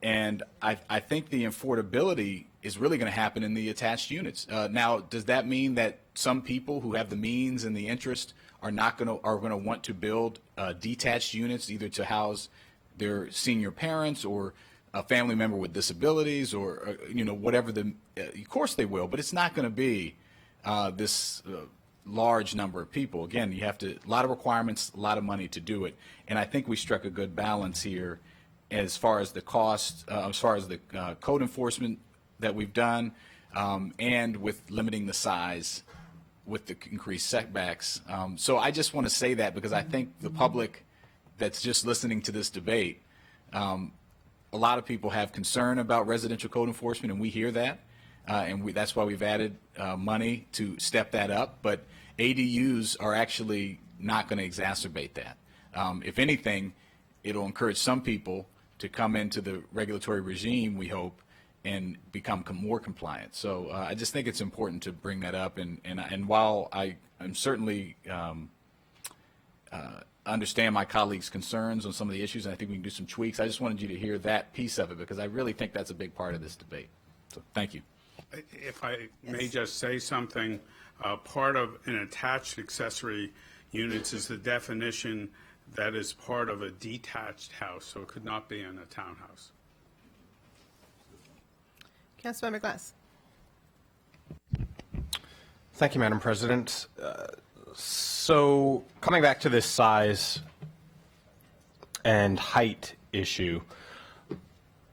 Speaker 1: And I think the affordability is really going to happen in the attached units. Now, does that mean that some people who have the means and the interest are going to want to build detached units, either to house their senior parents or a family member with disabilities, or whatever of course they will, but it's not going to be this large number of people. Again, you have a lot of requirements, a lot of money to do it, and I think we struck a good balance here as far as the cost, as far as the code enforcement that we've done, and with limiting the size with the increased setbacks. So I just want to say that because I think the public that's just listening to this debate, a lot of people have concern about residential code enforcement, and we hear that, and that's why we've added money to step that up. But ADUs are actually not going to exacerbate that. If anything, it'll encourage some people to come into the regulatory regime, we hope, and become more compliant. So I just think it's important to bring that up. And while I'm certainly understand my colleagues' concerns on some of the issues, and I think we can do some tweaks, I just wanted you to hear that piece of it because I really think that's a big part of this debate. So thank you.
Speaker 10: If I may just say something, part of an attached accessory units is the definition that is part of a detached house, so it could not be in a townhouse.
Speaker 19: Councilmember Glass.
Speaker 12: Thank you, Madam President. So coming back to this size and height issue,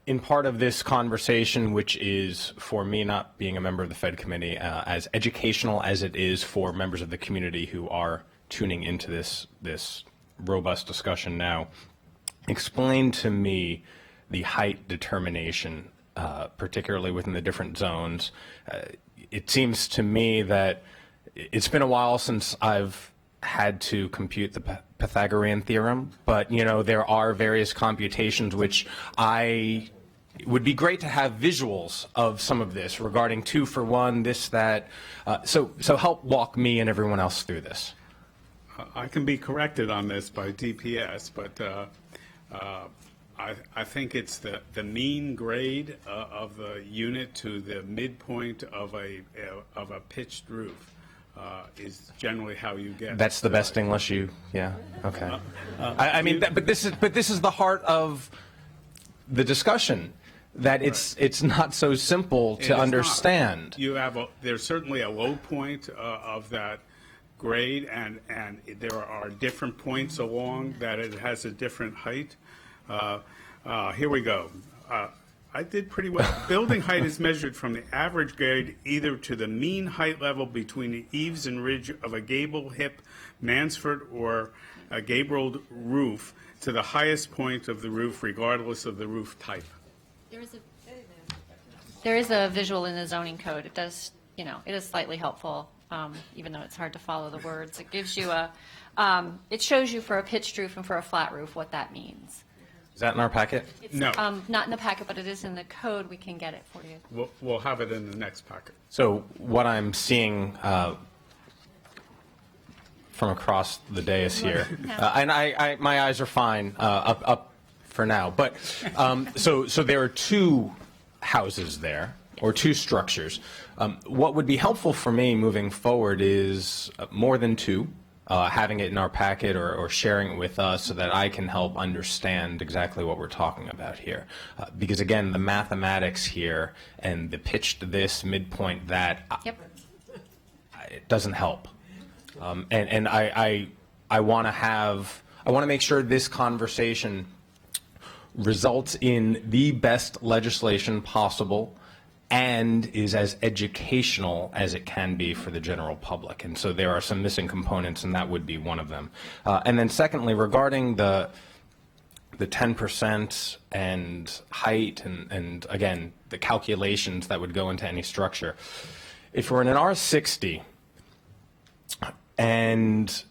Speaker 12: in part of this conversation, which is for me not being a member of the Fed committee, as educational as it is for members of the community who are tuning into this robust discussion now, explain to me the height determination, particularly within the different zones. It seems to me that it's been a while since I've had to compute the Pythagorean theorem, but there are various computations which would be great to have visuals of some of this regarding 2 for 1, this, that. So help walk me and everyone else through this.
Speaker 10: I can be corrected on this by DPS, but I think it's the mean grade of the unit to the midpoint of a pitched roof is generally how you get.
Speaker 12: That's the best English yeah, okay. I mean, but this is the heart of the discussion. That it's not so simple to understand.
Speaker 10: There's certainly a low point of that grade, and there are different points along that it has a different height. Here we go. I did pretty well. Building height is measured from the average grade either to the mean height level between the eaves and ridge of a gable, hip, mansard, or a gabled roof to the highest point of the roof, regardless of the roof type.
Speaker 13: There is a visual in the zoning code. It does, it is slightly helpful, even though it's hard to follow the words. It gives you it shows you for a pitched roof and for a flat roof what that means.
Speaker 12: Is that in our packet?
Speaker 10: No.
Speaker 13: Not in the packet, but it is in the code. We can get it for you.
Speaker 10: We'll have it in the next packet.
Speaker 12: So what I'm seeing from across the dais here, and my eyes are fine up for now, but so there are 2 houses there, or 2 structures. What would be helpful for me moving forward is more than 2, having it in our packet or sharing it with us so that I can help understand exactly what we're talking about here. Because again, the mathematics here and the pitched this, midpoint that, it doesn't help. And I want to make sure this conversation results in the best legislation possible and is as educational as it can be for the general public. And so there are some missing components, and that would be one of them. And then secondly, regarding the 10% and height and again, the calculations that would go into any structure. If we're in an R60 and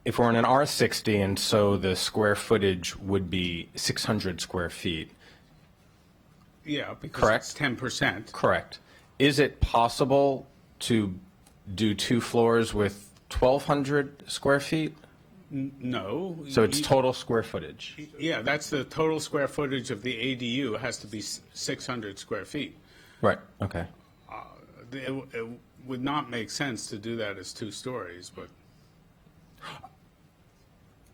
Speaker 12: if we're in an R60 and so the square footage would be 600 square feet.
Speaker 10: Yeah, because
Speaker 12: Correct?
Speaker 10: it's 10%.
Speaker 12: Correct. Is it possible to do 2 floors with 1,200 square feet?
Speaker 10: No.
Speaker 12: So it's total square footage.
Speaker 10: Yeah, that's the total square footage of the ADU. It has to be 600 square feet.
Speaker 12: Right. Okay.
Speaker 10: It would not make sense to do that as 2 stories, but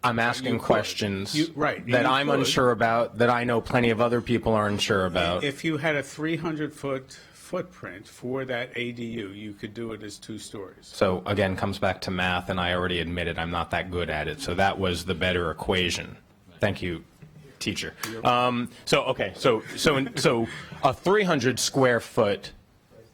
Speaker 12: I'm asking questions that I'm
Speaker 10: could.
Speaker 12: unsure about, that I know plenty of other people are unsure about.
Speaker 10: If you had a 300-foot footprint for that ADU, you could do it as 2 stories.
Speaker 12: So again, comes back to math, and I already admitted I'm not that good at it. So that was the better equation. Thank you, teacher. So a 300 square foot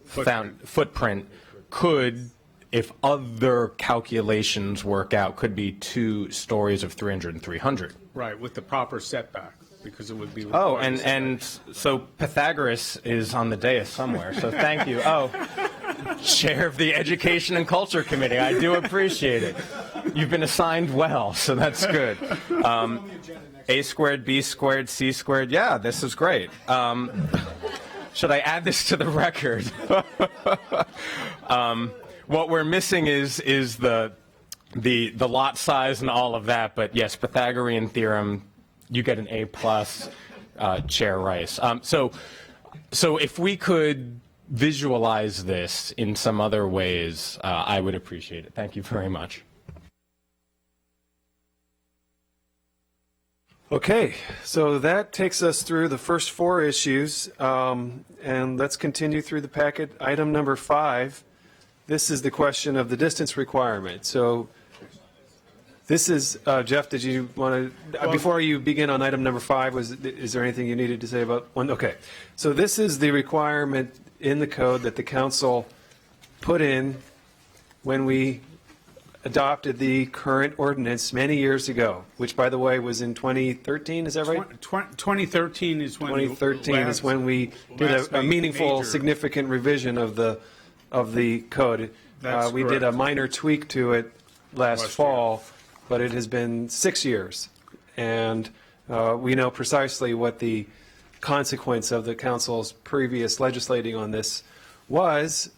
Speaker 12: footprint could, if other calculations work out, could be 2 stories of 300 and 300.
Speaker 10: Right, with the proper setback, because it would be.
Speaker 12: Oh, and so Pythagoras is on the dais somewhere, so thank you. Oh, Chair of the Education and Culture Committee, I do appreciate it. You've been assigned well, so that's good. A squared, B squared, C squared, yeah, this is great. Should I add this to the record? What we're missing is the lot size and all of that, but yes, Pythagorean theorem, you get an A+, Chair Rice. So if we could visualize this in some other ways, I would appreciate it. Thank you very much.
Speaker 4: Okay, so that takes us through the first 4 issues, and let's continue through the packet. Item number 5. This is the question of the distance requirement. So this is, Jeff, did you want to, before you begin on item number 5, is there anything you needed to say about one? Okay. So this is the requirement in the code that the council put in when we adopted the current ordinance many years ago, which, by the way, was in 2013, is that right?
Speaker 10: 2013 is when
Speaker 4: 2013 is when we did a meaningful, significant revision of the code. We did a minor tweak to it last fall, but it has been 6 years. And we know precisely what the consequence of the council's previous legislating on this was,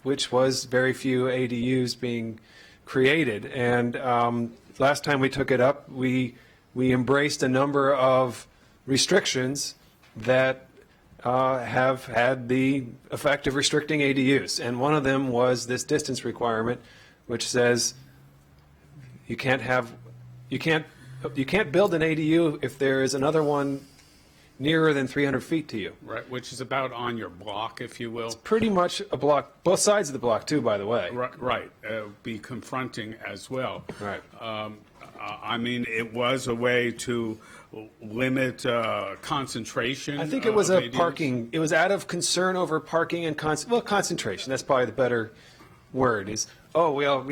Speaker 4: which was very few ADUs being created. And last time we took it up, we embraced a number of restrictions that have had the effect of restricting ADUs. And one of them was this distance requirement, which says you can't build an ADU if there is another one nearer than 300 feet to you.
Speaker 10: Right, which is about on your block, if you will.
Speaker 4: It's pretty much a block, both sides of the block too, by the way.
Speaker 10: Right, be confronting as well.
Speaker 4: Right.
Speaker 10: I mean, it was a way to limit concentration.
Speaker 4: I think it was a parking. It was out of concern over parking and concentration. That's probably the better word. Is we ought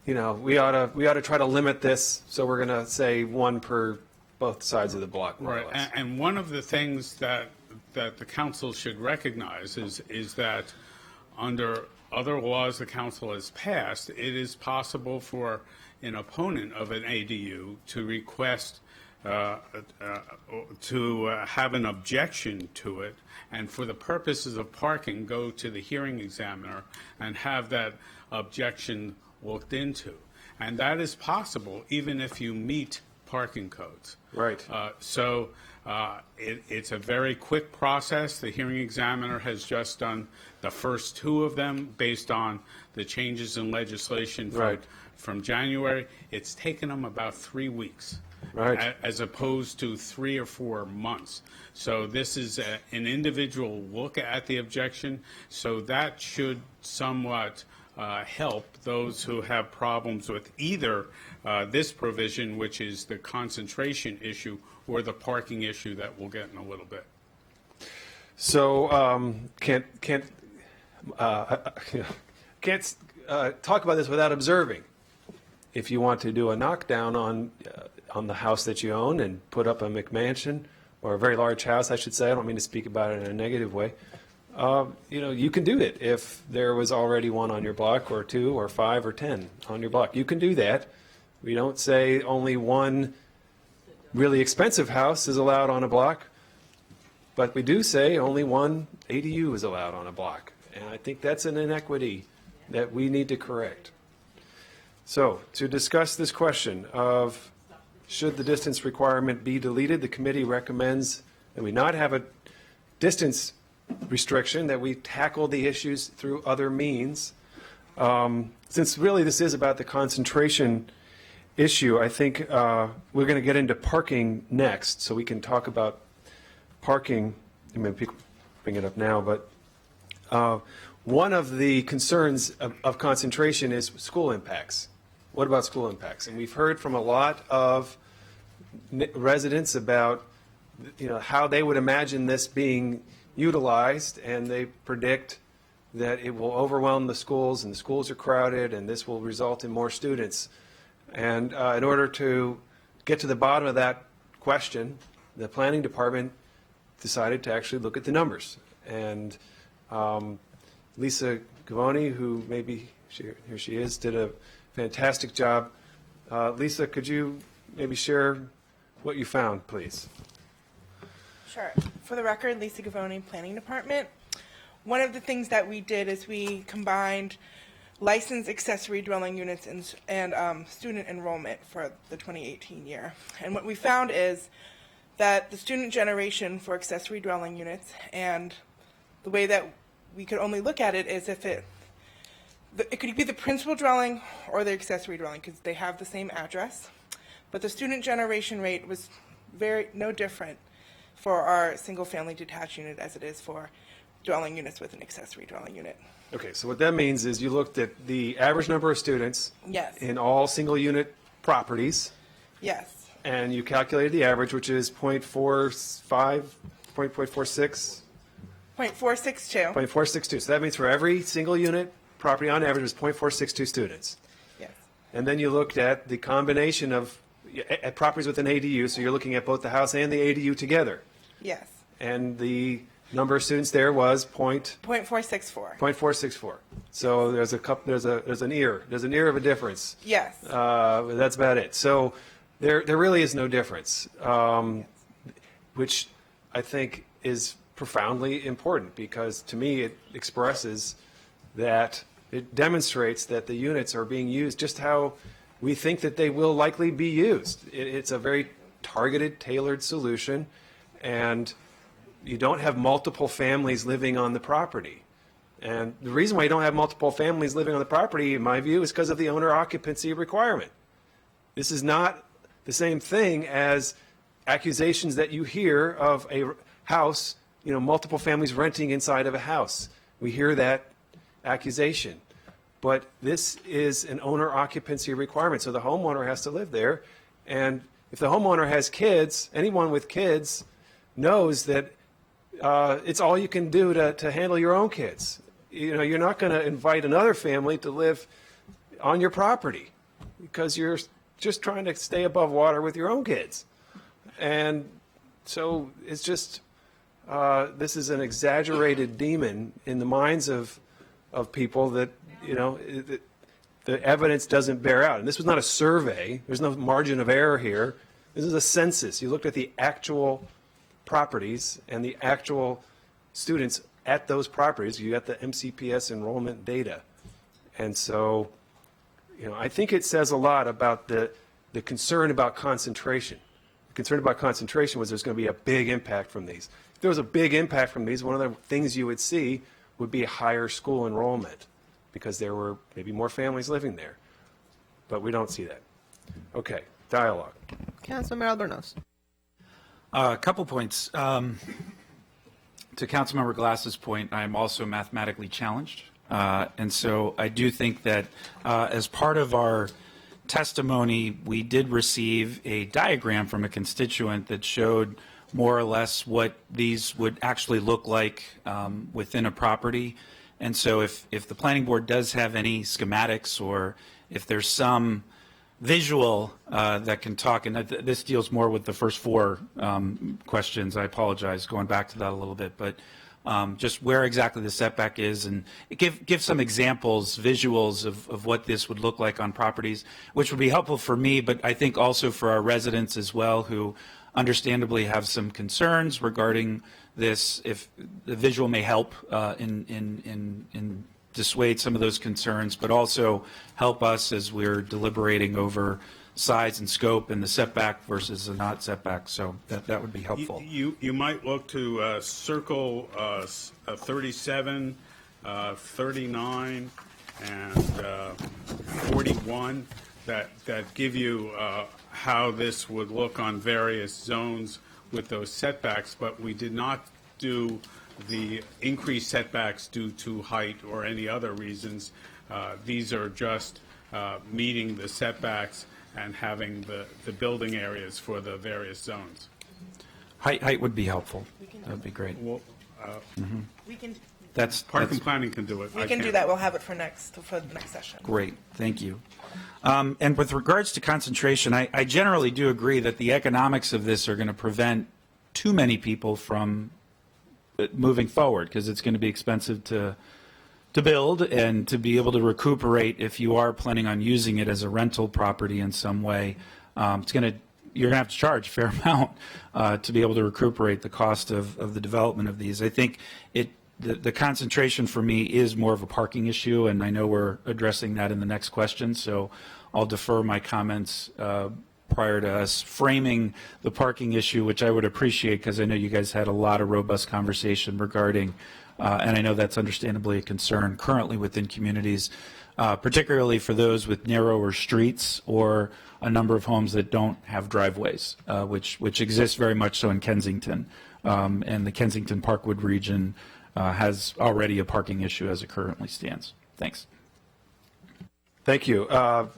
Speaker 4: to try to limit this, so we're going to say 1 per both sides of the block.
Speaker 10: Right, and one of the things that the council should recognize is that under other laws the council has passed, it is possible for an opponent of an ADU to request to have an objection to it, and for the purposes of parking, go to the hearing examiner and have that objection looked into. And that is possible even if you meet parking codes.
Speaker 4: Right.
Speaker 10: It's a very quick process. The hearing examiner has just done the first 2 of them based on the changes in legislation from January. It's taken them about 3 weeks.
Speaker 4: Right.
Speaker 10: As opposed to 3 or 4 months. So this is an individual look at the objection. So that should somewhat help those who have problems with either this provision, which is the concentration issue, or the parking issue that we'll get in a little bit.
Speaker 4: So can't talk about this without observing. If you want to do a knockdown on the house that you own and put up a McMansion, or a very large house, I should say, I don't mean to speak about it in a negative way, you can do it if there was already one on your block, or 2 or 5 or 10 on your block. You can do that. We don't say only one really expensive house is allowed on a block, but we do say only one ADU is allowed on a block. And I think that's an inequity that we need to correct. So to discuss this question of should the distance requirement be deleted, the committee recommends that we not have a distance restriction, that we tackle the issues through other means. Since really this is about the concentration issue, I think we're going to get into parking next, so we can talk about parking. I mean, people bring it up now, but one of the concerns of concentration is school impacts. What about school impacts? And we've heard from a lot of residents about how they would imagine this being utilized, and they predict that it will overwhelm the schools, and the schools are crowded, and this will result in more students. And in order to get to the bottom of that question, the planning department decided to actually look at the numbers. And Lisa Gavoni, who maybe here she is, did a fantastic job. Lisa, could you maybe share what you found, please?
Speaker 8: Sure. For the record, Lisa Gavoni, Planning Department. One of the things that we did is we combined licensed accessory dwelling units and student enrollment for the 2018 year. And what we found is that the student generation for accessory dwelling units, and the way that we could only look at it is if it could be the principal dwelling or the accessory dwelling, because they have the same address. But the student generation rate was no different for our single-family detached unit as it is for dwelling units with an accessory dwelling unit.
Speaker 4: Okay, so what that means is you looked at the average number of students
Speaker 8: Yes.
Speaker 4: in all single-unit properties.
Speaker 8: Yes.
Speaker 4: And you calculated the average, which is 0.45, 0.46?
Speaker 8: 0.462.
Speaker 4: 0.462. So that means for every single unit property on average was 0.462 students.
Speaker 8: Yes.
Speaker 4: And then you looked at the combination of at properties with an ADU, so you're looking at both the house and the ADU together.
Speaker 8: Yes.
Speaker 4: And the number of students there was
Speaker 8: 0.464.
Speaker 4: 0.464. So there's an ear of a difference.
Speaker 8: Yes.
Speaker 4: That's about it. So there really is no difference, which I think is profoundly important, because to me it expresses that, it demonstrates that the units are being used just how we think that they will likely be used. It's a very targeted, tailored solution, and you don't have multiple families living on the property. And the reason why you don't have multiple families living on the property, in my view, is because of the owner occupancy requirement. This is not the same thing as accusations that you hear of a house, multiple families renting inside of a house. We hear that accusation. But this is an owner occupancy requirement, so the homeowner has to live there. And if the homeowner has kids, anyone with kids knows that it's all you can do to handle your own kids. You're not going to invite another family to live on your property because you're just trying to stay above water with your own kids. And so it's just, this is an exaggerated demon in the minds of people that, the evidence doesn't bear out. And this was not a survey. There's no margin of error here. This is a census. You looked at the actual properties and the actual students at those properties. You got the MCPS enrollment data. And so, I think it says a lot about the concern about concentration. The concern about concentration was there's going to be a big impact from these. If there was a big impact from these, one of the things you would see would be higher school enrollment, because there were maybe more families living there. But we don't see that. Okay, dialogue.
Speaker 19: Councilmember Albornoz.
Speaker 7: A couple points. To Councilmember Glass's point, I am also mathematically challenged. And so I do think that as part of our testimony, we did receive a diagram from a constituent that showed more or less what these would actually look like within a property. And so if the planning board does have any schematics, or if there's some visual that can talk, and this deals more with the first four questions, I apologize, going back to that a little bit, but just where exactly the setback is, and give some examples, visuals of what this would look like on properties, which would be helpful for me, but I think also for our residents as well, who understandably have some concerns regarding this. If the visual may help in dissuade some of those concerns, but also help us as we're deliberating over size and scope and the setback versus the not setback. So that would be helpful.
Speaker 10: You might look to circle 37, 39, and 41 that give you how this would look on various zones with those setbacks, but we did not do the increased setbacks due to height or any other reasons. These are just meeting the setbacks and having the building areas for the various zones.
Speaker 7: Height would be helpful. That would be great.
Speaker 10: Well,
Speaker 8: We can.
Speaker 10: Park and planning can do it.
Speaker 8: We
Speaker 10: I
Speaker 8: can do
Speaker 10: can't.
Speaker 8: that. We'll have it for the next session.
Speaker 7: Great, thank you. And with regards to concentration, I generally do agree that the economics of this are going to prevent too many people from moving forward, because it's going to be expensive to build and to be able to recuperate if you are planning on using it as a rental property in some way. You're going to have to charge a fair amount to be able to recuperate the cost of the development of these. I think the concentration for me is more of a parking issue, and I know we're addressing that in the next question, so I'll defer my comments prior to us framing the parking issue, which I would appreciate, because I know you guys had a lot of robust conversation regarding, and I know that's understandably a concern currently within communities, particularly for those with narrower streets or a number of homes that don't have driveways, which exists very much so in Kensington. And the Kensington Parkwood region has already a parking issue as it currently stands. Thanks.
Speaker 4: Thank you.
Speaker 19: Councilmember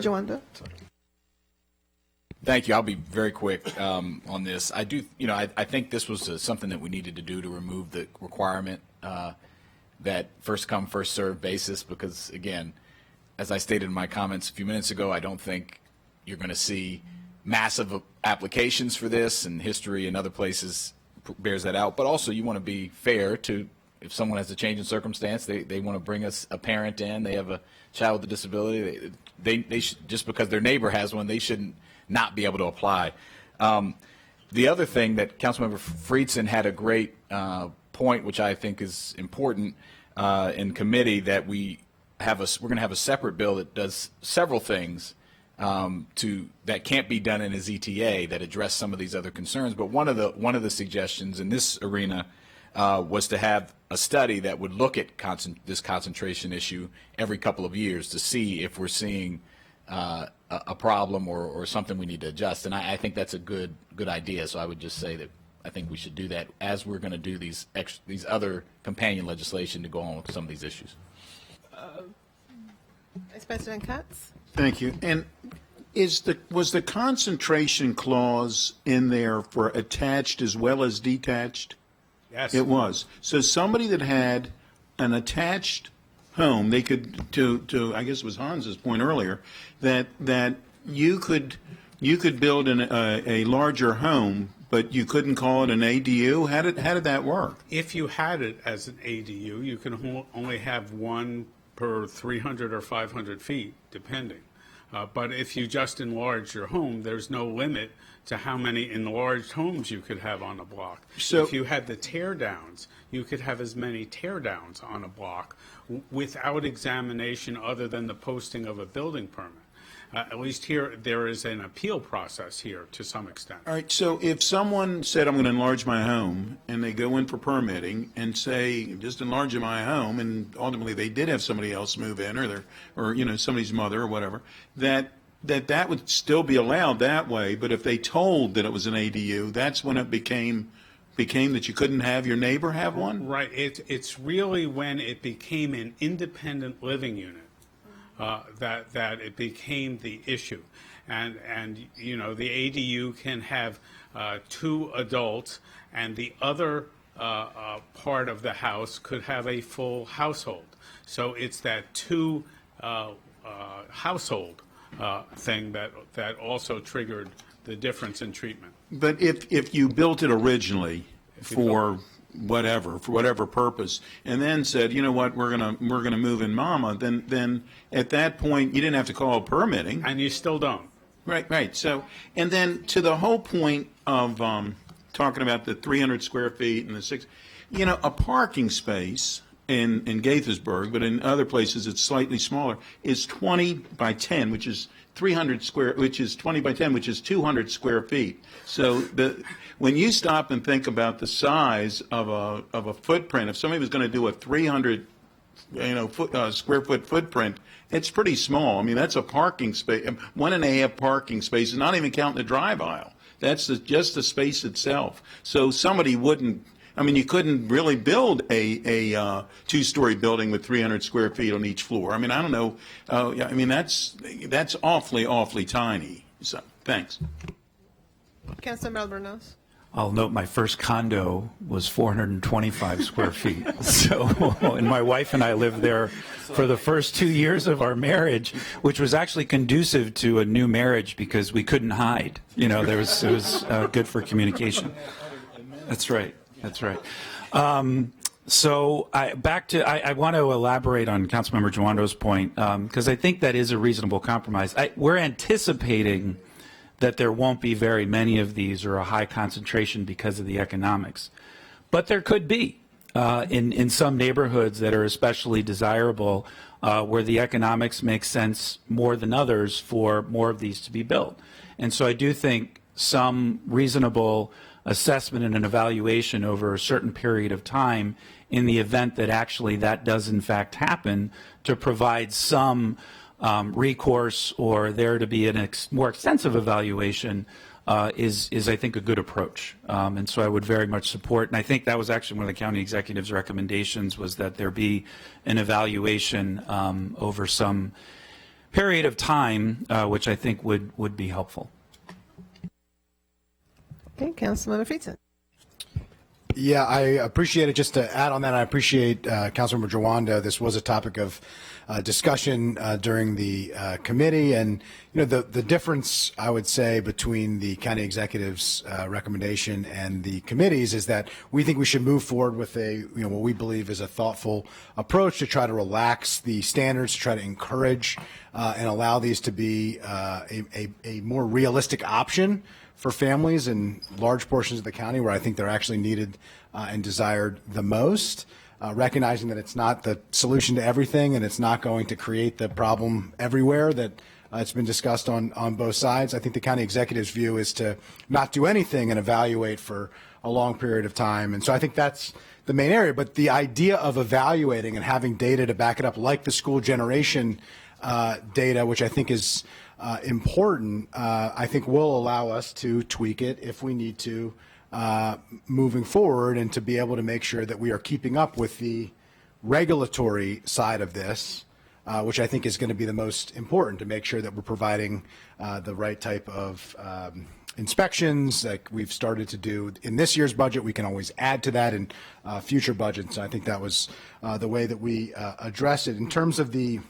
Speaker 19: Jawanda.
Speaker 1: Thank you. I'll be very quick on this. I do, I think this was something that we needed to do to remove the requirement that first come, first served basis, because again, as I stated in my comments a few minutes ago, I don't think you're going to see massive applications for this, and history in other places bears that out. But also, you want to be fair to, if someone has a change in circumstance, they want to bring us a parent in, they have a child with a disability, they should, just because their neighbor has one, they shouldn't not be able to apply. The other thing that Councilmember Friedson had a great point, which I think is important in committee, that we're going to have a separate bill that does several things that can't be done in his ETA that address some of these other concerns. But one of the suggestions in this arena was to have a study that would look at this concentration issue every couple of years to see if we're seeing a problem or something we need to adjust. And I think that's a good idea. So I would just say that I think we should do that as we're going to do these other companion legislation to go on with some of these issues.
Speaker 19: Vice President Katz.
Speaker 20: Thank you. And was the concentration clause in there for attached as well as detached?
Speaker 10: Yes.
Speaker 20: It was. So somebody that had an attached home, they could, to I guess it was Hans's point earlier, that you could build a larger home, but you couldn't call it an ADU. How did that work?
Speaker 10: If you had it as an ADU, you can only have one per 300 or 500 feet, depending. But if you just enlarge your home, there's no limit to how many enlarged homes you could have on a block. So if you had the tear downs, you could have as many tear downs on a block without examination other than the posting of a building permit. At least here, there is an appeal process here to some extent.
Speaker 20: All right, so if someone said, I'm going to enlarge my home, and they go in for permitting and say, just enlarge my home, and ultimately they did have somebody else move in, or somebody's mother or whatever, that would still be allowed that way. But if they told that it was an ADU, that's when it became that you couldn't have your neighbor have one?
Speaker 10: Right. It's really when it became an independent living unit that it became the issue. And the ADU can have 2 adults, and the other part of the house could have a full household. So it's that 2 household thing that also triggered the difference in treatment.
Speaker 20: But if you built it originally for whatever purpose, and then said, you know what, we're gonna move in Mama, then at that point you didn't have to call permitting,
Speaker 10: and you still don't.
Speaker 20: Right. So, and then to the whole point of talking about the 300 square feet and the 6, a parking space in Gaithersburg, but in other places it's slightly smaller, is 20 by 10, which is 300 square, which is 20 by 10, which is 200 square feet. So when you stop and think about the size of a footprint, if somebody was going to do a 300 square foot footprint, it's pretty small. I mean, that's a parking space, 1.5 parking spaces, not even counting the drive aisle. That's just the space itself. So somebody wouldn't, you couldn't really build a 2-story building with 300 square feet on each floor. I don't know. That's awfully tiny. So, thanks.
Speaker 19: Councilmember Albornoz.
Speaker 7: I'll note my first condo was 425 square feet. So, and my wife and I lived there for the first 2 years of our marriage, which was actually conducive to a new marriage because we couldn't hide. It was good for communication. That's right. So I want to elaborate on Councilmember Joando's point because I think that is a reasonable compromise. We're anticipating that there won't be very many of these or a high concentration because of the economics. But there could be in some neighborhoods that are especially desirable where the economics make sense more than others for more of these to be built. And so I do think some reasonable assessment and an evaluation over a certain period of time in the event that actually that does in fact happen to provide some recourse or there to be a more extensive evaluation is I think a good approach, and so I would very much support, and I think that was actually one of the county executive's recommendations was that there be an evaluation over some period of time, which I think would be helpful.
Speaker 19: Okay, Councilmember Friedson.
Speaker 11: Yeah, I appreciate it. Just to add on that, I appreciate Councilmember Joando. This was a topic of discussion during the committee, and the difference I would say between the county executive's recommendation and the committee's is that we think we should move forward with what we believe is a thoughtful approach to try to relax the standards, to try to encourage and allow these to be a more realistic option for families in large portions of the county where I think they're actually needed and desired the most, recognizing that it's not the solution to everything and it's not going to create the problem everywhere that it's been discussed on both sides. I think the county executive's view is to not do anything and evaluate for a long period of time. And so I think that's the main area. But the idea of evaluating and having data to back it up, like the school generation data, which I think is important, I think will allow us to tweak it if we need to moving forward, and to be able to make sure that we are keeping up with the regulatory side of this, which I think is going to be the most important, to make sure that we're providing the right type of inspections like we've started to do in this year's budget. We can always add to that in future budgets. I think that was the way that we addressed it. In terms of the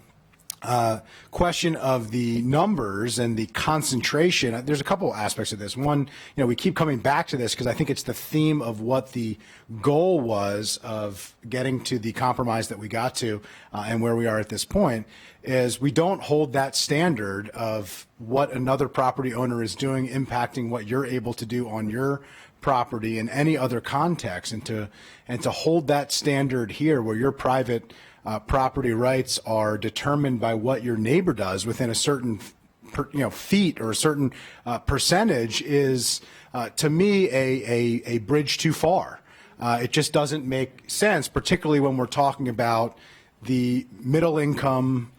Speaker 11: question of the numbers and the concentration, there's a couple aspects of this. One, we keep coming back to this because I think it's the theme of what the goal was of getting to the compromise that we got to and where we are at this point, is we don't hold that standard of what another property owner is doing impacting what you're able to do on your property in any other context, and to hold that standard here where your private property rights are determined by what your neighbor does within a certain feet or a certain percentage is to me a bridge too far. It just doesn't make sense, particularly when we're talking about the middle income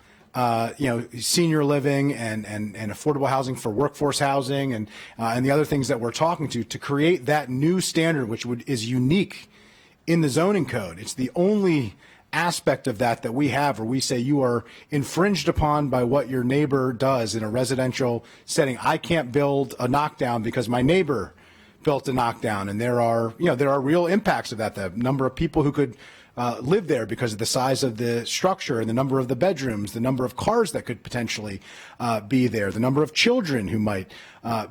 Speaker 11: senior living and affordable housing for workforce housing and the other things that we're talking to create that new standard, which is unique in the zoning code. It's the only aspect of that we have where we say you are infringed upon by what your neighbor does in a residential setting. I can't build a knockdown because my neighbor built to knock down, and there are real impacts of that. The number of people who could live there because of the size of the structure and the number of the bedrooms, the number of cars that could potentially be there, the number of children who might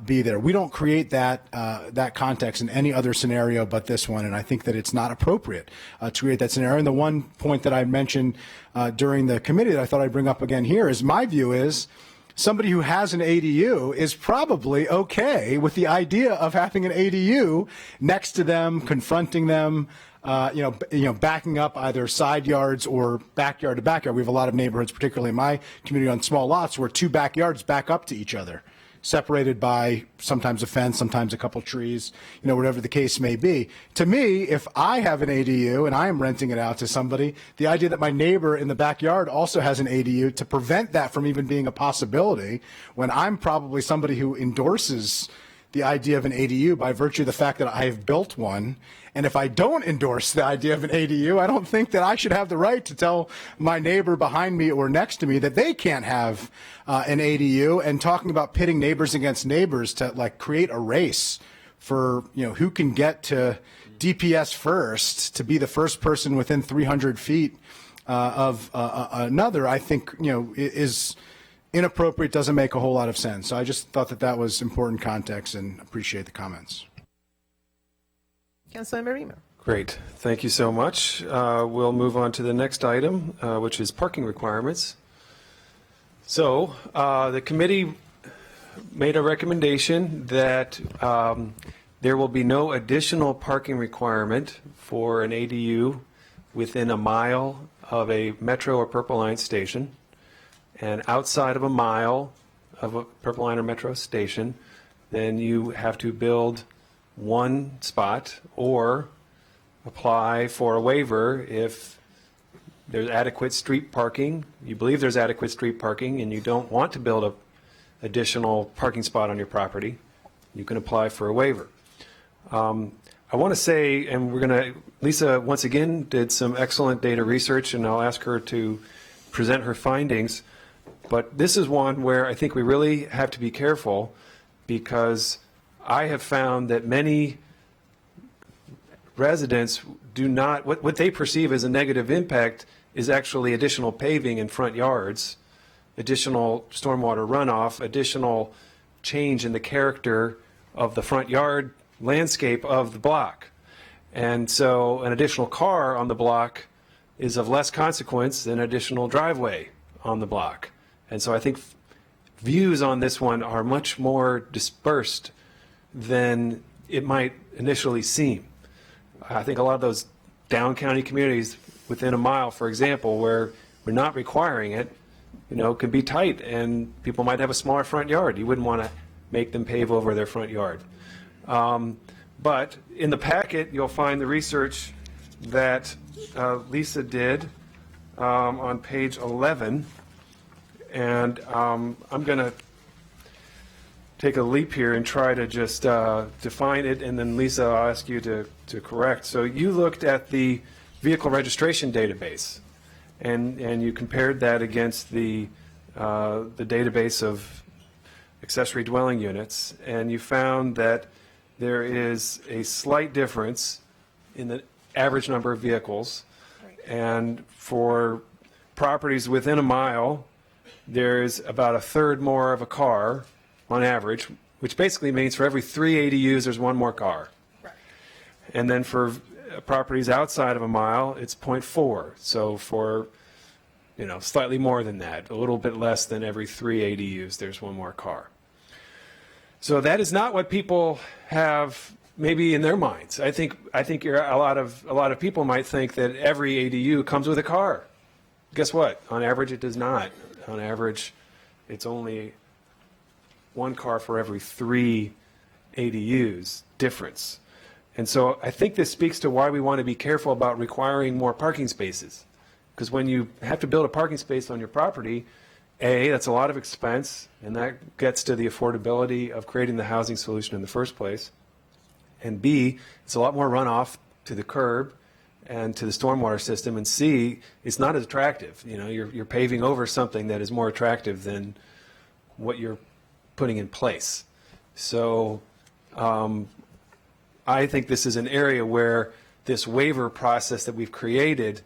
Speaker 11: be there. We don't create that context in any other scenario but this one, and I think that it's not appropriate to create that scenario. And the one point that I mentioned during the committee that I thought I'd bring up again here is my view is somebody who has an ADU is probably okay with the idea of having an ADU next to them, confronting them, backing up either side yards or backyard to backyard. We have a lot of neighborhoods, particularly in my community on small lots, where two backyards back up to each other, separated by sometimes a fence, sometimes a couple trees, whatever the case may be. To me, if I have an ADU and I am renting it out to somebody, the idea that my neighbor in the backyard also has an ADU, to prevent that from even being a possibility, when I'm probably somebody who endorses the idea of an ADU by virtue of the fact that I have built one. And if I don't endorse the idea of an ADU, I don't think that I should have the right to tell my neighbor behind me or next to me that they can't have an ADU. And talking about pitting neighbors against neighbors to create a race for who can get to DPS first, to be the first person within 300 feet of another, I think is inappropriate, doesn't make a whole lot of sense. So I just thought that was important context and appreciate the comments.
Speaker 19: Councilmember Remo.
Speaker 4: Great. Thank you so much. We'll move on to the next item, which is parking requirements. So the committee made a recommendation that there will be no additional parking requirement for an ADU within a mile of a Metro or Purple Line station. And outside of a mile of a Purple Line or Metro station, then you have to build one spot or apply for a waiver if there's adequate street parking, you believe there's adequate street parking, and you don't want to build an additional parking spot on your property, you can apply for a waiver. I want to say, and Lisa once again did some excellent data research, and I'll ask her to present her findings. But this is one where I think we really have to be careful, because I have found that many residents do not, what they perceive as a negative impact is actually additional paving in front yards, additional stormwater runoff, additional change in the character of the front yard landscape of the block. And so an additional car on the block is of less consequence than an additional driveway on the block. And so I think views on this one are much more dispersed than it might initially seem. I think a lot of those down county communities within a mile, for example, where we're not requiring it, could be tight, and people might have a smaller front yard. You wouldn't want to make them pave over their front yard. But in the packet, you'll find the research that Lisa did on page 11. And I'm going to take a leap here and try to just define it, and then Lisa, I'll ask you to correct. So you looked at the vehicle registration database, and you compared that against the database of accessory dwelling units, and you found that there is a slight difference in the average number of vehicles. And for properties within a mile, there's about a third more of a car on average, which basically means for every 3 ADUs, there's one more car. Right. And then for properties outside of a mile, it's 0.4. So for, slightly more than that, a little bit less than every 3 ADUs, there's one more car. So that is not what people have maybe in their minds. I think a lot of people might think that every ADU comes with a car. Guess what? On average, it does not. On average, it's only one car for every 3 ADUs difference. And so I think this speaks to why we want to be careful about requiring more parking spaces. Because when you have to build a parking space on your property, A, that's a lot of expense, and that gets to the affordability of creating the housing solution in the first place. And B, it's a lot more runoff to the curb and to the stormwater system. And C, it's not as attractive. You're paving over something that is more attractive than what you're putting in place. So I think this is an area where this waiver process that we've created,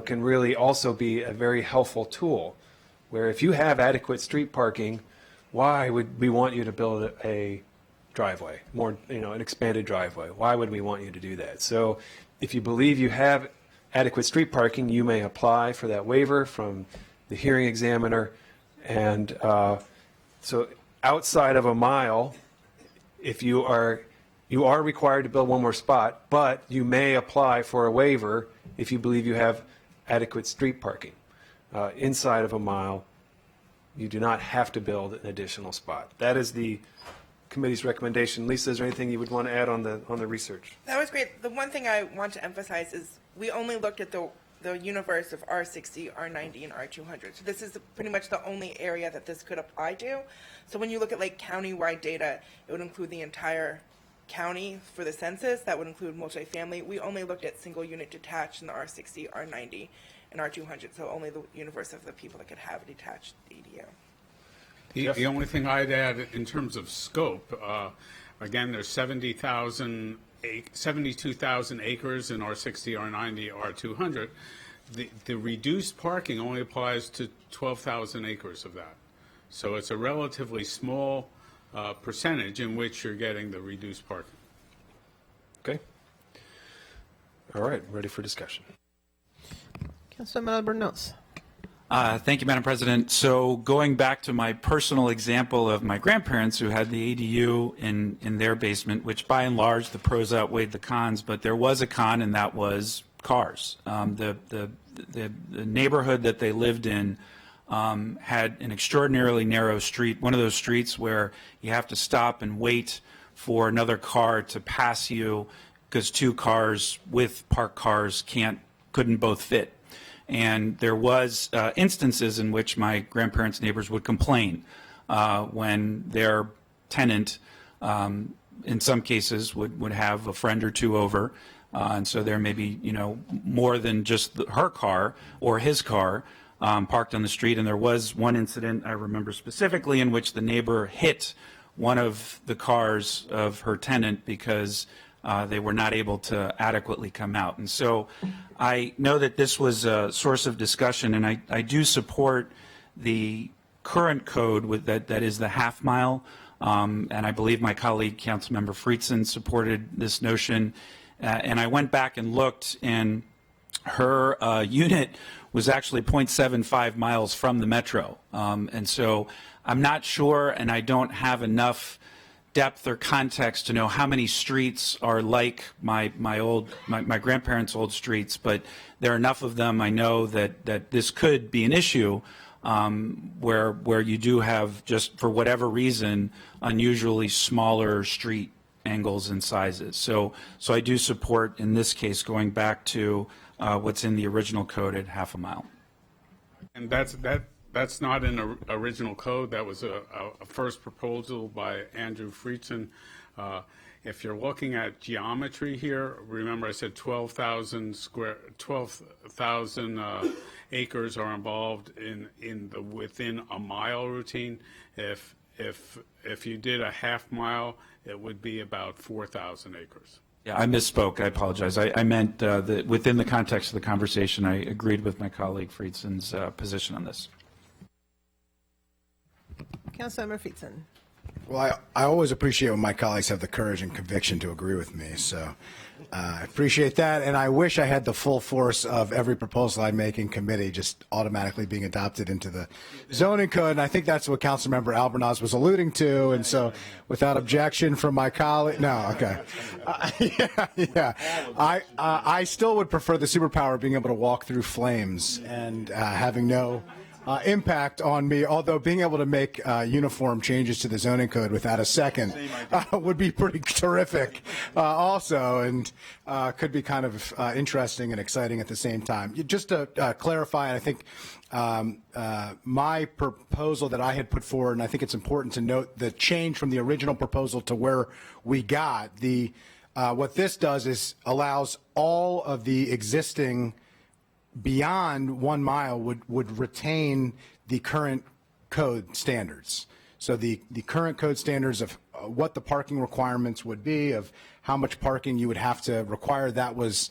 Speaker 4: can really also be a very helpful tool, where if you have adequate street parking, why would we want you to build a driveway, an expanded driveway? Why would we want you to do that? So if you believe you have adequate street parking, you may apply for that waiver from the hearing examiner. And so outside of a mile, if you are required to build one more spot, but you may apply for a waiver if you believe you have adequate street parking. Inside of a mile, you do not have to build an additional spot. That is the committee's recommendation. Lisa, is there anything you would want to add on the research?
Speaker 8: That was great. The one thing I want to emphasize is we only looked at the universe of R60, R90, and R200. So this is pretty much the only area that this could apply to. So when you look at like county-wide data, it would include the entire county for the census. That would include multifamily. We only looked at single-unit detached in the R60, R90, and R200. So only the universe of the people that could have a detached ADU.
Speaker 10: The only thing I'd add in terms of scope, again, there's 72,000 acres in R60, R90, R200. The reduced parking only applies to 12,000 acres of that. So it's a relatively small percentage in which you're getting the reduced parking.
Speaker 4: Okay. All right, ready for discussion.
Speaker 19: Councilman Albornoz.
Speaker 7: Thank you, Madam President. So going back to my personal example of my grandparents who had the ADU in their basement, which by and large the pros outweighed the cons, but there was a con, and that was cars. The neighborhood that they lived in had an extraordinarily narrow street, one of those streets where you have to stop and wait for another car to pass you because two cars with parked cars couldn't both fit. And there was instances in which my grandparents' neighbors would complain when their tenant, in some cases, would have a friend or two over, and so there may be more than just her car or his car parked on the street. And there was one incident I remember specifically in which the neighbor hit one of the cars of her tenant because they were not able to adequately come out. And so I know that this was a source of discussion, and I do support the current code that is the half mile, and I believe my colleague, Councilmember Friedson, supported this notion. And I went back and looked, and her unit was actually 0.75 miles from the metro. And so I'm not sure, and I don't have enough depth or context to know how many streets are like my grandparents' old streets, but there are enough of them I know that this could be an issue where you do have, just for whatever reason, unusually smaller street angles and sizes. So I do support, in this case, going back to what's in the original code at half a mile.
Speaker 10: And that's not in the original code. That was a first proposal by Andrew Friedson. If you're looking at geometry here, remember I said 12,000 acres are involved in the within a mile routine. If you did a half mile, it would be about 4,000 acres.
Speaker 7: Yeah, I misspoke. I apologize. I meant that within the context of the conversation, I agreed with my colleague Friedson's position on this.
Speaker 19: Councilmember Friedson.
Speaker 11: Well, I always appreciate when my colleagues have the courage and conviction to agree with me. So I appreciate that. And I wish I had the full force of every proposal I make in committee just automatically being adopted into the zoning code. And I think that's what Councilmember Albornoz was alluding to. And so without objection from my colleague, no, okay. I still would prefer the superpower of being able to walk through flames and having no impact on me, although being able to make uniform changes to the zoning code without a second would be pretty terrific also, and could be kind of interesting and exciting at the same time. Just to clarify, I think my proposal that I had put forward, and I think it's important to note the change from the original proposal to where we got, what this does is allows all of the existing beyond 1 mile would retain the current code standards. So the current code standards of what the parking requirements would be, of how much parking you would have to require, that was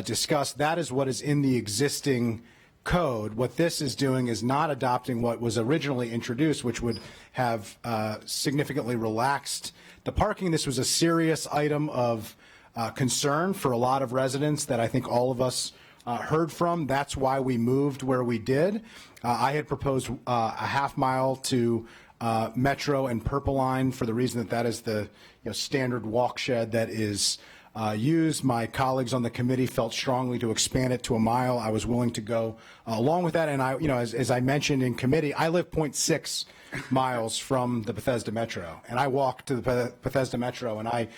Speaker 11: discussed. That is what is in the existing code. What this is doing is not adopting what was originally introduced, which would have significantly relaxed the parking. This was a serious item of concern for a lot of residents that I think all of us heard from. That's why we moved where we did. I had proposed a half mile to Metro and Purple Line for the reason that that is the standard walk shed that is used. My colleagues on the committee felt strongly to expand it to a mile. I was willing to go along with that. And I, as I mentioned in committee, I live 0.6 miles from the Bethesda Metro, and I walk to the Bethesda Metro. And I,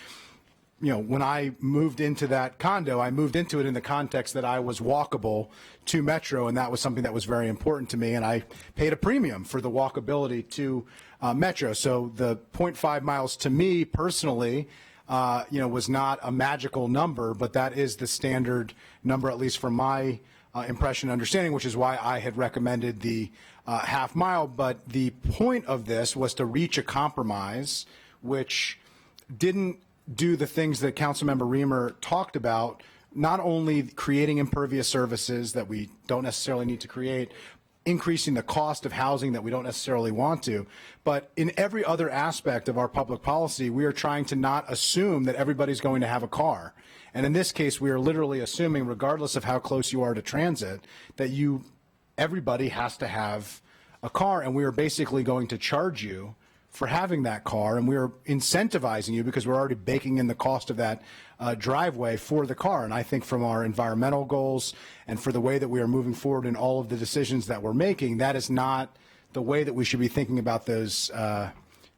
Speaker 11: when I moved into that condo, I moved into it in the context that I was walkable to Metro, and that was something that was very important to me. And I paid a premium for the walkability to Metro. So the 0.5 miles to me personally, was not a magical number, but that is the standard number, at least from my impression and understanding, which is why I had recommended the half mile. But the point of this was to reach a compromise, which didn't do the things that Councilmember Reamer talked about, not only creating impervious services that we don't necessarily need to create, increasing the cost of housing that we don't necessarily want to, but in every other aspect of our public policy, we are trying to not assume that everybody's going to have a car. And in this case, we are literally assuming, regardless of how close you are to transit, that everybody has to have a car, and we are basically going to charge you for having that car, and we're incentivizing you because we're already baking in the cost of that driveway for the car. And I think from our environmental goals and for the way that we are moving forward in all of the decisions that we're making, that is not the way that we should be thinking about those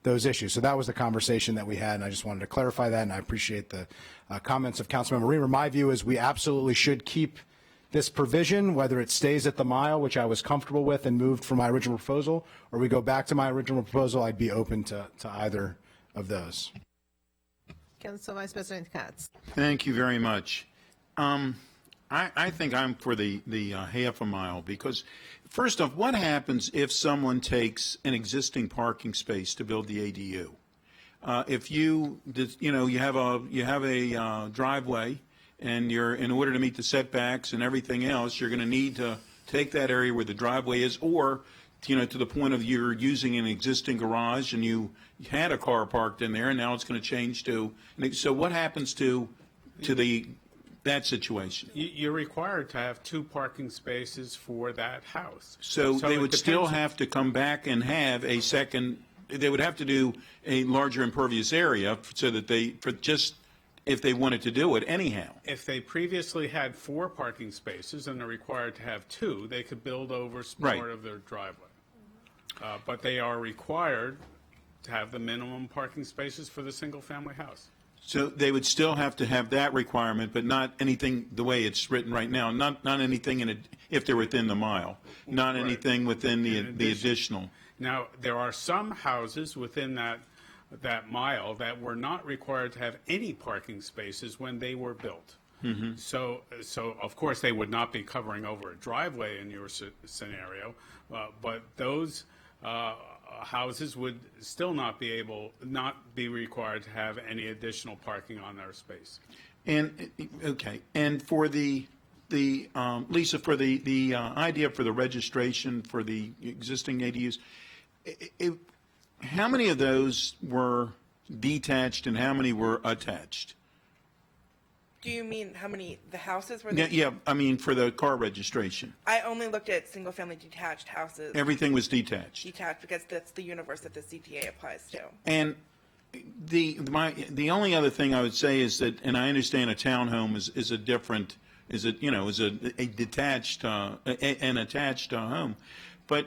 Speaker 11: issues. So that was the conversation that we had, and I just wanted to clarify that, and I appreciate the comments of Councilmember Reamer. My view is we absolutely should keep this provision, whether it stays at the mile, which I was comfortable with and moved from my original proposal, or we go back to my original proposal. I'd be open to either of those.
Speaker 19: Council Vice President Katz.
Speaker 20: Thank you very much. I think I'm for the half a mile because, first off, what happens if someone takes an existing parking space to build the ADU? If you have a driveway, and in order to meet the setbacks and everything else, you're going to need to take that area where the driveway is, or to the point of you're using an existing garage and you had a car parked in there, and now it's going to change to. So what happens to that situation?
Speaker 10: You're required to have 2 parking spaces for that house.
Speaker 20: So they would still have to come back and have a second. They would have to do a larger impervious area so that if they wanted to do it anyhow.
Speaker 10: If they previously had 4 parking spaces and are required to have 2, they could build over part of their driveway. But they are required to have the minimum parking spaces for the single-family house.
Speaker 20: So they would still have to have that requirement, but not anything the way it's written right now. Not anything if they're within the mile. Not anything within the additional.
Speaker 10: Now, there are some houses within that mile that were not required to have any parking spaces when they were built.
Speaker 20: Mm-hmm.
Speaker 10: So of course they would not be covering over a driveway in your scenario, but those houses would still not be required to have any additional parking on their space.
Speaker 20: And okay, and for the Lisa, for the idea for the registration for the existing ADUs, how many of those were detached and how many were attached?
Speaker 8: Do you mean how many the houses were?
Speaker 20: Yeah, I mean for the car registration.
Speaker 8: I only looked at single-family detached houses.
Speaker 20: Everything was detached.
Speaker 8: Detached because that's the universe that the CTA applies to.
Speaker 20: And the only other thing I would say is that, and I understand a townhome is a different, is a detached an attached home, but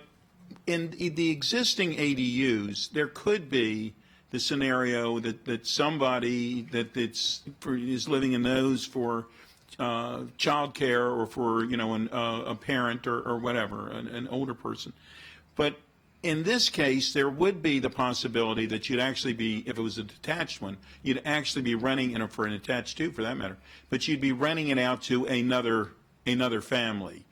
Speaker 20: in the existing ADUs, there could be the scenario that somebody is living in those for child care or for a parent or whatever, an older person. But in this case, there would be the possibility that you'd actually be, if it was a detached one, you'd actually be renting, and for an attached too, for that matter, but you'd be renting it out to another family.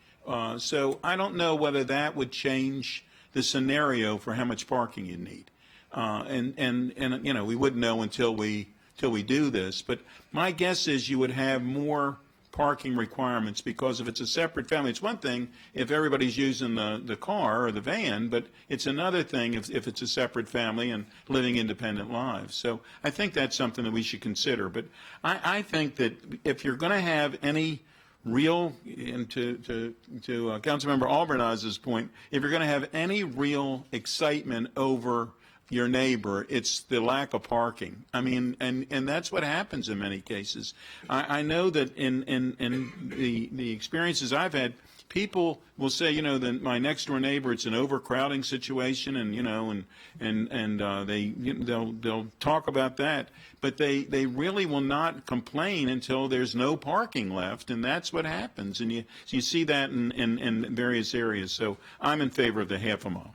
Speaker 20: So I don't know whether that would change the scenario for how much parking you need. And you know, we wouldn't know until we do this. But my guess is you would have more parking requirements, because if it's a separate family, it's one thing if everybody's using the car or the van, but it's another thing if it's a separate family and living independent lives. So I think that's something that we should consider. But I think that if you're going to have any real, and to Councilmember Albernaz's point, if you're going to have any real excitement over your neighbor, it's the lack of parking. I mean, and that's what happens in many cases. I know that in the experiences I've had, people will say, you know, that my next door neighbor, it's an overcrowding situation, and you know, they'll talk about that, but they really will not complain until there's no parking left, and that's what happens, and you see that in various areas. So I'm in favor of the half a mile.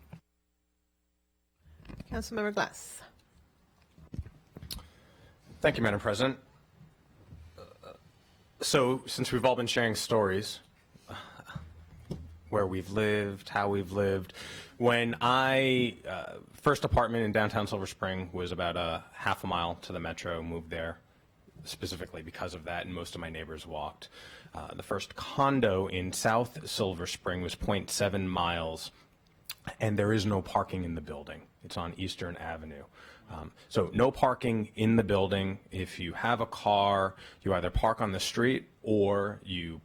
Speaker 19: Councilmember Glass.
Speaker 12: Thank you, Madam President. So, since we've all been sharing stories, where we've lived, how we've lived, when first apartment in downtown Silver Spring was about a half a mile to the metro, moved there specifically because of that, and most of my neighbors walked. The first condo in South Silver Spring was 0.7 miles, and there is no parking in the building. It's on Eastern Avenue. So no parking in the building. If you have a car, you either park on the street or you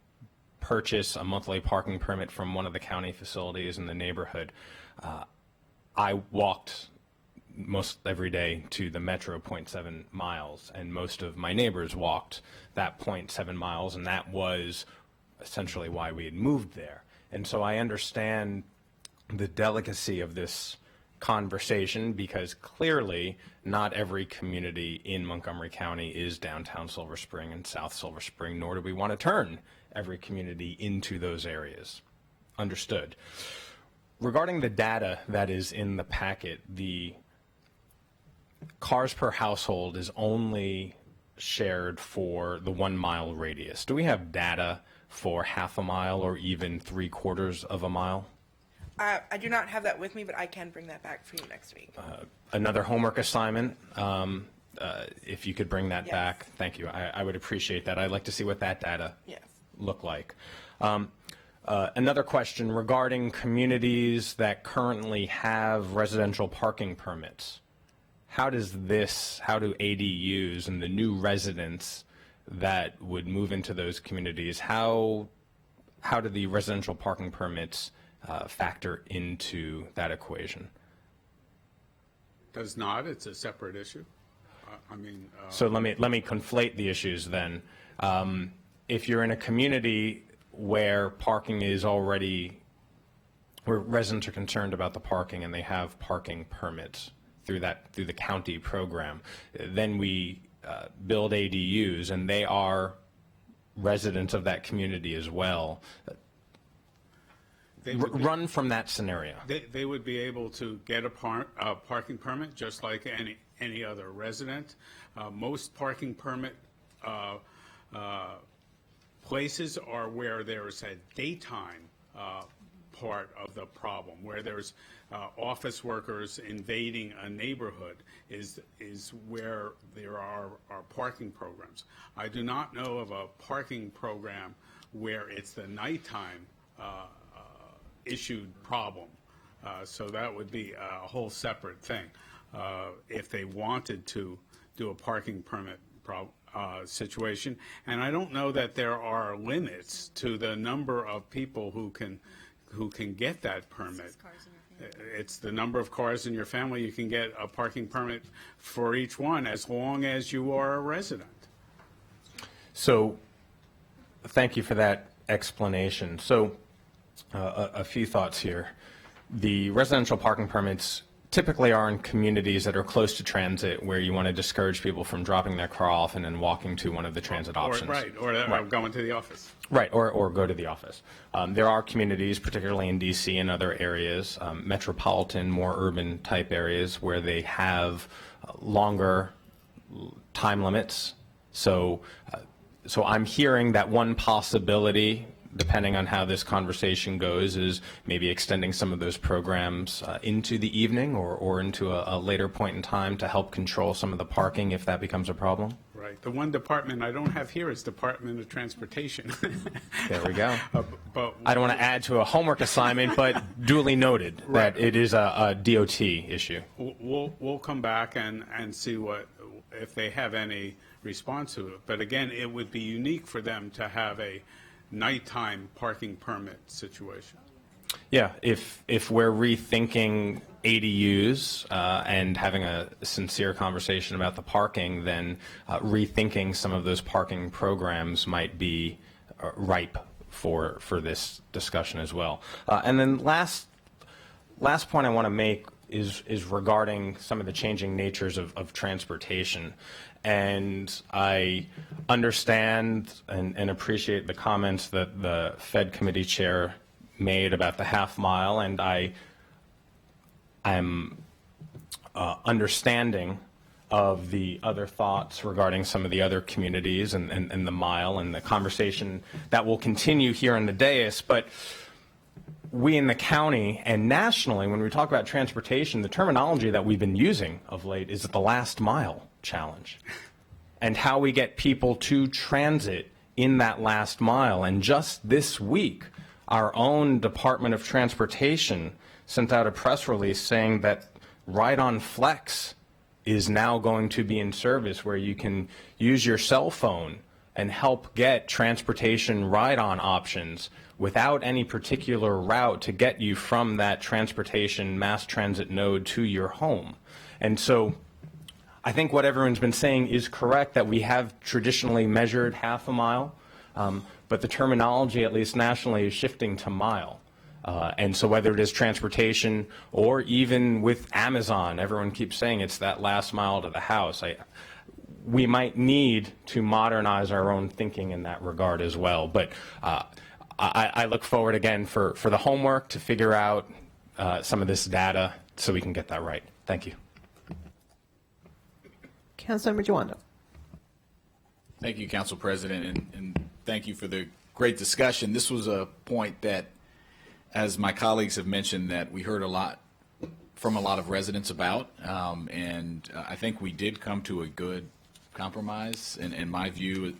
Speaker 12: purchase a monthly parking permit from one of the county facilities in the neighborhood. I walked most every day to the metro 0.7 miles, and most of my neighbors walked that 0.7 miles, and that was essentially why we had moved there. And so I understand the delicacy of this conversation, because clearly not every community in Montgomery County is downtown Silver Spring and South Silver Spring, nor do we want to turn every community into those areas. Understood. Regarding the data that is in the packet, the cars per household is only shared for the 1 mile radius. Do we have data for half a mile or even 3/4 of a mile?
Speaker 8: I do not have that with me, but I can bring that back for you next week.
Speaker 12: Another homework assignment, if you could bring that
Speaker 8: Yes.
Speaker 12: back, thank you. I would appreciate that. I'd like to see what that data look like. Another question regarding communities that currently have residential parking permits. How do ADUs and the new residents that would move into those communities, how do the residential parking permits factor into that equation?
Speaker 10: Does not. It's a separate issue. I mean.
Speaker 12: So let me conflate the issues then. If you're in a community where parking is already, where residents are concerned about the parking and they have parking permits through the county program, then we build ADUs and they are residents of that community as well. Run from that scenario.
Speaker 10: They would be able to get a parking permit just like any other resident. Most parking permit places are where there's a daytime part of the problem, where there's office workers invading a neighborhood is where there are parking programs. I do not know of a parking program where it's the nighttime issued problem. So that would be a whole separate thing if they wanted to do a parking permit situation. And I don't know that there are limits to the number of people who can get that permit. It's the number of cars in your family. You can get a parking permit for each one as long as you are a resident.
Speaker 12: So thank you for that explanation. So a few thoughts here. The residential parking permits typically are in communities that are close to transit, where you want to discourage people from dropping their car off and then walking to one of the transit options.
Speaker 10: Or going to the office.
Speaker 12: Right, or go to the office. There are communities, particularly in D.C. and other areas, metropolitan, more urban type areas, where they have longer time limits. So I'm hearing that one possibility depending on how this conversation goes, is maybe extending some of those programs into the evening or into a later point in time to help control some of the parking if that becomes a problem?
Speaker 10: Right. The one department I don't have here is Department of Transportation.
Speaker 12: There we go.
Speaker 10: But
Speaker 12: I don't want to add to a homework assignment, but duly noted that it is a DOT issue.
Speaker 10: we'll come back and see if they have any response to it. But again, it would be unique for them to have a nighttime parking permit situation.
Speaker 12: Yeah, if we're rethinking ADUs and having a sincere conversation about the parking, then rethinking some of those parking programs might be ripe for this discussion as well. And then last point I want to make is regarding some of the changing natures of transportation. And I understand and appreciate the comments that the Fed committee chair made about the half mile, and I'm understanding of the other thoughts regarding some of the other communities and the mile and the conversation that will continue here in the dais. But we in the county and nationally, when we talk about transportation, the terminology that we've been using of late is the last mile challenge and how we get people to transit in that last mile. And just this week, our own Department of Transportation sent out a press release saying that Ride-On Flex is now going to be in service, where you can use your cell phone and help get transportation ride-on options without any particular route to get you from that transportation mass transit node to your home. And so I think what everyone's been saying is correct, that we have traditionally measured half a mile, but the terminology, at least nationally, is shifting to mile. And so whether it is transportation or even with Amazon, everyone keeps saying it's that last mile to the house. We might need to modernize our own thinking in that regard as well. But I look forward again for the homework to figure out some of this data so we can get that right. Thank you.
Speaker 19: Councilmember Joando.
Speaker 1: Thank you, Council President, and thank you for the great discussion. This was a point that, as my colleagues have mentioned, that we heard a lot from a lot of residents about, and I think we did come to a good compromise, in my view,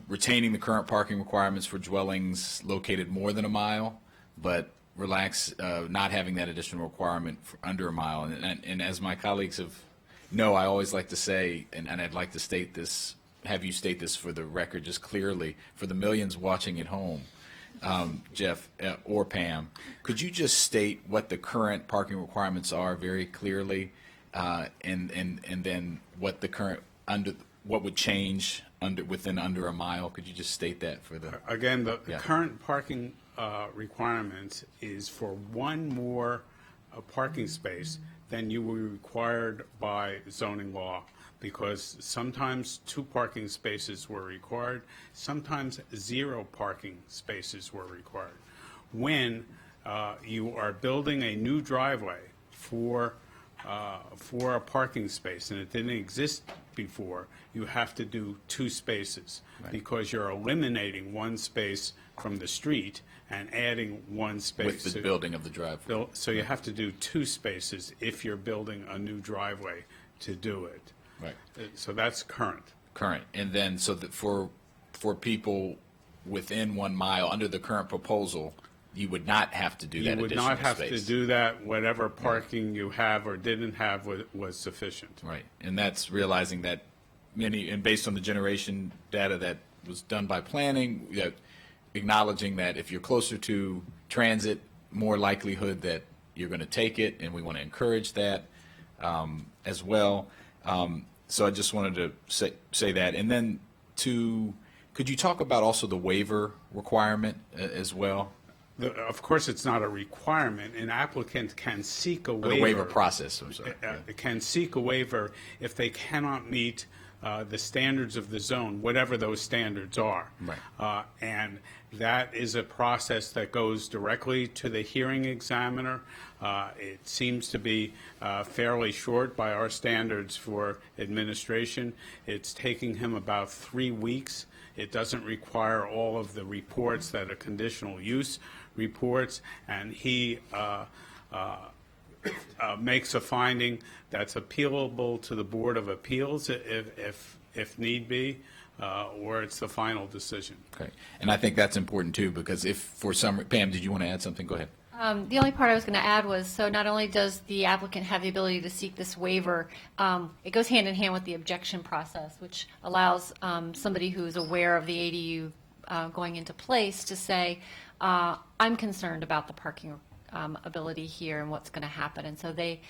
Speaker 1: retaining the current parking requirements for dwellings located more than a mile, but not having that additional requirement for under a mile. And as my colleagues know, I always like to say, and I'd like to state this, have you state this for the record just clearly, for the millions watching at home. Jeff or Pam, could you just state what the current parking requirements are very clearly, and then what the current what would change within under a mile? Could you just state that for the
Speaker 10: again? The current parking requirement is for one more parking space than you were required by zoning law, because sometimes 2 parking spaces were required, sometimes 0 parking spaces were required. When you are building a new driveway for a parking space and it didn't exist before, you have to do 2 spaces, because you're eliminating 1 space from the street and adding 1 space
Speaker 1: with the building of the driveway.
Speaker 10: So you have to do 2 spaces if you're building a new driveway to do it.
Speaker 1: Right.
Speaker 10: So that's current.
Speaker 1: Current, and then so that for people within 1 mile under the current proposal, you would not have to do that.
Speaker 10: You would
Speaker 1: additional
Speaker 10: not have
Speaker 1: space.
Speaker 10: to do that. Whatever parking you have or didn't have was sufficient.
Speaker 1: Right, and that's realizing that and based on the generation data that was done by planning, acknowledging that if you're closer to transit, more likelihood that you're going to take it, and we want to encourage that as well. So I just wanted to say that. And then could you talk about also the waiver requirement as well?
Speaker 10: Of course, it's not a requirement. An applicant can seek a waiver.
Speaker 1: The waiver process, I'm sorry.
Speaker 10: Can seek a waiver if they cannot meet the standards of the zone, whatever those standards are.
Speaker 1: Right.
Speaker 10: And that is a process that goes directly to the hearing examiner. It seems to be fairly short by our standards for administration. It's taking him about 3 weeks. It doesn't require all of the reports that are conditional use reports, and he makes a finding that's appealable to the Board of Appeals if need be, or it's the final decision.
Speaker 5: Okay, and I think that's important too, because if for some, Pam, did you want to add something? Go ahead.
Speaker 13: The only part I was going to add was, so not only does the applicant have the ability to seek this waiver, it goes hand in hand with the objection process, which allows somebody who is aware of the ADU going into place to say, I'm concerned about the parking ability here and what's going to happen. And so they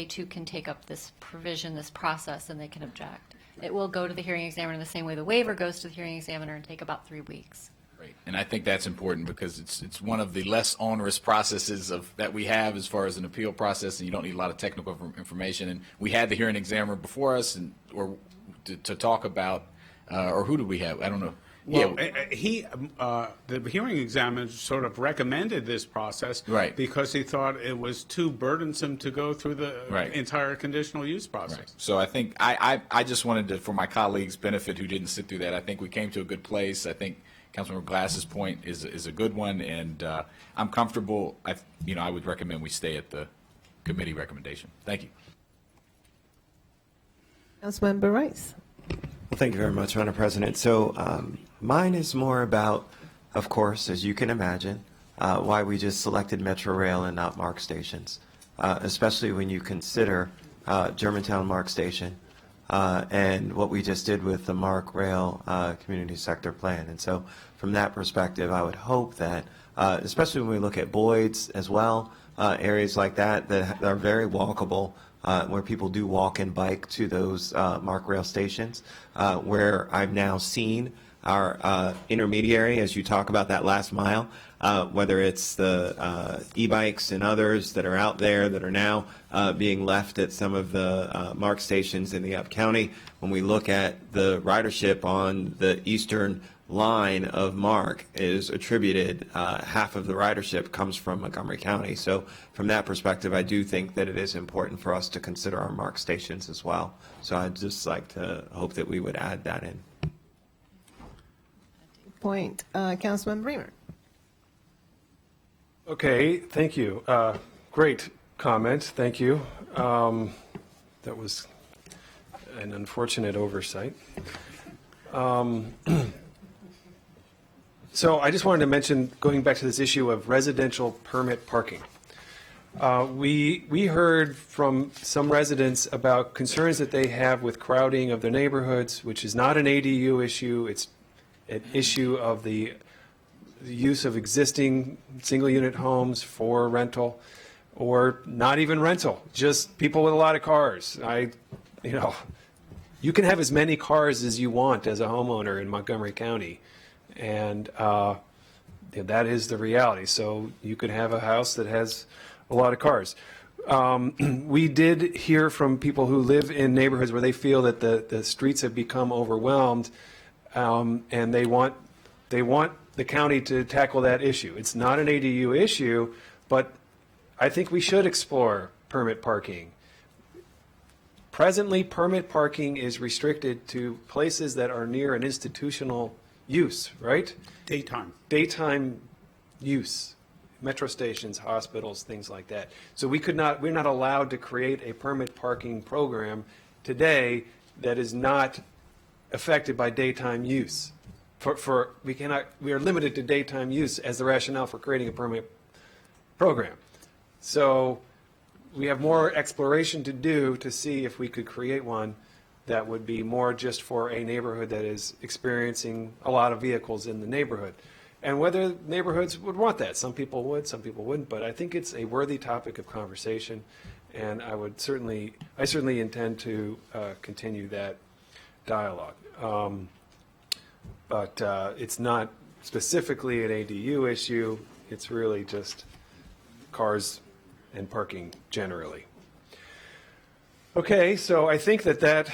Speaker 13: too can take up this provision, this process, and they can object. It will go to the hearing examiner in the same way the waiver goes to the hearing examiner and take about 3 weeks.
Speaker 5: Great. And I think that's important because it's one of the less onerous processes that we have as far as an appeal process, and you don't need a lot of technical information. And we had the hearing examiner before us, or to talk about, or who do we have? I don't know.
Speaker 10: Well, the hearing examiner sort of recommended this process,
Speaker 5: right,
Speaker 10: because he thought it was too burdensome to go through the entire conditional use process.
Speaker 5: Right. So I think I just wanted to, for my colleagues' benefit who didn't sit through that, I think we came to a good place. I think Councilmember Glass's point is a good one, and I'm comfortable. I would recommend we stay at the committee recommendation. Thank you.
Speaker 19: Councilmember Rice.
Speaker 6: Well, thank you very much, Madam President. So mine is more about, of course, as you can imagine, why we just selected Metro Rail and not MARC stations, especially when you consider Germantown MARC Station and what we just did with the MARC Rail Community Sector Plan. And so from that perspective, I would hope that, especially when we look at Boyd's as well, areas like that are very walkable, where people do walk and bike to those MARC Rail stations, where I've now seen our intermediary, as you talk about that last mile, whether it's the e-bikes and others that are out there that are now being left at some of the MARC stations in the Up County. When we look at the ridership on the eastern line of MARC is attributed, half of the ridership comes from Montgomery County. So from that perspective, I do think that it is important for us to consider our MARC stations as well. So I'd just like to hope that we would add that in.
Speaker 19: Point, Councilman Bremer.
Speaker 4: Okay, thank you. Great comment, thank you. That was an unfortunate oversight. So I just wanted to mention, going back to this issue of residential permit parking. We heard from some residents about concerns that they have with crowding of their neighborhoods, which is not an ADU issue. It's an issue of the use of existing single-unit homes for rental, or not even rental, just people with a lot of cars. You can have as many cars as you want as a homeowner in Montgomery County, and that is the reality. So you could have a house that has a lot of cars. We did hear from people who live in neighborhoods where they feel that the streets have become overwhelmed, and they want the county to tackle that issue. It's not an ADU issue, but I think we should explore permit parking. Presently, permit parking is restricted to places that are near an institutional use, right? Daytime use, metro stations, hospitals, things like that. So we're not allowed to create a permit parking program today that is not affected by daytime use. We are limited to daytime use as the rationale for creating a permit program. So we have more exploration to do to see if we could create one that would be more just for a neighborhood that is experiencing a lot of vehicles in the neighborhood. And whether neighborhoods would want that. Some people would, some people wouldn't, but I think it's a worthy topic of conversation, and I certainly intend to continue that dialogue. But it's not specifically an ADU issue, it's really just cars and parking generally. Okay, so I think that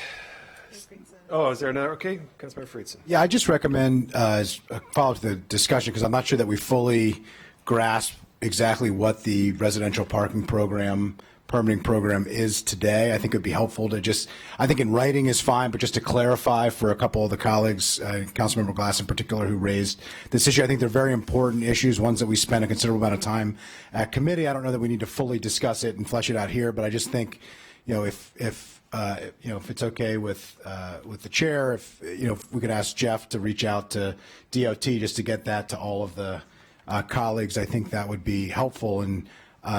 Speaker 4: Oh, is there another? Okay, Councilmember Friedson.
Speaker 11: Yeah, I just recommend, as a follow-up to the discussion, because I'm not sure that we fully grasp exactly what the residential parking program, permitting program is today. I think it would be helpful to just, I think in writing is fine, but just to clarify for a couple of the colleagues, Councilmember Glass in particular, who raised this issue, I think they're very important issues, ones that we spend a considerable amount of time at committee. I don't know that we need to fully discuss it and flesh it out here, but I just think, if it's okay with the chair, if we could ask Jeff to reach out to DOT just to get that to all of the colleagues, I think that would be helpful. And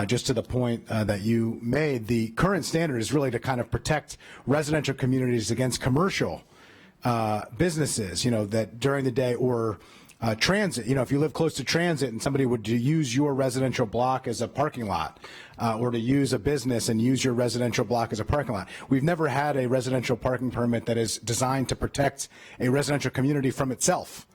Speaker 11: just to the point that you made, the current standard is really to kind of protect residential communities against commercial businesses, that during the day, or transit. If you live close to transit and somebody would use your residential block as a parking lot, or to use a business and use your residential block as a parking lot. We've never had a residential parking permit that is designed to protect a residential community from itself.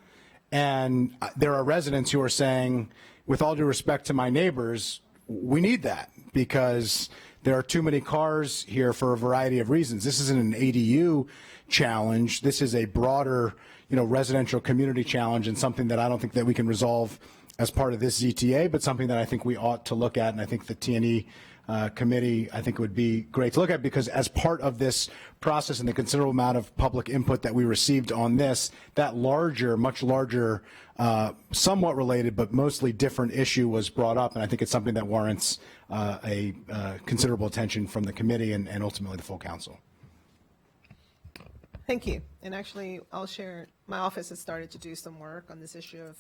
Speaker 11: And there are residents who are saying, with all due respect to my neighbors, we need that because there are too many cars here for a variety of reasons. This isn't an ADU challenge. This is a broader, residential community challenge, and something that I don't think that we can resolve as part of this ZTA, but something that I think we ought to look at. And I think the T&E committee, I think, would be great to look at, because as part of this process and the considerable amount of public input that we received on this, that larger, much larger, somewhat related but mostly different issue was brought up, and I think it's something that warrants a considerable attention from the committee and ultimately the full council.
Speaker 19: Thank you. And actually, I'll share, my office has started to do some work on this issue of,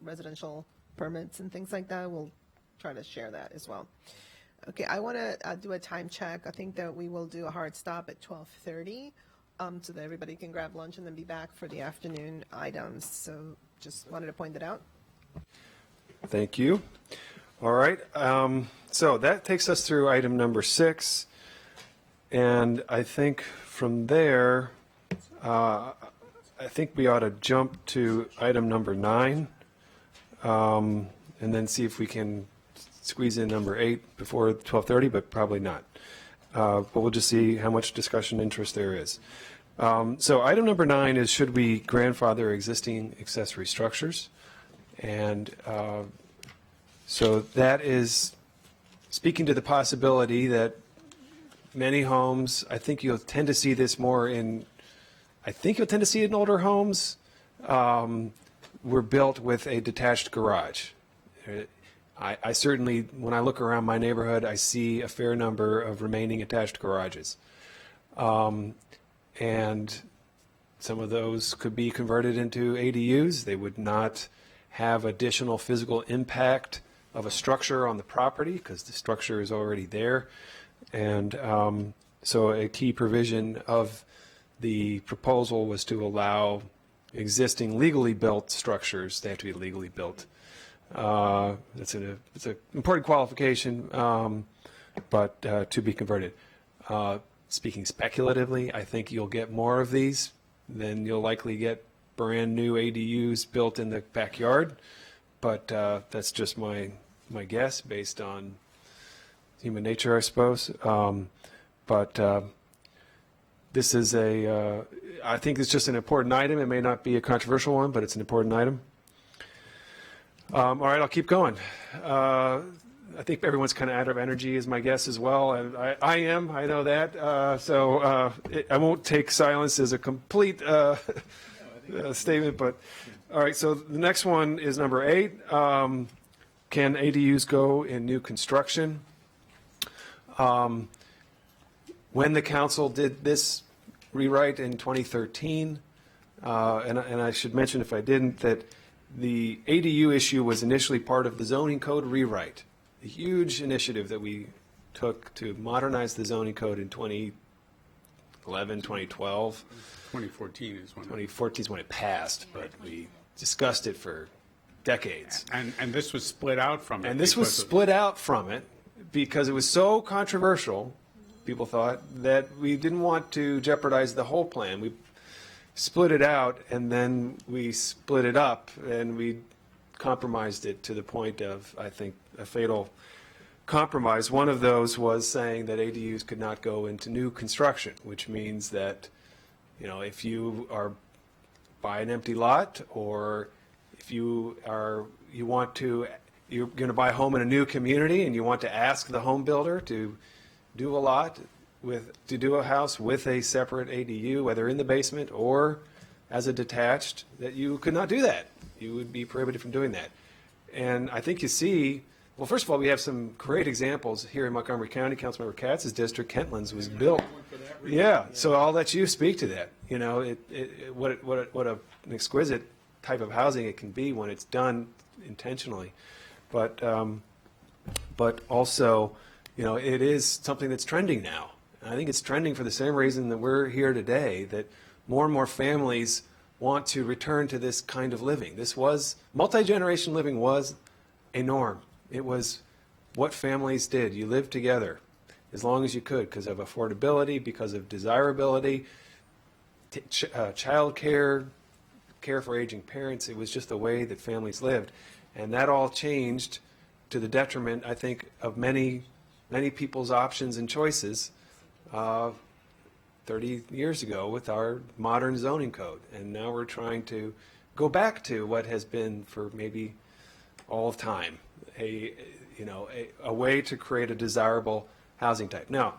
Speaker 19: residential permits and things like that. We'll try to share that as well. Okay, I want to do a time check. I think that we will do a hard stop at 12:30 so that everybody can grab lunch and then be back for the afternoon items. So just wanted to point that out.
Speaker 4: Thank you. All right. So that takes us through item number 6. And I think from there, I think we ought to jump to item number 9 and then see if we can squeeze in number 8 before 12:30, but probably not. But we'll just see how much discussion interest there is. So item number 9 is, should we grandfather existing accessory structures? And so that is speaking to the possibility that many homes, I think you'll tend to see this more in, older homes, were built with a detached garage. I certainly, when I look around my neighborhood, I see a fair number of remaining attached garages. And some of those could be converted into ADUs. They would not have additional physical impact of a structure on the property because the structure is already there. And so a key provision of the proposal was to allow existing legally built structures, they have to be legally built. It's an important qualification, but to be converted. Speaking speculatively, I think you'll get more of these than you'll likely get brand new ADUs built in the backyard. But that's just my guess based on human nature, I suppose. But this is I think it's just an important item. It may not be a controversial one, but it's an important item. All right, I'll keep going. I think everyone's kind of out of energy is my guess as well. And I am, I know that. I won't take silence as a complete statement, but all right, so the next one is number 8. Can ADUs go in new construction? When the council did this rewrite in 2013, and I should mention if I didn't, that the ADU issue was initially part of the zoning code rewrite, a huge initiative that we took to modernize the zoning code in 2011, 2012.
Speaker 10: 2014 is when
Speaker 4: 2014 is when it passed, but we discussed it for decades.
Speaker 10: And this was split out from it.
Speaker 4: And this was split out from it because it was so controversial, people thought, that we didn't want to jeopardize the whole plan. We split it out, and then we split it up, and we compromised it to the point of, I think, a fatal compromise. One of those was saying that ADUs could not go into new construction, which means that You know, if you are buy an empty lot, or if you're going to buy a home in a new community and you want to ask the home builder to do a house with a separate ADU, whether in the basement or as a detached, that you could not do that. You would be prohibited from doing that. And I think you see, well, first of all, we have some great examples here in Montgomery County. Councilmember Katz's district, Kentlands, was built. Yeah, so I'll let you speak to that. You know, what an exquisite type of housing it can be when it's done intentionally. But also, you know, it is something that's trending now. And I think it's trending for the same reason that we're here today, that more and more families want to return to this kind of living. Multi-generation living was a norm. It was what families did. You lived together as long as you could because of affordability, because of desirability, child care, care for aging parents. It was just the way that families lived. And that all changed to the detriment, I think, of many people's options and choices 30 years ago with our modern zoning code. And now we're trying to go back to what has been for maybe all of time, a way to create a desirable housing type. Now,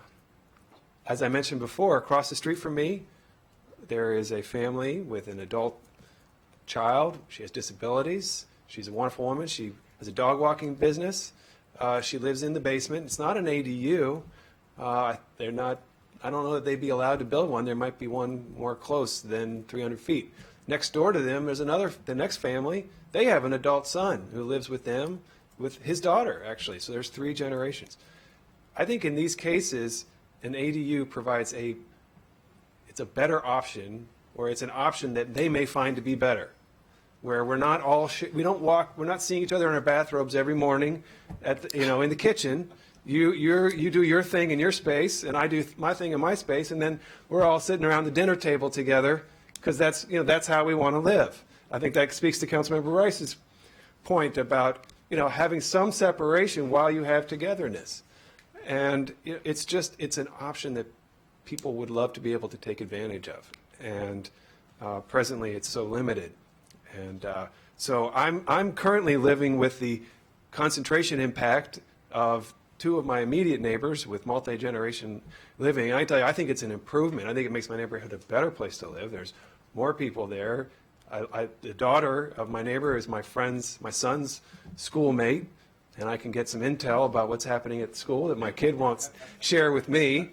Speaker 4: as I mentioned before, across the street from me, there is a family with an adult child. She has disabilities. She's a wonderful woman. She has a dog walking business. She lives in the basement. It's not an ADU. I don't know that they'd be allowed to build one. There might be one more close than 300 feet. Next door to them, there's the next family. They have an adult son who lives with them, with his daughter, actually. So there's 3 generations. I think in these cases, an ADU provides it's a better option, or it's an option that they may find to be better, where we're not we're not seeing each other in our bathrobes every morning in the kitchen. You do your thing in your space, and I do my thing in my space, and then we're all sitting around the dinner table together because that's how we want to live. I think that speaks to Councilmember Rice's point about having some separation while you have togetherness, and it's an option that people would love to be able to take advantage of, and presently it's so limited, and so I'm currently living with the concentration impact of 2 of my immediate neighbors with multi-generation living. And I tell you, I think it's an improvement. I think it makes my neighborhood a better place to live. There's more people there. The daughter of my neighbor is my son's schoolmate, and I can get some intel about what's happening at school that my kid won't share with me.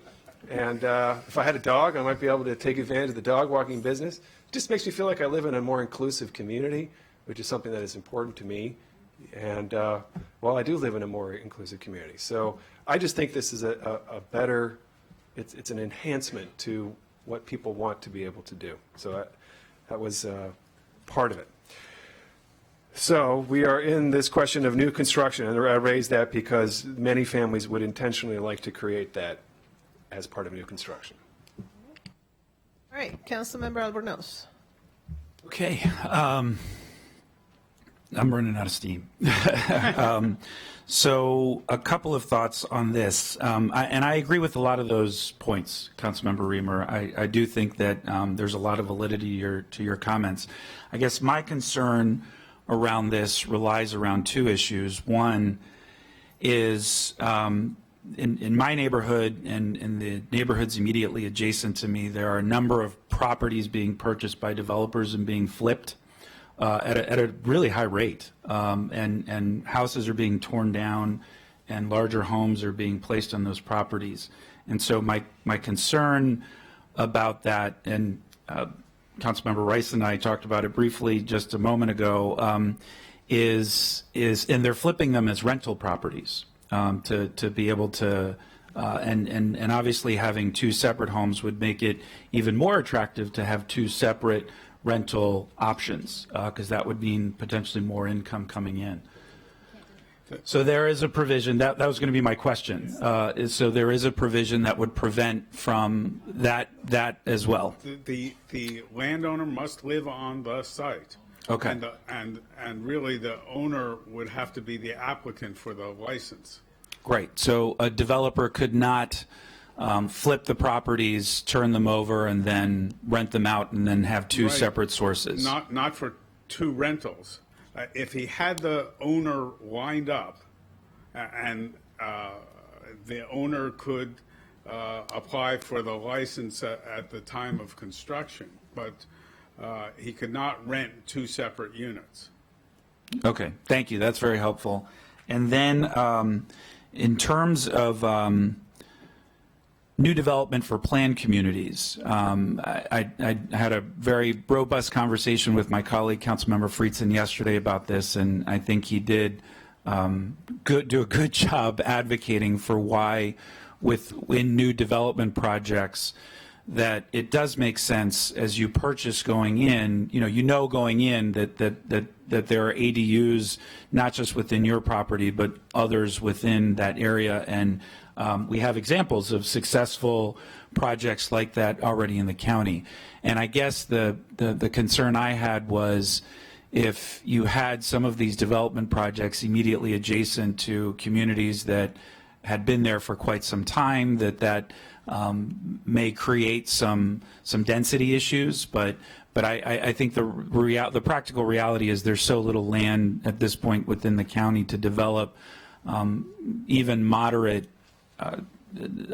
Speaker 4: And if I had a dog, I might be able to take advantage of the dog walking business. It just makes me feel like I live in a more inclusive community, which is something that is important to me. And I do live in a more inclusive community. So I just think this is a better, it's an enhancement to what people want to be able to do. So that was part of it. So we are in this question of new construction, and I raised that because many families would intentionally like to create that as part of new construction.
Speaker 19: All right, Councilmember Albornoz.
Speaker 7: Okay. I'm running out of steam. So a couple of thoughts on this. And I agree with a lot of those points, Councilmember Reamer. I do think that there's a lot of validity to your comments. I guess my concern around this relies around 2 issues. One is in my neighborhood and in the neighborhoods immediately adjacent to me, there are a number of properties being purchased by developers and being flipped at a really high rate, and houses are being torn down, and larger homes are being placed on those properties. And so my concern about that, and Councilmember Rice and I talked about it briefly just a moment ago, is and they're flipping them as rental properties to be able to. And obviously having 2 separate homes would make it even more attractive to have 2 separate rental options, because that would mean potentially more income coming in. So there is a provision, that was going to be my question, so there is a provision that would prevent from that as well.
Speaker 10: The landowner must live on the site.
Speaker 7: Okay.
Speaker 10: And really the owner would have to be the applicant for the license.
Speaker 7: Great. So a developer could not flip the properties, turn them over, and then rent them out, and then have two
Speaker 10: Right.
Speaker 7: separate sources.
Speaker 10: Not for two rentals. If he had the owner lined up, and the owner could apply for the license at the time of construction, but he could not rent two separate units.
Speaker 7: Okay, thank you. That's very helpful. And then in terms of new development for planned communities, I had a very robust conversation with my colleague, Councilmember Friedson, yesterday about this, and I think he did do a good job advocating for why in new development projects that it does make sense as you purchase going in, going in that there are ADUs not just within your property but others within that area, and we have examples of successful projects like that already in the county. And I guess the concern I had was if you had some of these development projects immediately adjacent to communities that had been there for quite some time, that may create some density issues, but I think the practical reality is there's so little land at this point within the county to develop even moderate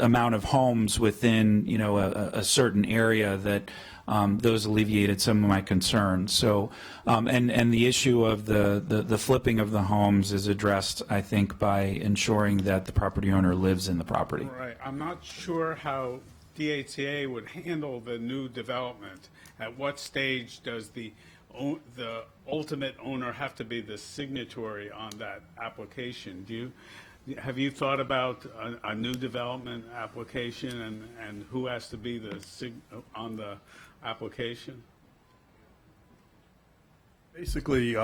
Speaker 7: amount of homes within a certain area that those alleviated some of my concerns. So and the issue of the flipping of the homes is addressed, I think, by ensuring that the property owner lives in the property.
Speaker 10: Right. I'm not sure how DHCA would handle the new development. At what stage does the ultimate owner have to be the signatory on that application? Have you thought about a new development application and who has to be on the application?
Speaker 14: Basically,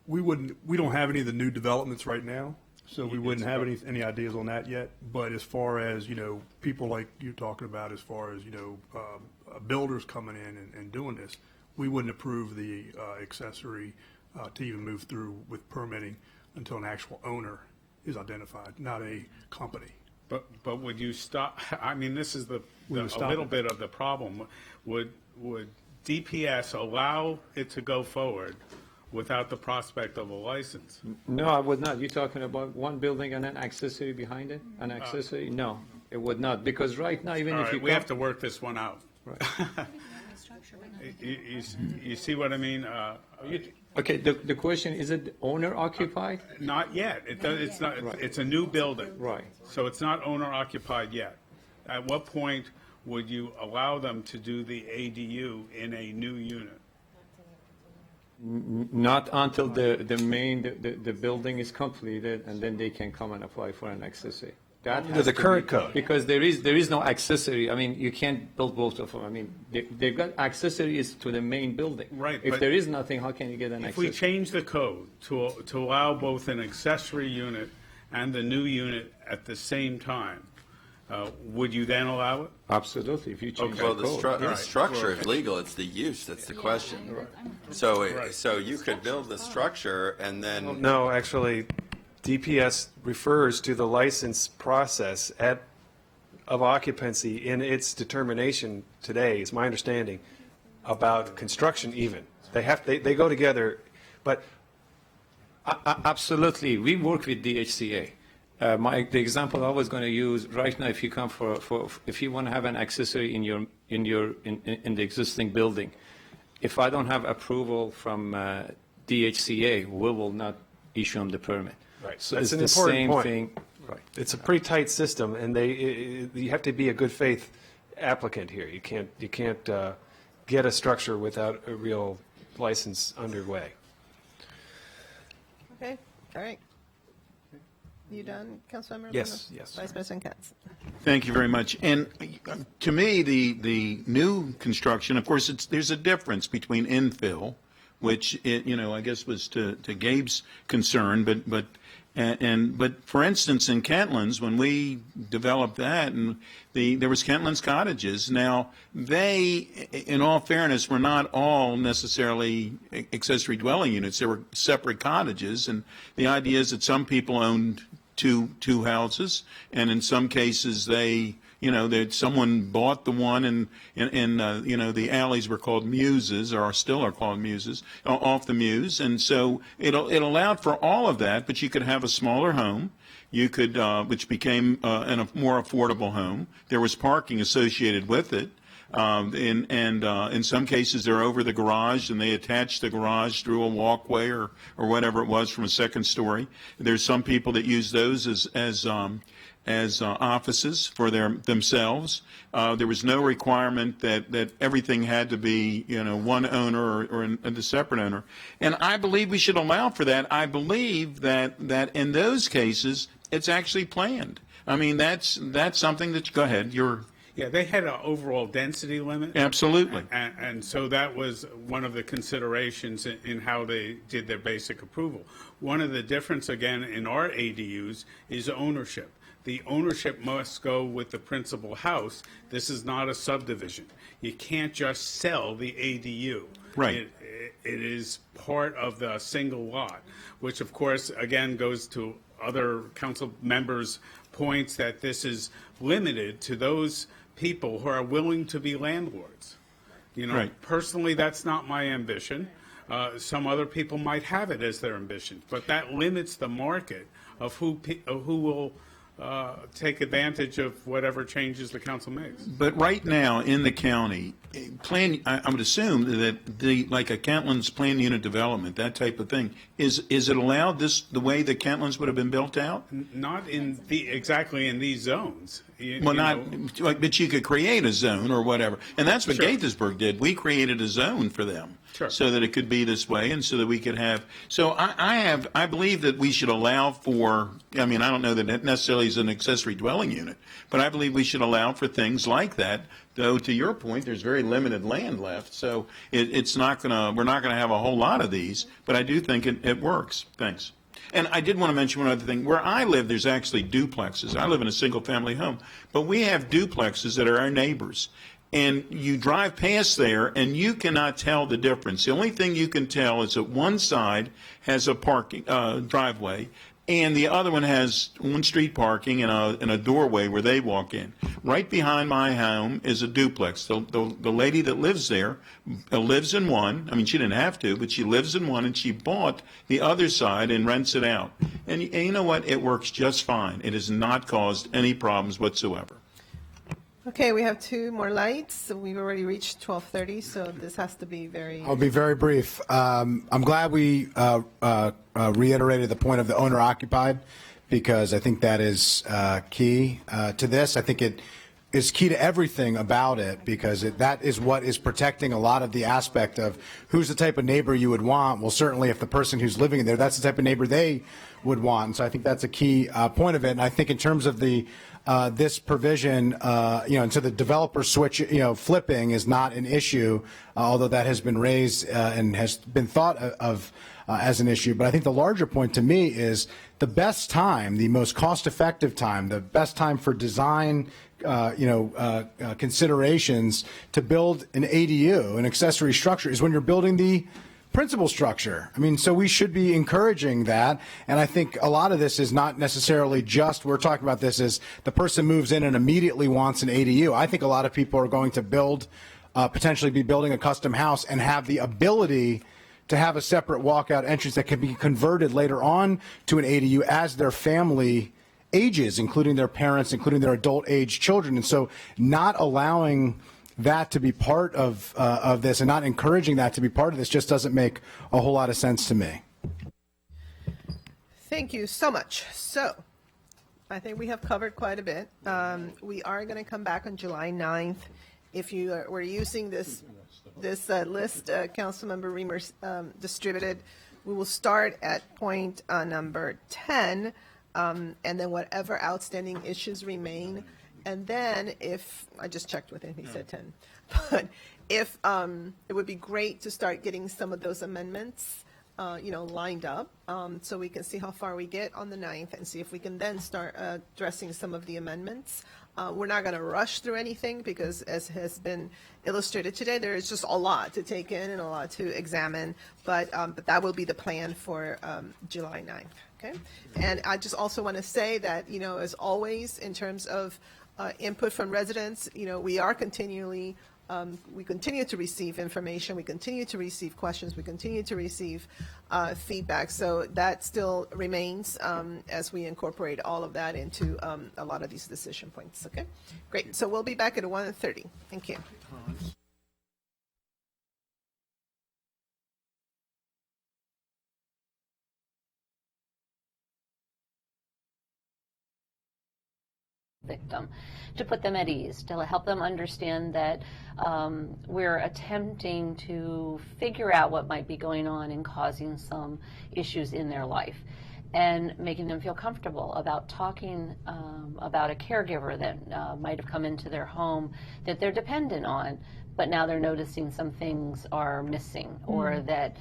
Speaker 14: we don't have any of the new developments right now, so we wouldn't have any ideas on that yet. But as far as, people like you're talking about, as far as, builders coming in and doing this, we wouldn't approve the accessory to even move through with permitting until an actual owner is identified, not a company.
Speaker 10: But would you stop? I mean, this is a little bit of the problem. Would DPS allow it to go forward without the prospect of a license?
Speaker 9: No, I would not. You're talking about one building and an accessory behind it? An accessory? No, it would not. Because right now, even if you
Speaker 10: we have to work this one out.
Speaker 9: Right.
Speaker 10: You see what I mean?
Speaker 9: Okay, the question, is it owner occupied?
Speaker 10: Not yet. It's not.
Speaker 9: Right.
Speaker 10: It's a new building.
Speaker 9: Right.
Speaker 10: So it's not owner occupied yet. At what point would you allow them to do the ADU in a new unit?
Speaker 9: Not until the building is completed, and then they can come and apply for an accessory. That
Speaker 14: Under the current code.
Speaker 9: Because there is no accessory. I mean, you can't build both of them. I mean, they've got accessories to the main building.
Speaker 10: Right.
Speaker 9: If there is nothing, how can you get an
Speaker 10: If
Speaker 9: accessory?
Speaker 10: we change the code to allow both an accessory unit and the new unit at the same time, would you then allow it?
Speaker 9: Absolutely. If you change
Speaker 15: Well,
Speaker 9: the
Speaker 15: the,
Speaker 9: code.
Speaker 15: the structure is legal. It's the use that's the question. So, so you could build the structure and then.
Speaker 4: No, actually, DPS refers to the license process of occupancy in its determination today, is my understanding, about construction even. They go together, but
Speaker 9: Absolutely. We work with DHCA. The example I was going to use right now, if you come if you want to have an accessory in the existing building, if I don't have approval from DHCA, we will not issue them the permit.
Speaker 4: Right.
Speaker 9: So
Speaker 4: That's
Speaker 9: it's
Speaker 4: an
Speaker 9: the
Speaker 4: important
Speaker 9: same
Speaker 4: point.
Speaker 9: thing. Right.
Speaker 4: It's a pretty tight system, and you have to be a good faith applicant here. You can't get a structure without a real license underway.
Speaker 19: Okay, all right. You done, Councilmember?
Speaker 14: Yes,
Speaker 19: Luna?
Speaker 14: yes.
Speaker 19: Vice President Katz.
Speaker 20: Thank you very much. And to me, the new construction, of course, there's a difference between infill, which I guess was to Gabe's concern, but for instance, in Kentlands, when we developed that, and there was Kentlands cottages. Now, they, in all fairness, were not all necessarily accessory dwelling units. They were separate cottages, and the idea is that some people owned two houses, and in some cases someone bought the one and the alleys were called muses, or still are called muses, off the Muse, and so it allowed for all of that, but you could have a smaller home. You could, which became a more affordable home. There was parking associated with it. In some cases, they're over the garage, and they attach the garage through a walkway or whatever it was from a second story. There's some people that use those as offices for themselves. There was no requirement that everything had to be one owner or a separate owner. And I believe we should allow for that. I believe that in those cases it's actually planned. I mean that's something that go ahead.
Speaker 10: Yeah, they had an overall density limit.
Speaker 20: Absolutely.
Speaker 10: And so that was one of the considerations in how they did their basic approval. One of the difference, again, in our ADUs is ownership. The ownership must go with the principal house. This is not a subdivision. You can't just sell the ADU.
Speaker 20: Right.
Speaker 10: It is part of the single lot, which, of course, again, goes to other council members' points that this is limited to those people who are willing to be landlords.
Speaker 20: Right.
Speaker 10: Personally, that's not my ambition. Some other people might have it as their ambition, but that limits the market of who will take advantage of whatever changes the council makes.
Speaker 20: But right now in the county, I would assume that like a Kentlands planned unit development, that type of thing, is it allowed the way the Kentlands would have been built out?
Speaker 10: Not exactly in these zones.
Speaker 20: But you could create a zone or whatever, and that's what Gaithersburg did. We created a zone for them.
Speaker 10: Sure.
Speaker 20: So that it could be this way, and so that we could have. So I believe that we should allow for. I mean, I don't know that it necessarily is an accessory dwelling unit, but I believe we should allow for things like that. Though, to your point, there's very limited land left, so it's not gonna. We're not gonna have a whole lot of these, but I do think it works. Thanks. And I did want to mention one other thing. Where I live, there's actually duplexes. I live in a single-family home, but we have duplexes that are our neighbors. And you drive past there, and you cannot tell the difference. The only thing you can tell is that one side has a parking driveway, and the other one has on-street parking and a doorway where they walk in. Right behind my home is a duplex. The lady that lives there lives in one. I mean, she didn't have to, but she lives in one, and she bought the other side and rents it out. And you know what? It works just fine. It has not caused any problems whatsoever.
Speaker 19: Okay, we have two more lights. So we've already reached 12:30, so this has to be very...
Speaker 11: I'll be very brief. I'm glad we reiterated the point of the owner-occupied, because I think that is key to this. I think it is key to everything about it, because that is what is protecting a lot of the aspect of who's the type of neighbor you would want. Well, certainly if the person who's living in there, that's the type of neighbor they would want. And so I think that's a key point of it. And I think in terms of the this provision, and so the developer switch, flipping is not an issue, although that has been raised and has been thought of as an issue. But I think the larger point to me is the best time, the most cost-effective time, the best time for design, considerations to build an ADU, an accessory structure, is when you're building the principal structure. I mean, so we should be encouraging that. And I think a lot of this is not necessarily just, we're talking about this as the person moves in and immediately wants an ADU. I think a lot of people are going to potentially be building a custom house and have the ability to have a separate walkout entrance that can be converted later on to an ADU as their family ages, including their parents, including their adult age children. And so not allowing that to be part of this and not encouraging that to be part of this just doesn't make a whole lot of sense to me.
Speaker 19: Thank you so much. So I think we have covered quite a bit. We are going to come back on July 9th. If you were using this list, Councilmember Reamer distributed, we will start at point number 10, and then whatever outstanding issues remain. And then if, I just checked with him, he said 10, but if, it would be great to start getting some of those amendments lined up, so we can see how far we get on the 9th and see if we can then start addressing some of the amendments. We're not going to rush through anything because, as has been illustrated today, there is just a lot to take in and a lot to examine, but that will be the plan for July 9th. Okay, and I just also want to say that, as always, in terms of input from residents, we are continually we continue to receive information, we continue to receive questions, we continue to receive feedback. So that still remains as we incorporate all of that into a lot of these decision points. Okay, great. So we'll be back at 1:30. Thank you.
Speaker 16: Victim, to put them at ease, to help them understand that we're attempting to figure out what might be going on and causing some issues in their life, and making them feel comfortable about talking about a caregiver that might have come into their home that they're dependent on, but now they're noticing some things are missing, or that